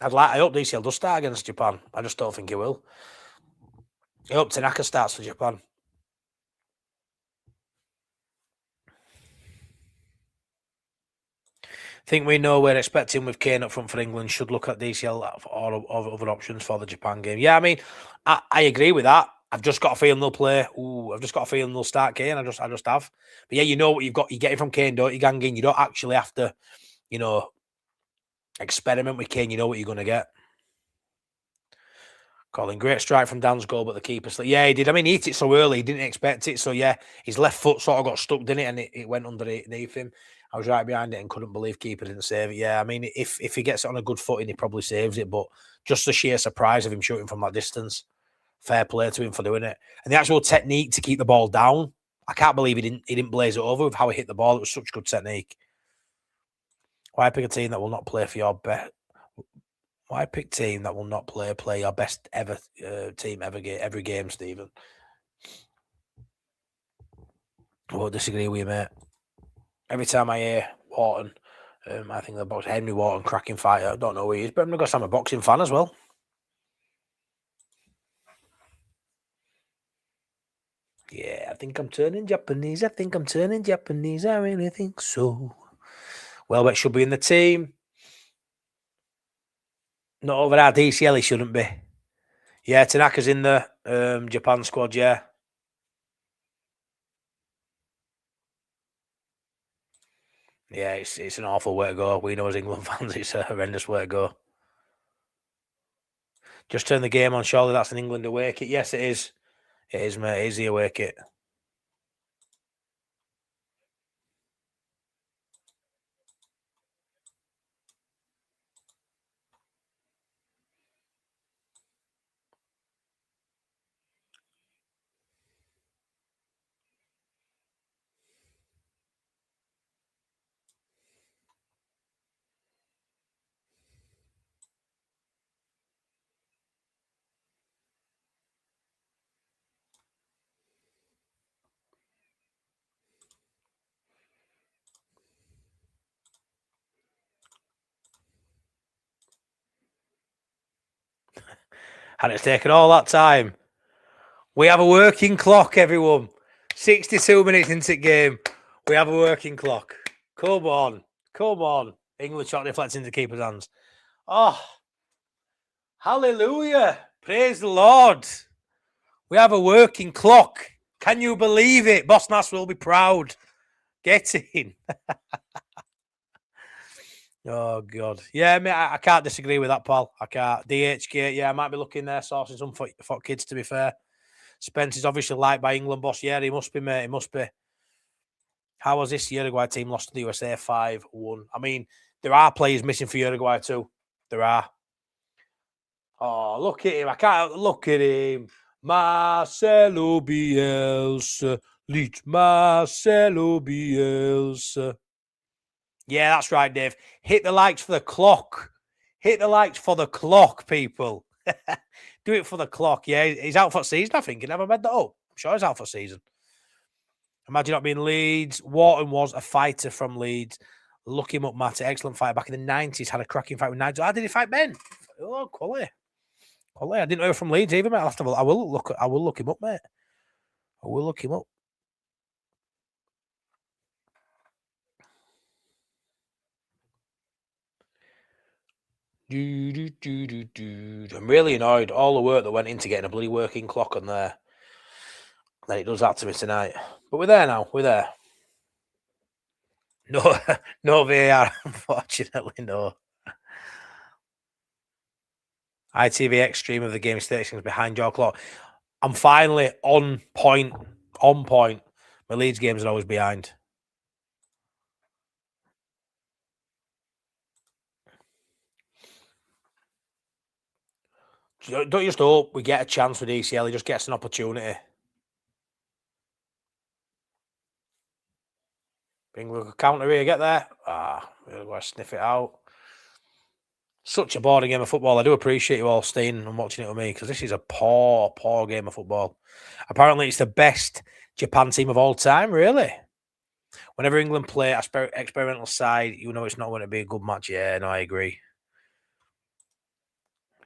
I hope DCL does start against Japan. I just don't think he will. I hope Tanaka starts for Japan. Think we know we're expecting with Kane up front for England. Should look at DCL or other options for the Japan game. Yeah, I mean, I agree with that. I've just got a feeling they'll play. I've just got a feeling they'll start Kane. I just have. But yeah, you know what you've got. You get it from Kane, don't you, Gangin? You don't actually have to, experiment with Kane. You know what you're going to get. Colin, great strike from Dan's goal, but the keeper slipped. Yeah, he did. I mean, he hit it so early, he didn't expect it. So yeah, his left foot sort of got stuck, didn't it? And it went underneath him. I was right behind it and couldn't believe keeper didn't save it. Yeah, I mean, if he gets it on a good footing, he probably saves it. But just the sheer surprise of him shooting from that distance, fair play to him for doing it. And the actual technique to keep the ball down, I can't believe he didn't blaze it over with how he hit the ball. It was such good technique. Why pick a team that will not play for your best? Why pick team that will not play your best ever team every game, Stephen? I won't disagree with you, mate. Every time I hear Wharton, I think the box Henry Wharton, cracking fighter. I don't know who he is, but I'm going to I'm a boxing fan as well. Yeah, I think I'm turning Japanese. I really think so. Welbeck should be in the team. Not over our DCL, he shouldn't be. Yeah, Tanaka's in the Japan squad, yeah. Yeah, it's an awful way to go. We know as England fans, it's a horrendous way to go. Just turn the game on, surely that's an England away kit. Yes, it is. It is, mate. It is the away kit. And it's taken all that time. We have a working clock, everyone. 62 minutes into the game. We have a working clock. Come on. England shot deflects into the keeper's hands. Oh, hallelujah. Praise the Lord. We have a working clock. Can you believe it? Boss Nass will be proud. Get in. Oh, God. Yeah, mate, I can't disagree with that, pal. I can't. DHK, yeah, I might be looking there, sourcing some for kids, to be fair. Spence is obviously liked by England, boss. Yeah, he must be, mate. He must be. How was this Uruguay team lost to the USA 5-1? I mean, there are players missing for Uruguay too. There are. Oh, look at him. I can't look at him. Marcelo Bielsa. Leeds Marcelo Bielsa. Yeah, that's right, Dave. Hit the likes for the clock. Hit the likes for the clock, people. Do it for the clock. Yeah, he's out for season, I think. He never made that up. I'm sure he's out for season. Imagine Not Being Leeds. Wharton was a fighter from Leeds. Look him up, Matty. Excellent fighter. Back in the 90s, had a cracking fight with Nigel. How did he fight Ben? Oh, quality. I didn't know he was from Leeds either, mate. I will look him up, mate. I will look him up. I'm really annoyed. All the work that went into getting a bloody working clock on there. Then it does that to me tonight. But we're there now. We're there. No VAR, unfortunately, no. ITV stream of the game 30 seconds behind your clock. I'm finally on point. My Leeds games are always behind. don't just hope we get a chance with DCL. He just gets an opportunity. Bring a counter here, get there. We're going to sniff it out. Such a boring game of football. I do appreciate you all staying and watching it with me, because this is a poor game of football. Apparently, it's the best Japan team of all time, really. Whenever England play experimental side, you know it's not going to be a good match. Yeah, no, I agree.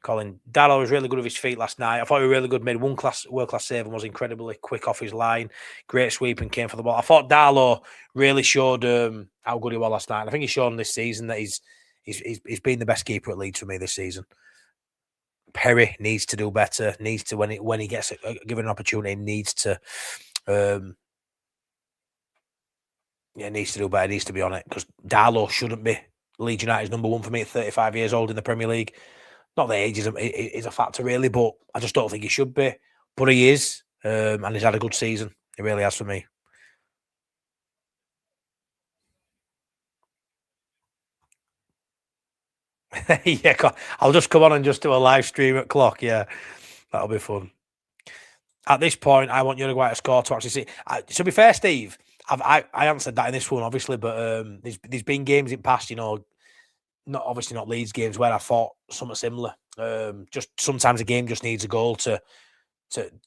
Colin Dallo was really good with his feet last night. I thought he was really good. Made world-class save and was incredibly quick off his line. Great sweep and came for the ball. I thought Dallo really showed how good he was last night. I think he's shown this season that he's been the best keeper at Leeds for me this season. Perry needs to do better. Needs to when he gets given an opportunity, needs to needs to do better. Needs to be on it, because Darlow shouldn't be Leeds United's number one for me at 35 years old in the Premier League. Not that age is a factor really, but I just don't think he should be. But he is, and he's had a good season. He really has for me. Yeah, I'll just come on and just do a live stream at clock. Yeah, that'll be fun. At this point, I want Uruguay to score to actually see. To be fair, Steve, I answered that in this one, obviously, but there's been games in past, not Leeds games where I thought something similar. Just sometimes a game just needs a goal to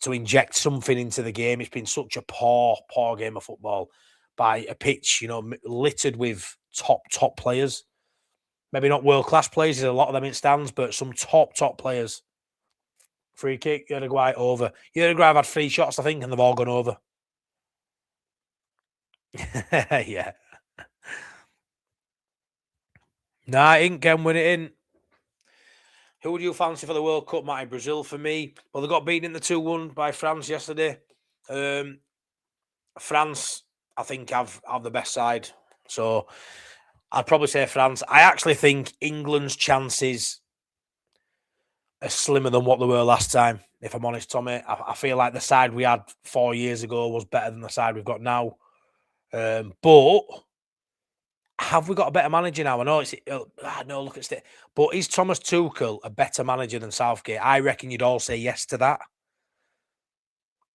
inject something into the game. It's been such a poor game of football by a pitch, littered with top players. Maybe not world-class players, there's a lot of them in stands, but some top players. Free kick, Uruguay over. Uruguay have had 3 shots, I think, and they've all gone over. Yeah. Nah, Inc can win it in. Who would you fancy for the World Cup, Matty? Brazil for me. Well, they got beaten in the 2-1 by France yesterday. France, I think, have the best side. So I'd probably say France. I actually think England's chances are slimmer than what they were last time, if I'm honest, Tommy. I feel like the side we had 4 years ago was better than the side we've got now. But have we got a better manager now? I know look at it. But is Thomas Tuchel a better manager than Southgate? I reckon you'd all say yes to that.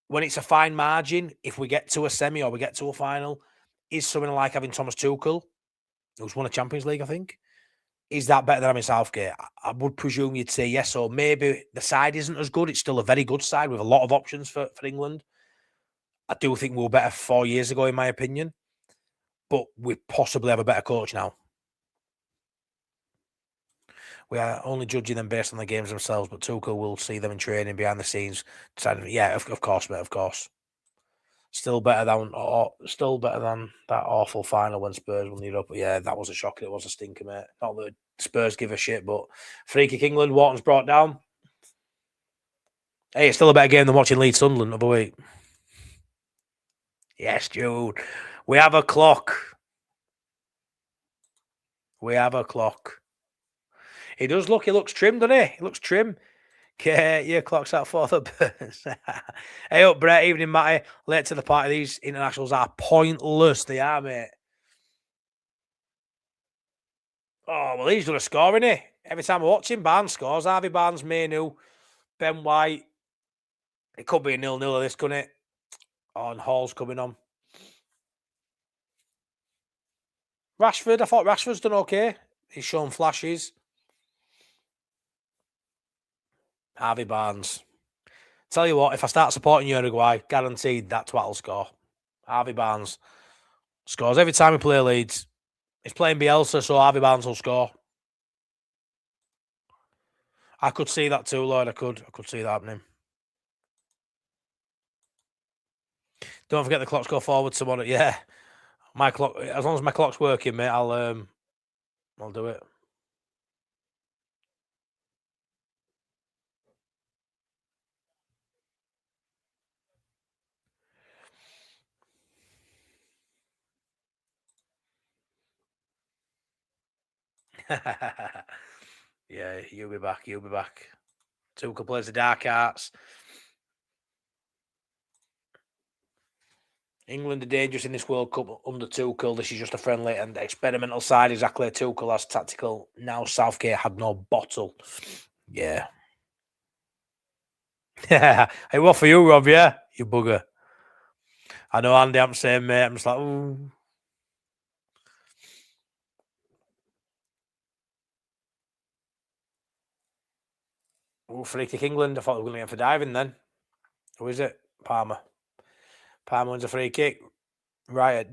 When it's a fine margin, if we get to a semi or we get to a final, is something like having Thomas Tuchel, who's won a Champions League, I think, is that better than having Southgate? I would presume you'd say yes. Or maybe the side isn't as good. It's still a very good side with a lot of options for England. I do think we were better 4 years ago, in my opinion. But we possibly have a better coach now. We are only judging them based on the games themselves, but Tuchel will see them in training behind the scenes. Yeah, of course, mate, of course. Still better than that awful final when Spurs won the Europa. Yeah, that was a shocker. It was a stinker, mate. Not that Spurs give a shit, but free kick England, Wharton's brought down. Hey, it's still a better game than watching Leeds Sunderland the other week. Yes, Jude. We have a clock. He does look, he looks trim, doesn't he? He looks trim. Okay, your clock's out for the birds. Hey up, Brett. Evening, Matty. Late to the party. These internationals are pointless. They are, mate. Oh, well, he's going to score, isn't he? Every time I watch him, Barnes scores. Harvey Barnes, Mainu, Ben White. It could be a 0-0 of this, couldn't it? Oh, and Hall's coming on. Rashford, I thought Rashford's done okay. He's shown flashes. Harvey Barnes. Tell you what, if I start supporting Uruguay, guaranteed that twat will score. Harvey Barnes scores every time we play Leeds. He's playing Bielsa, so Harvey Barnes will score. I could see that too, Lloyd. I could see that happening. Don't forget the clocks go forward tomorrow. Yeah. My clock, as long as my clock's working, mate, I'll do it. Yeah, you'll be back. Tuchel plays the dark arts. England are dangerous in this World Cup under Tuchel. This is just a friendly and experimental side. Exactly. Tuchel has tactical. Now Southgate had no bottle. Yeah. Yeah. Hey, what for you, Rob? Yeah, you bugger. I know Andy, I'm saying, mate. I'm just like, ooh. Ooh, free kick England. I thought we were going to get for diving then. Who is it? Palmer. Palmer wins a free kick. Right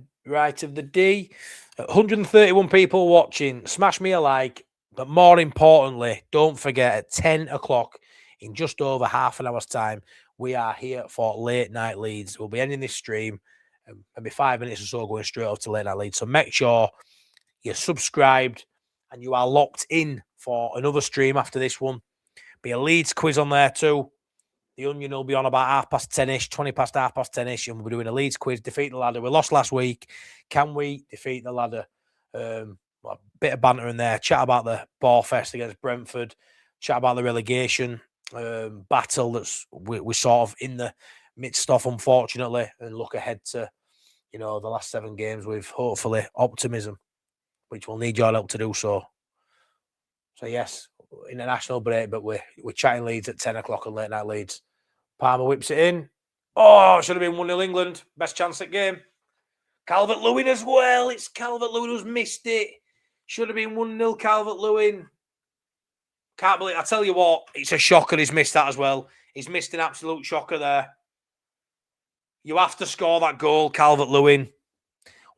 of the D. 131 people watching. Smash me a like. But more importantly, don't forget at 10 o'clock in just over half an hour's time, we are here for Late Night Leeds. We'll be ending this stream maybe 5 minutes or so going straight off to Late Night Leeds. So make sure you're subscribed and you are locked in for another stream after this one. Be a Leeds quiz on there too. The Onion will be on about 10:30ish, 20 past 10:30ish, and we'll be doing a Leeds quiz. Defeat the ladder. We lost last week. Can we defeat the ladder? A bit of banter in there. Chat about the ball fest against Brentford. Chat about the relegation battle that's we're sort of in the midst of, unfortunately, and look ahead to the last 7 games with hopefully optimism, which we'll need your help to do so. So yes, international break, but we're chatting Leeds at 10 o'clock on Late Night Leeds. Palmer whips it in. Oh, should have been 1-0 England. Best chance at game. Calvert-Lewin as well. It's Calvert-Lewin who's missed it. Should have been 1-0 Calvert-Lewin. Can't believe. I tell you what, it's a shocker he's missed that as well. He's missed an absolute shocker there. You have to score that goal, Calvert-Lewin.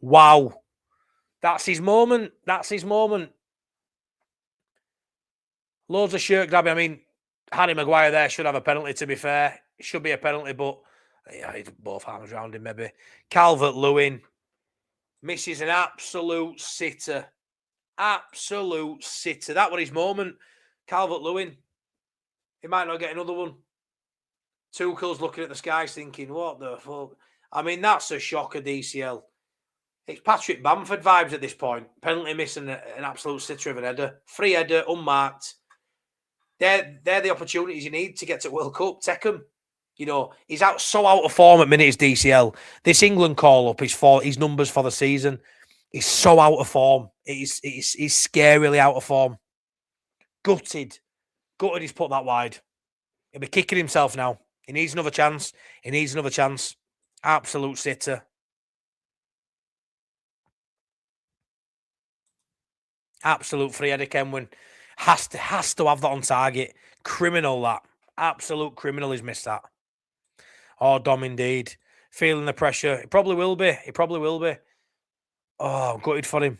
Wow. That's his moment. That's his moment. Loads of shirt grabbing. I mean, Harry Maguire there should have a penalty, to be fair. It should be a penalty, but yeah, both arms around him, maybe. Calvert-Lewin misses an absolute sitter. Absolute sitter. That was his moment. Calvert-Lewin. He might not get another one. Tuchel's looking at the skies thinking, what the fuck? I mean, that's a shocker, DCL. It's Patrick Bamford vibes at this point. Penalty missing an absolute sitter of an header. Free header, unmarked. They're the opportunities you need to get to World Cup. Take them. He's so out of form at minutes, DCL. This England call-up is for his numbers for the season. He's so out of form. He's scarily out of form. Gutted he's put that wide. He'll be kicking himself now. He needs another chance. Absolute sitter. Absolute free header, Kenwin. Has to have that on target. Criminal, that. Absolute criminal, he's missed that. Oh, Dom, indeed. Feeling the pressure. It probably will be. Oh, gutted for him.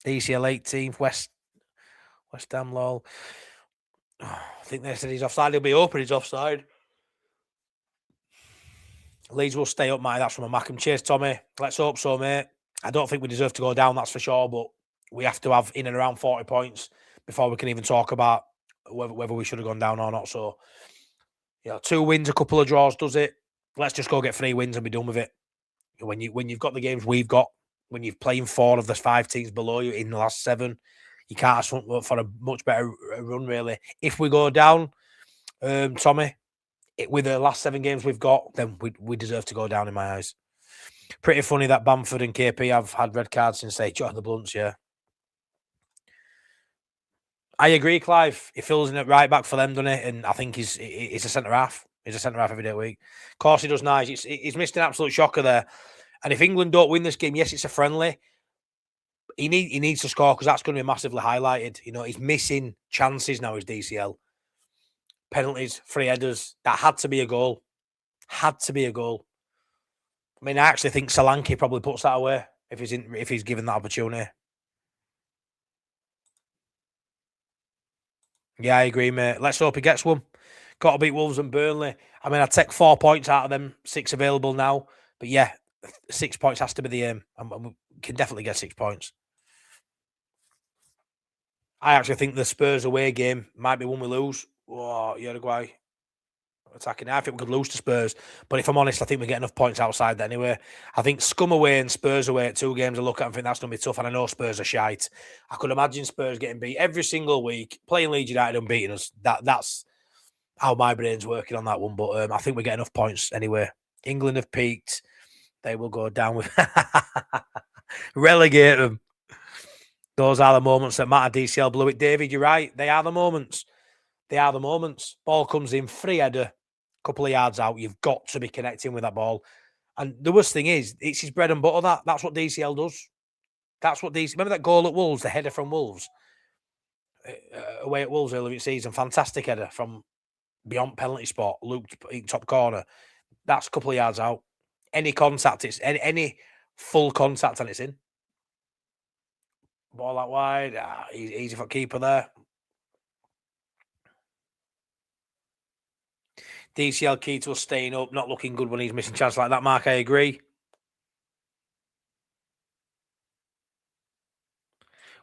DCL 18th, West Ham, lol. Oh, I think they said he's offside. He'll be open, he's offside. Leeds will stay up, mate. That's from a Mackham. Cheers, Tommy. Let's hope so, mate. I don't think we deserve to go down, that's for sure, but we have to have in and around 40 points before we can even talk about whether we should have gone down or not. So, 2 wins, a couple of draws does it. Let's just go get 3 wins and be done with it. When you've got the games we've got, when you're playing 4 of the 5 teams below you in the last 7, you can't ask for a much better run, really. If we go down, Tommy, with the last 7 games we've got, then we deserve to go down in my eyes. Pretty funny that Bamford and KP have had red cards since they joined the Blunts, yeah. I agree, Clive. He fills in at right back for them, doesn't he? And I think he's a centre-half. He's a centre-half every day of the week. Of course, he does nice. He's missed an absolute shocker there. And if England don't win this game, yes, it's a friendly. He needs to score because that's going to be massively highlighted. He's missing chances now, his DCL. Penalties, free headers. That had to be a goal. I mean, I actually think Solanke probably puts that away if he's given that opportunity. Yeah, I agree, mate. Let's hope he gets one. Got to beat Wolves and Burnley. I mean, I'd take 4 points out of them, 6 available now. But yeah, 6 points has to be the aim. And we can definitely get 6 points. I actually think the Spurs away game might be one we lose. Oh, Uruguay attacking. I think we could lose to Spurs. But if I'm honest, I think we get enough points outside that anyway. I think Scum away and Spurs away at 2 games I look at and think that's going to be tough. And I know Spurs are shite. I could imagine Spurs getting beat every single week, playing Leeds United and beating us. That's how my brain's working on that one. But I think we get enough points anyway. England have peaked. They will go down with... Relegate them. Those are the moments that matter. DCL blew it. David, you're right. They are the moments. They are the moments. Ball comes in, free header, couple of yards out. You've got to be connecting with that ball. And the worst thing is, it's his bread and butter. That's what DCL does. That's what DCL. Remember that goal at Wolves, the header from Wolves, away at Wolves earlier in the season. Fantastic header from beyond penalty spot, looped in top corner. That's a couple of yards out. Any contact, it's any full contact, and it's in. Ball out wide, easy for keeper there. DCL key to us staying up, not looking good when he's missing chance like that, Mark. I agree.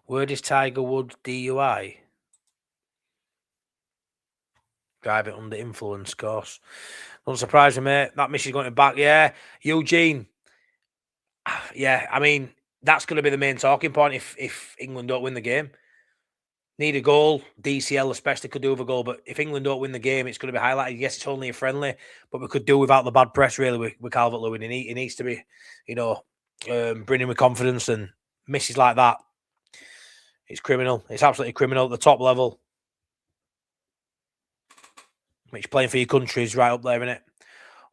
Word is Tiger Woods DUI. Driving under influence, of course. Don't surprise me, mate. That miss is going back. Yeah, Eugene. Yeah, I mean, that's going to be the main talking point if England don't win the game. Need a goal. DCL especially could do with a goal, but if England don't win the game, it's going to be highlighted. Yes, it's only a friendly, but we could do without the bad press, really, with Calvert-Lewin. He needs to be, bringing with confidence, and misses like that. It's criminal. It's absolutely criminal at the top level. Which playing for your country is right up there, isn't it?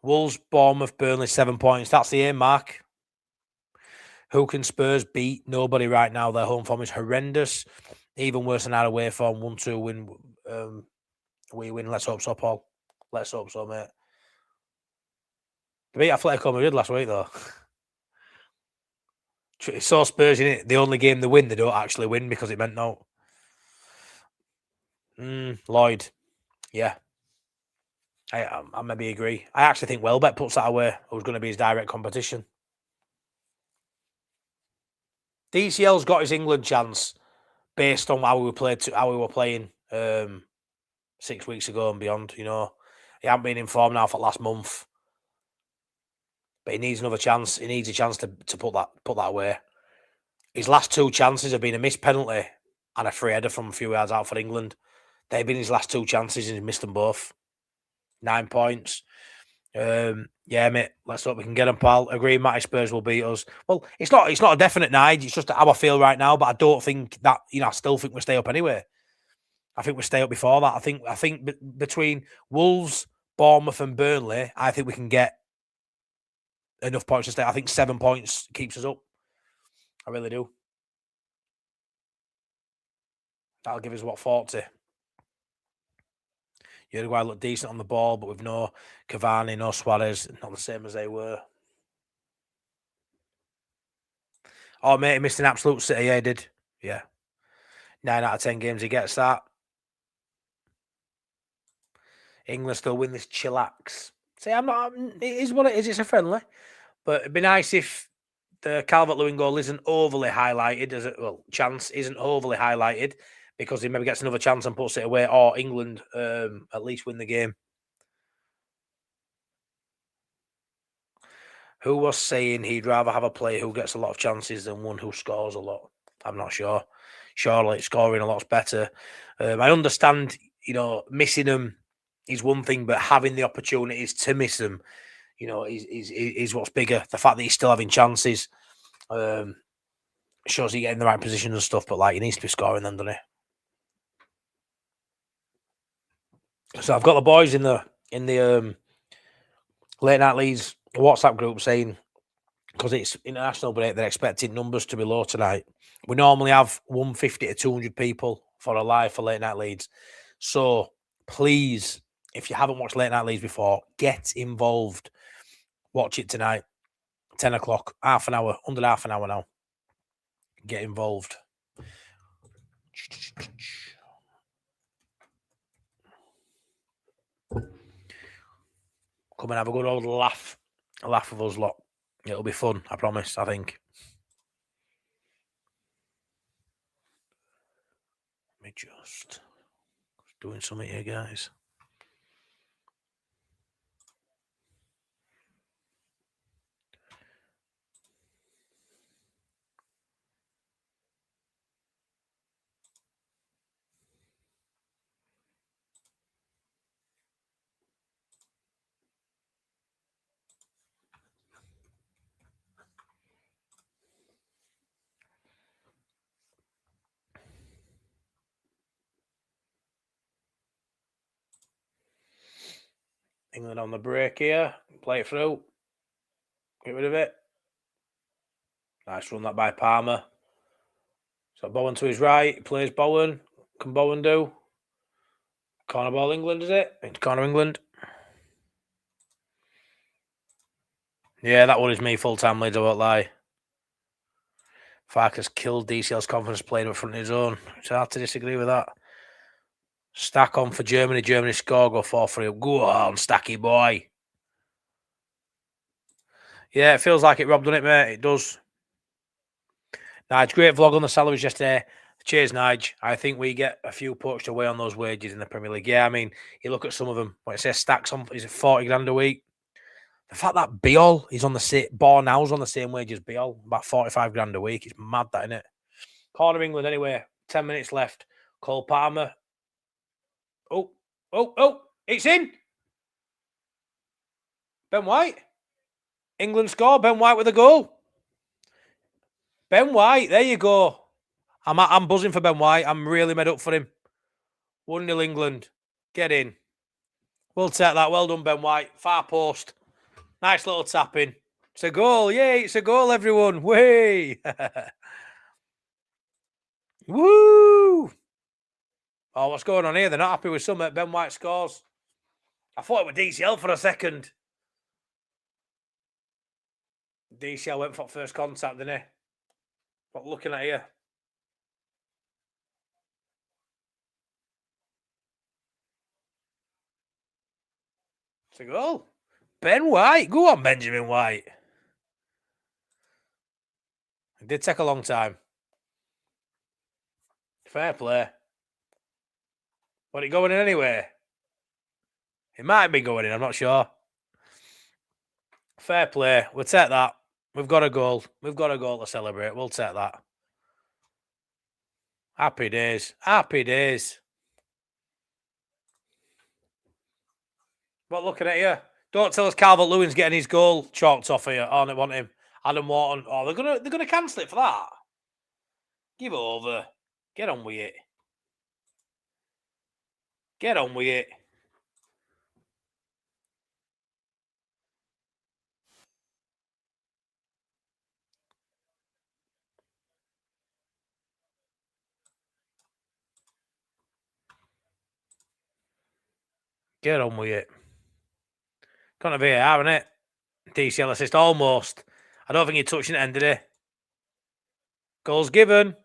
Wolves, Bournemouth, Burnley, 7 points. That's the aim, Mark. Who can Spurs beat? Nobody right now. Their home form is horrendous. Even worse than our away form. 1-2 win. We win. Let's hope so, Paul. Let's hope so, mate. They beat Atletico Madrid last week, though. It's so Spurs, isn't it? The only game they win, they don't actually win because it meant no. Lloyd. Yeah. I maybe agree. I actually think Welbeck puts that away. Who's going to be his direct competition? DCL's got his England chance based on how we were playing 6 weeks ago and beyond. He hasn't been in form now for last month, but he needs another chance. He needs a chance to put that away. His last 2 chances have been a missed penalty and a free header from a few yards out for England. They've been his last 2 chances, and he's missed them both. 9 points. Yeah, mate. Let's hope we can get them, pal. Agree, Matty, Spurs will beat us. Well, it's not a definite night. It's just how I feel right now. But I don't think that I still think we stay up anyway. I think we stay up before that. I think between Wolves, Bournemouth, and Burnley, I think we can get enough points to stay. I think 7 points keeps us up. I really do. That'll give us 40. Uruguay look decent on the ball, but with no Cavani, no Suarez, not the same as they were. Oh, mate, he missed an absolute city. Yeah, he did. Yeah. 9 out of 10 games, he gets that. England still win this chillax. See, it is what it is. It's a friendly. But it'd be nice if the Calvert-Lewin goal isn't overly highlighted, chance isn't overly highlighted, because he maybe gets another chance and puts it away, or England at least win the game. Who was saying he'd rather have a player who gets a lot of chances than one who scores a lot? I'm not sure. Surely scoring a lot's better. I understand, missing them is one thing, but having the opportunities to miss them, is what's bigger. The fact that he's still having chances shows he getting the right position and stuff, but he needs to be scoring them, doesn't he? So I've got the boys in the Late Night Leeds WhatsApp group saying, because it's international break, they're expecting numbers to be low tonight. We normally have 150 to 200 people for a live for Late Night Leeds. So please, if you haven't watched Late Night Leeds before, get involved. Watch it tonight, 10 o'clock, half an hour, under half an hour now. Get involved. Come and have a good old laugh. A laugh with us lot. It'll be fun, I promise, I think. Let me just doing something here, guys. England on the break here. Play it through. Get rid of it. Nice run that by Palmer. So Bowen to his right. He plays Bowen. Can Bowen do? Corner ball England, is it? Into corner England. Yeah, that one is me full-time, Leeds, I won't lie. Farkas killed DCL's confidence playing in front of his own. It's hard to disagree with that. Stack on for Germany. Germany score. Go 4-3. Go on, Stacky boy. Yeah, it feels like it, Rob, doesn't it, mate? It does. Nige, great vlog on the salaries yesterday. Cheers, Nige. I think we get a few poached away on those wages in the Premier League. Yeah, I mean, you look at some of them. When it says stacks on, is it 40 grand a week? The fact that Biel is on the same, Bornau's on the same wage as Biel, about 45 grand a week. It's mad, that, isn't it? Corner England, anyway. 10 minutes left. Cole Palmer. Oh, it's in. Ben White. England score. Ben White with a goal. Ben White, there you go. I'm buzzing for Ben White. I'm really made up for him. 1-0 England. Get in. We'll take that. Well done, Ben White. Far post. Nice little tap in. It's a goal. Yay, it's a goal, everyone. Way. Woo. Oh, what's going on here? They're not happy with something. Ben White scores. I thought it was DCL for a second. DCL went for first contact, didn't he? What looking at here? It's a goal. Ben White. Go on, Benjamin White. It did take a long time. Fair play. But it going in anyway? It might be going in, I'm not sure. Fair play. We'll take that. We've got a goal. We've got a goal to celebrate. We'll take that. Happy days. Happy days. What looking at you? Don't tell us Calvert-Lewin's getting his goal chalked off here. Oh, they want him. Adam Wharton. Oh, they're gonna cancel it for that. Give it over. Get on with it. Get on with it. Get on with it. Can't have VAR, innit? DCL assist almost. I don't think he touched it, ended it. Goals given.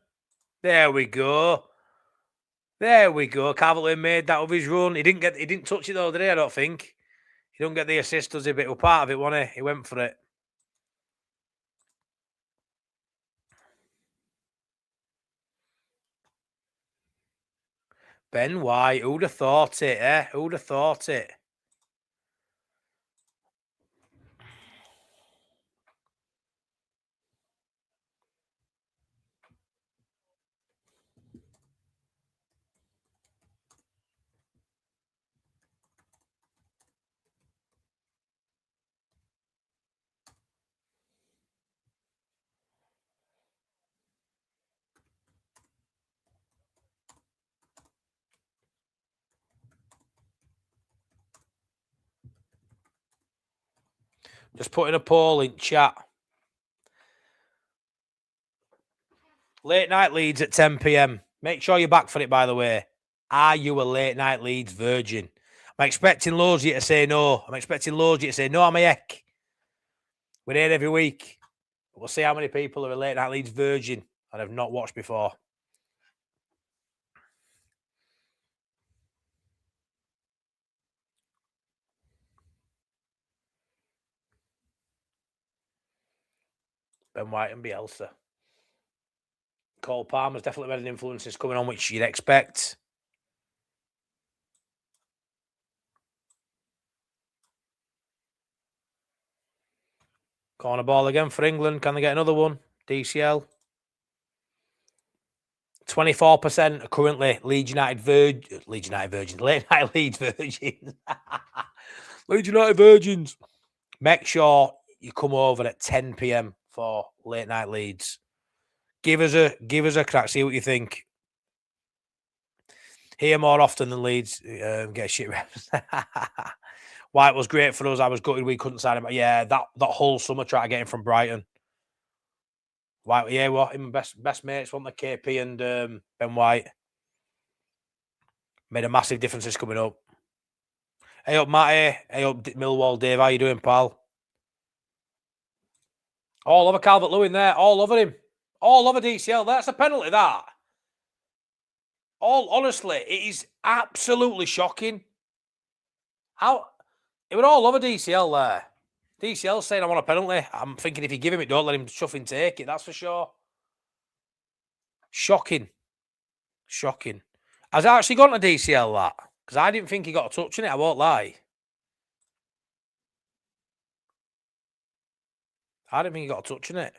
There we go. There we go. Calvert-Lewin made that with his run. He didn't touch it though, did he? I don't think. He don't get the assist, does he? But it was part of it, wasn't he? He went for it. Ben White, who'd have thought it, eh? Who'd have thought it? Just putting a poll in chat. Late night Leeds at 10 p.m. Make sure you're back for it, by the way. Are you a late night Leeds virgin? I'm expecting loads of you to say no. I'm a heck. We're here every week. We'll see how many people are a late night Leeds virgin and have not watched before. Ben White and Bielsa. Cole Palmer's definitely had an influence coming on, which you'd expect. Corner ball again for England. Can they get another one? DCL. 24% are currently Leeds United Virgins. Late night Leeds Virgins. Leeds United Virgins. Make sure you come over at 10 p.m. for late night Leeds. Give us a crack. See what you think. Here more often than Leeds. Get shit reps. White was great for us. I was gutted we couldn't sign him. Yeah, that whole summer trying to get him from Brighton. White, yeah, what? Him best mates, weren't the KP and Ben White. Made a massive difference this coming up. Hey up, Matty. Hey up, Millwall Dave. How you doing, pal? All over Calvert-Lewin there. All over him. All over DCL. That's a penalty, that. Honestly, it is absolutely shocking. How it was all over DCL there. DCL saying I want a penalty. I'm thinking if you give him it, don't let him chuff and take it. That's for sure. Shocking. Shocking. Has it actually gone to DCL, that? Because I didn't think he got a touch in it, I won't lie. I didn't think he got a touch in it.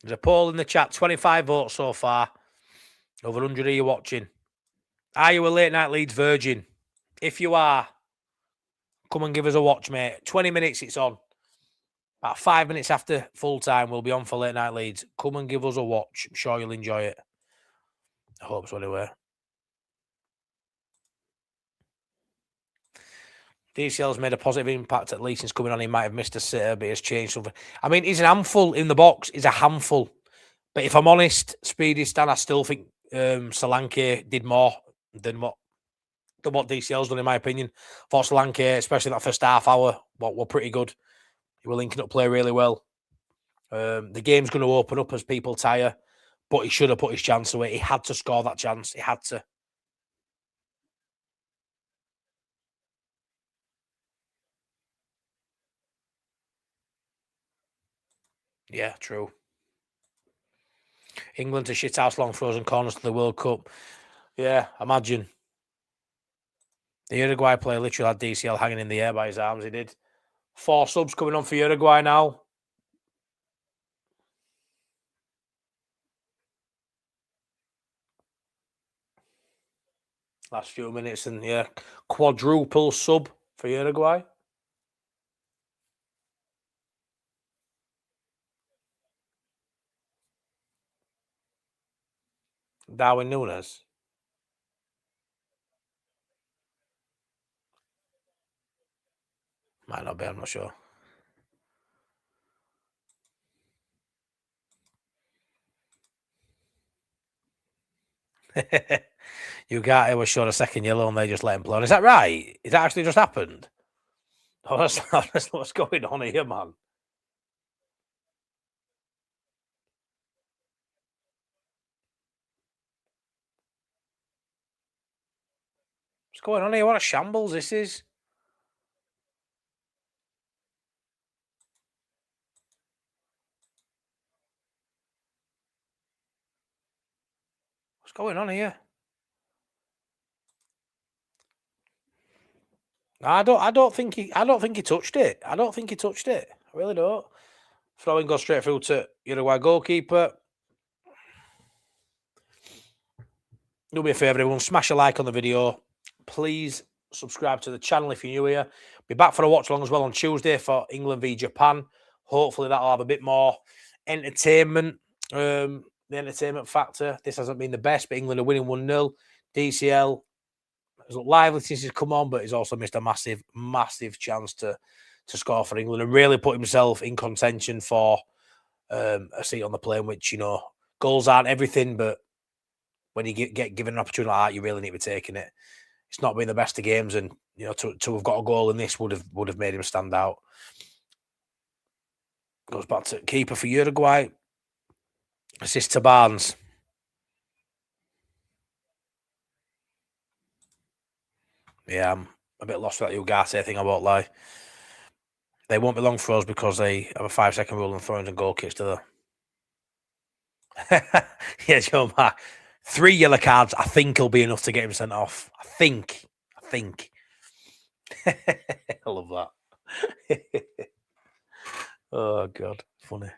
There's a poll in the chat, 25 votes so far. Over 100 of you watching. Are you a late night Leeds virgin? If you are, come and give us a watch, mate. 20 minutes it's on. About 5 minutes after full time, we'll be on for late night Leeds. Come and give us a watch. I'm sure you'll enjoy it. I hope so anyway. DCL's made a positive impact at least since coming on. He might have missed a sitter, but he's changed something. I mean, he's an handful in the box. He's a handful. But if I'm honest, Speedy Stan, I still think Solanke did more than what DCL's done, in my opinion. For Solanke, especially that first half hour, were pretty good. He was linking up play really well. The game's going to open up as people tire, but he should have put his chance away. He had to score that chance. He had to. Yeah, true. England to shithouse long frozen corners to the World Cup. Yeah, imagine. The Uruguay player literally had DCL hanging in the air by his arms. He did. 4 subs coming on for Uruguay now. Last few minutes and yeah, quadruple sub for Uruguay. Darwin Núñez. Might not be, I'm not sure. Ugarte was shown a second yellow and they just let him play. Is that right? Is that actually just happened? Oh, that's what's going on here, man. What's going on here? What a shambles this is. What's going on here? I don't think he touched it. I don't think he touched it. I really don't. Throwing goes straight through to Uruguay goalkeeper. Do me a favour, everyone. Smash a like on the video. Please subscribe to the channel if you're new here. Be back for a watch along as well on Tuesday for England v Japan. Hopefully that'll have a bit more entertainment. The entertainment factor. This hasn't been the best, but England are winning 1-0. DCL has looked lively since he's come on, but he's also missed a massive, massive chance to score for England and really put himself in contention for a seat on the plane, which, you know, goals aren't everything, but when you get given an opportunity like that, you really need to be taking it. It's not been the best of games, and you know, to have got a goal in this would have made him stand out. Goes back to keeper for Uruguay. Assist to Barnes. Yeah, I'm a bit lost with that Ugarte thing, I won't lie. They won't be long for us because they have a 5-second rule on throw-ins and goal kicks to the. Yeah, Joe Mark. 3 yellow cards, I think, will be enough to get him sent off. I think. I love that. Oh, God. Funny.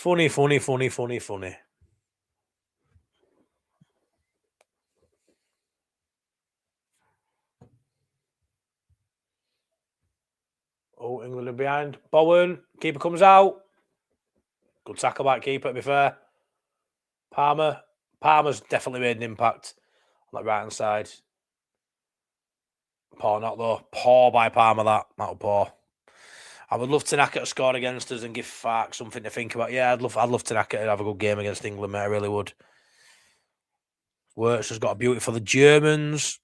Oh, England are behind. Bowen. Keeper comes out. Good tackle back keeper, to be fair. Palmer's definitely made an impact on that right-hand side. Poor not, though. Poor by Palmer, that. That was poor. I would love Tanaka to score against us and give Fark something to think about. Yeah, I'd love Tanaka to have a good game against England, mate. I really would. Wirtz has got a beauty for the Germans.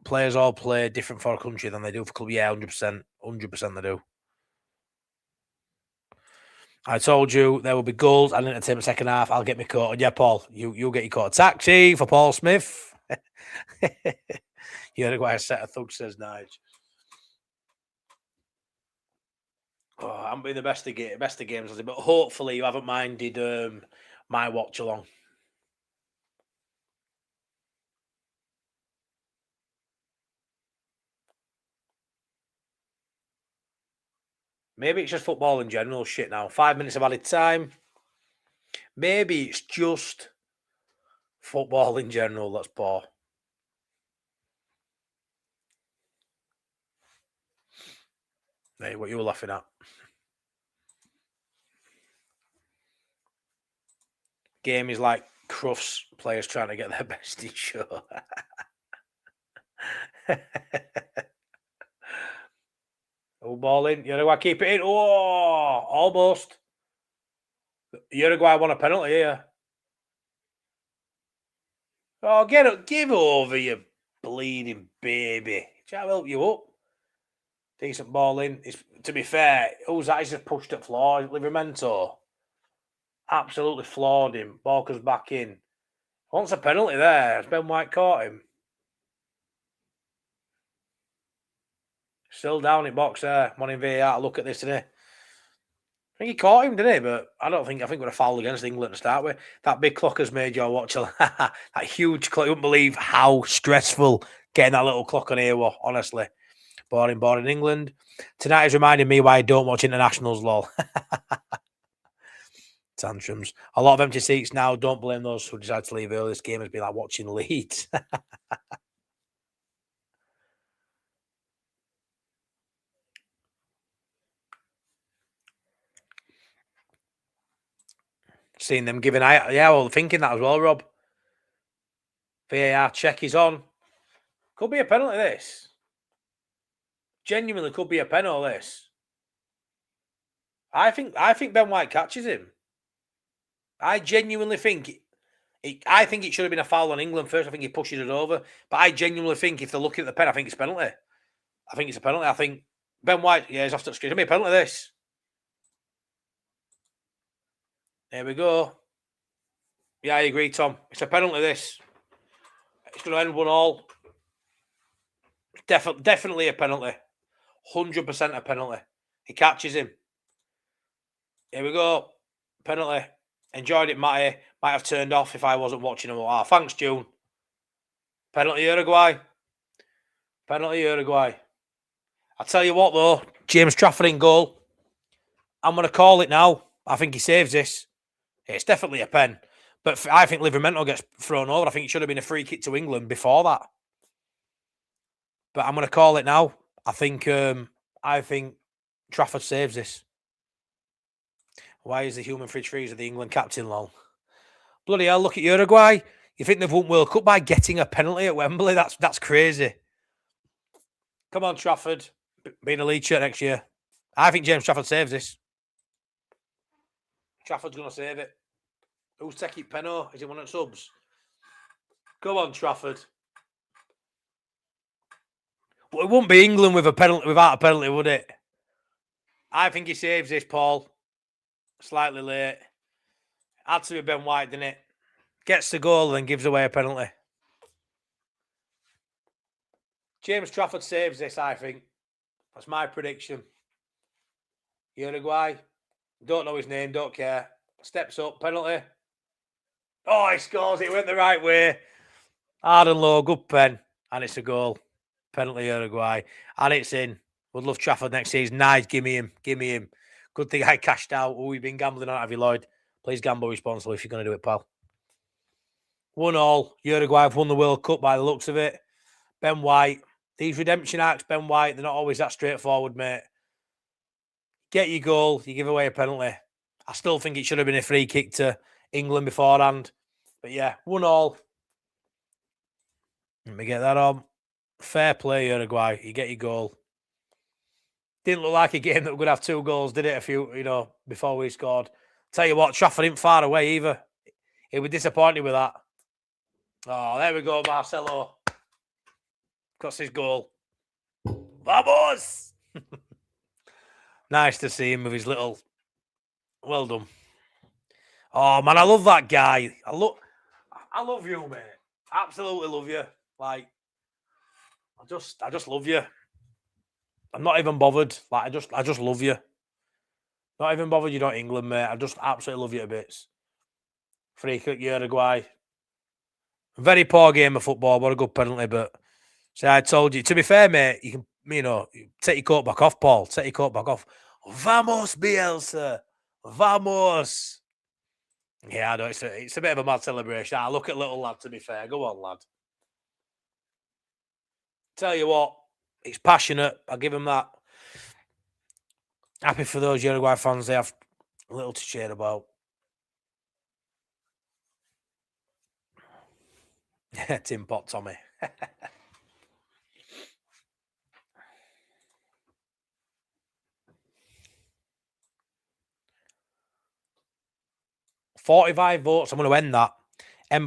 Players all play different for a country than they do for club. Yeah, 100%. 100% they do. I told you there will be goals and entertainment second half. I'll get my coat. And yeah, Paul, you'll get your coat. A taxi for Paul Smith. You heard what I set of thugs, says Nige. Oh, I haven't been the best of games, but hopefully you haven't minded my watch along. Maybe it's just football in general shit now. 5 minutes of added time. Maybe it's just football in general that's poor. Hey, what you were laughing at? Game is like Crufts players trying to get their best in show. Oh, ball in. Uruguay keep it in. Oh, almost. Uruguay won a penalty here. Oh, give over, you bleeding baby. Try to help you up. Decent ball in. To be fair, who's that? He's just pushed at floor. Livramento. Absolutely floored him. Ball comes back in. Wants a penalty there. Has Ben White caught him? Still down in box there. One in VAR. Look at this today. I think he caught him, didn't he? But I think we're a foul against England to start with. That big clock has made your watch. That huge clock. You wouldn't believe how stressful getting that little clock on here was, honestly. Born in England. Tonight is reminding me why I don't watch internationals, lol. Tantrums. A lot of empty seats now. Don't blame those who decide to leave early. This game has been like watching Leeds. Seeing them giving thinking that as well, Rob. VAR check is on. Could be a penalty, this. Genuinely could be a penalty, this. I think Ben White catches him. I genuinely think it should have been a foul on England first. I think he pushes it over. But I genuinely think if they're looking at the pen, I think it's a penalty. I think it's a penalty. I think Ben White, he's off the screen. It's going to be a penalty, this. There we go. Yeah, I agree, Tom. It's a penalty, this. It's going to end 1-1. Definitely a penalty. 100% a penalty. He catches him. Here we go. Penalty. Enjoyed it, Matty. Might have turned off if I wasn't watching him. Oh, thanks, June. Penalty Uruguay. Penalty Uruguay. I'll tell you what, though. James Trafford in goal. I'm going to call it now. I think he saves this. It's definitely a pen. But I think Livramento gets thrown over. I think it should have been a free kick to England before that. But I'm going to call it now. I think Trafford saves this. Why is the human fridge freezer the England captain, lol? Bloody hell, look at Uruguay. You think they've won World Cup by getting a penalty at Wembley? That's crazy. Come on, Trafford. Being a Leeds shirt next year. I think James Trafford saves this. Trafford's going to save it. Who's taking Penno? Is it one of the subs? Come on, Trafford. But it wouldn't be England with a penalty without a penalty, would it? I think he saves this, Paul. Slightly late. Had to be Ben White, didn't it? Gets the goal and then gives away a penalty. James Trafford saves this, I think. That's my prediction. Uruguay. Don't know his name, don't care. Steps up, penalty. Oh, he scores. It went the right way. Hard and low, good pen. And it's a goal. Penalty Uruguay. And it's in. Would love Trafford next season. Nice, give me him. Give me him. Good thing I cashed out. Oh, you've been gambling on it, have you, Lloyd? Please gamble responsibly if you're going to do it, pal. 1-1. Uruguay have won the World Cup by the looks of it. Ben White. These redemption acts, Ben White, they're not always that straightforward, mate. Get your goal, you give away a penalty. I still think it should have been a free kick to England beforehand. But yeah, 1-1. Let me get that on. Fair play, Uruguay. You get your goal. Didn't look like a game that we're going to have 2 goals, did it? Before we scored. Tell you what, Trafford ain't far away either. He was disappointed with that. Oh, there we go, Marcelo. Got his goal. Vamos! Nice to see him with his little... Well done. Oh, man, I love that guy. I love you, mate. Absolutely love you. Like, I just love you. I'm not even bothered. Like, I just love you. Not even bothered you're not England, mate. I just absolutely love you to bits. Free kick, Uruguay. Very poor game of football. What a good penalty, but see, I told you. To be fair, mate, you can, take your coat back off, Paul. Take your coat back off. Vamos, Bielsa. Vamos. Yeah, I know it's a bit of a mad celebration. I look at little lad, to be fair. Go on, lad. Tell you what, it's passionate. I'll give him that. Happy for those Uruguay fans. They have little to cheer about. Tin pot, Tommy. 45 votes. I'm going to end that.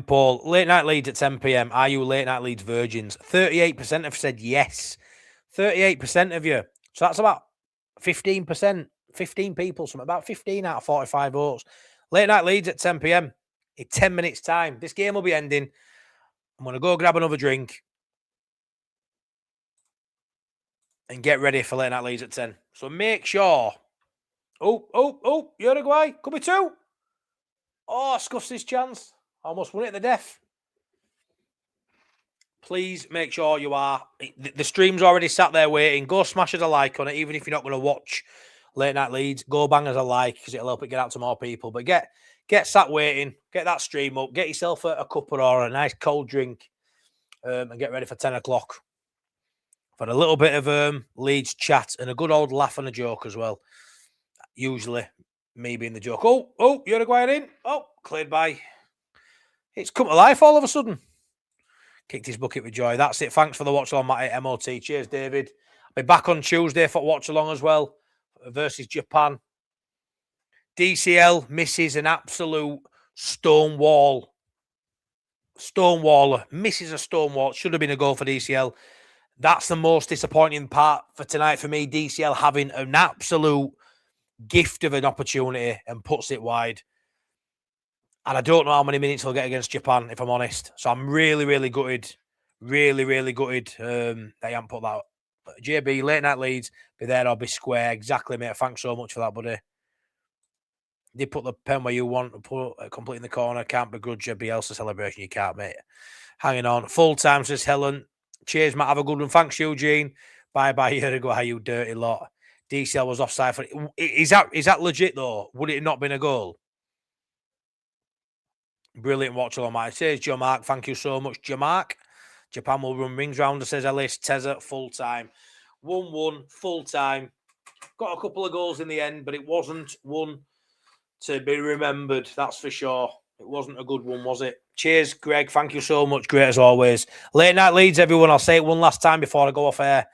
Paul, late night Leeds at 10 p.m. Are you late night Leeds virgins? 38% have said yes. 38% of you. So that's about 15%. 15 people. So about 15 out of 45 votes. Late night Leeds at 10 p.m. in 10 minutes' time. This game will be ending. I'm going to go grab another drink and get ready for late night Leeds at 10. So make sure. Oh, Uruguay. Could be 2. Oh, scuffs his chance. Almost won it to the death. Please make sure you are. The stream's already sat there waiting. Go smash us a like on it, even if you're not going to watch Late Night Leeds. Go bang us a like because it'll help it get out to more people. But get sat waiting. Get that stream up. Get yourself a cuppa or a nice cold drink and get ready for 10 o'clock for a little bit of Leeds chat and a good old laugh and a joke as well. Usually me being the joke. Oh, Uruguay in. Oh, cleared by. It's come to life all of a sudden. Kicked his bucket with joy. That's it. Thanks for the watch along, Matty. MOT. Cheers, David. I'll be back on Tuesday for watch along as well versus Japan. DCL misses an absolute stonewaller. Misses a stonewall. Should have been a goal for DCL. That's the most disappointing part for tonight for me. DCL having an absolute gift of an opportunity and puts it wide. And I don't know how many minutes he'll get against Japan, if I'm honest. So I'm really, really gutted. Really gutted that he hasn't put that. But JB, late night Leeds, be there or be square. Exactly, mate. Thanks so much for that, buddy. Did put the pen where you want to put it complete in the corner. Can't begrudge a Bielsa celebration. You can't, mate. Hanging on. Full time, says Helen. Cheers, Matt. Have a good one. Thanks, Eugene. Bye, Uruguay, you dirty lot. DCL was offside for it. Is that legit, though? Would it not been a goal? Brilliant watch along, mate. Says Joe Mark. Thank you so much, Joe Mark. Japan will run rings round, says Ellis. Tezza, full time. 1-1, full time. Got a couple of goals in the end, but it wasn't one to be remembered. That's for sure. It wasn't a good one, was it? Cheers, Greg. Thank you so much. Great as always. Late night Leeds, everyone. I'll say it one last time before I go off air.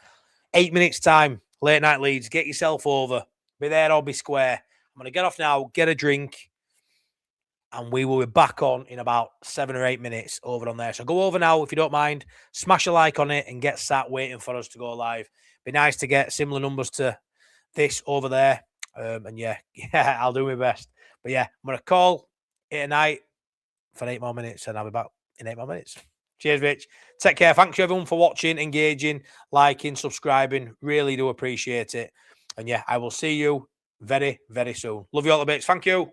8 minutes time. Late night Leeds. Get yourself over. Be there or be square. I'm going to get off now, get a drink, and we will be back on in about 7 or 8 minutes over on there. So go over now if you don't mind. Smash a like on it and get sat waiting for us to go live. Be nice to get similar numbers to this over there. And yeah, I'll do my best. But yeah, I'm going to call it a night for 8 more minutes and I'll be back in 8 more minutes. Cheers, Rich. Take care. Thanks everyone for watching, engaging, liking, subscribing. Really do appreciate it. And yeah, I will see you very, very soon. Love you all a bit. Thank you.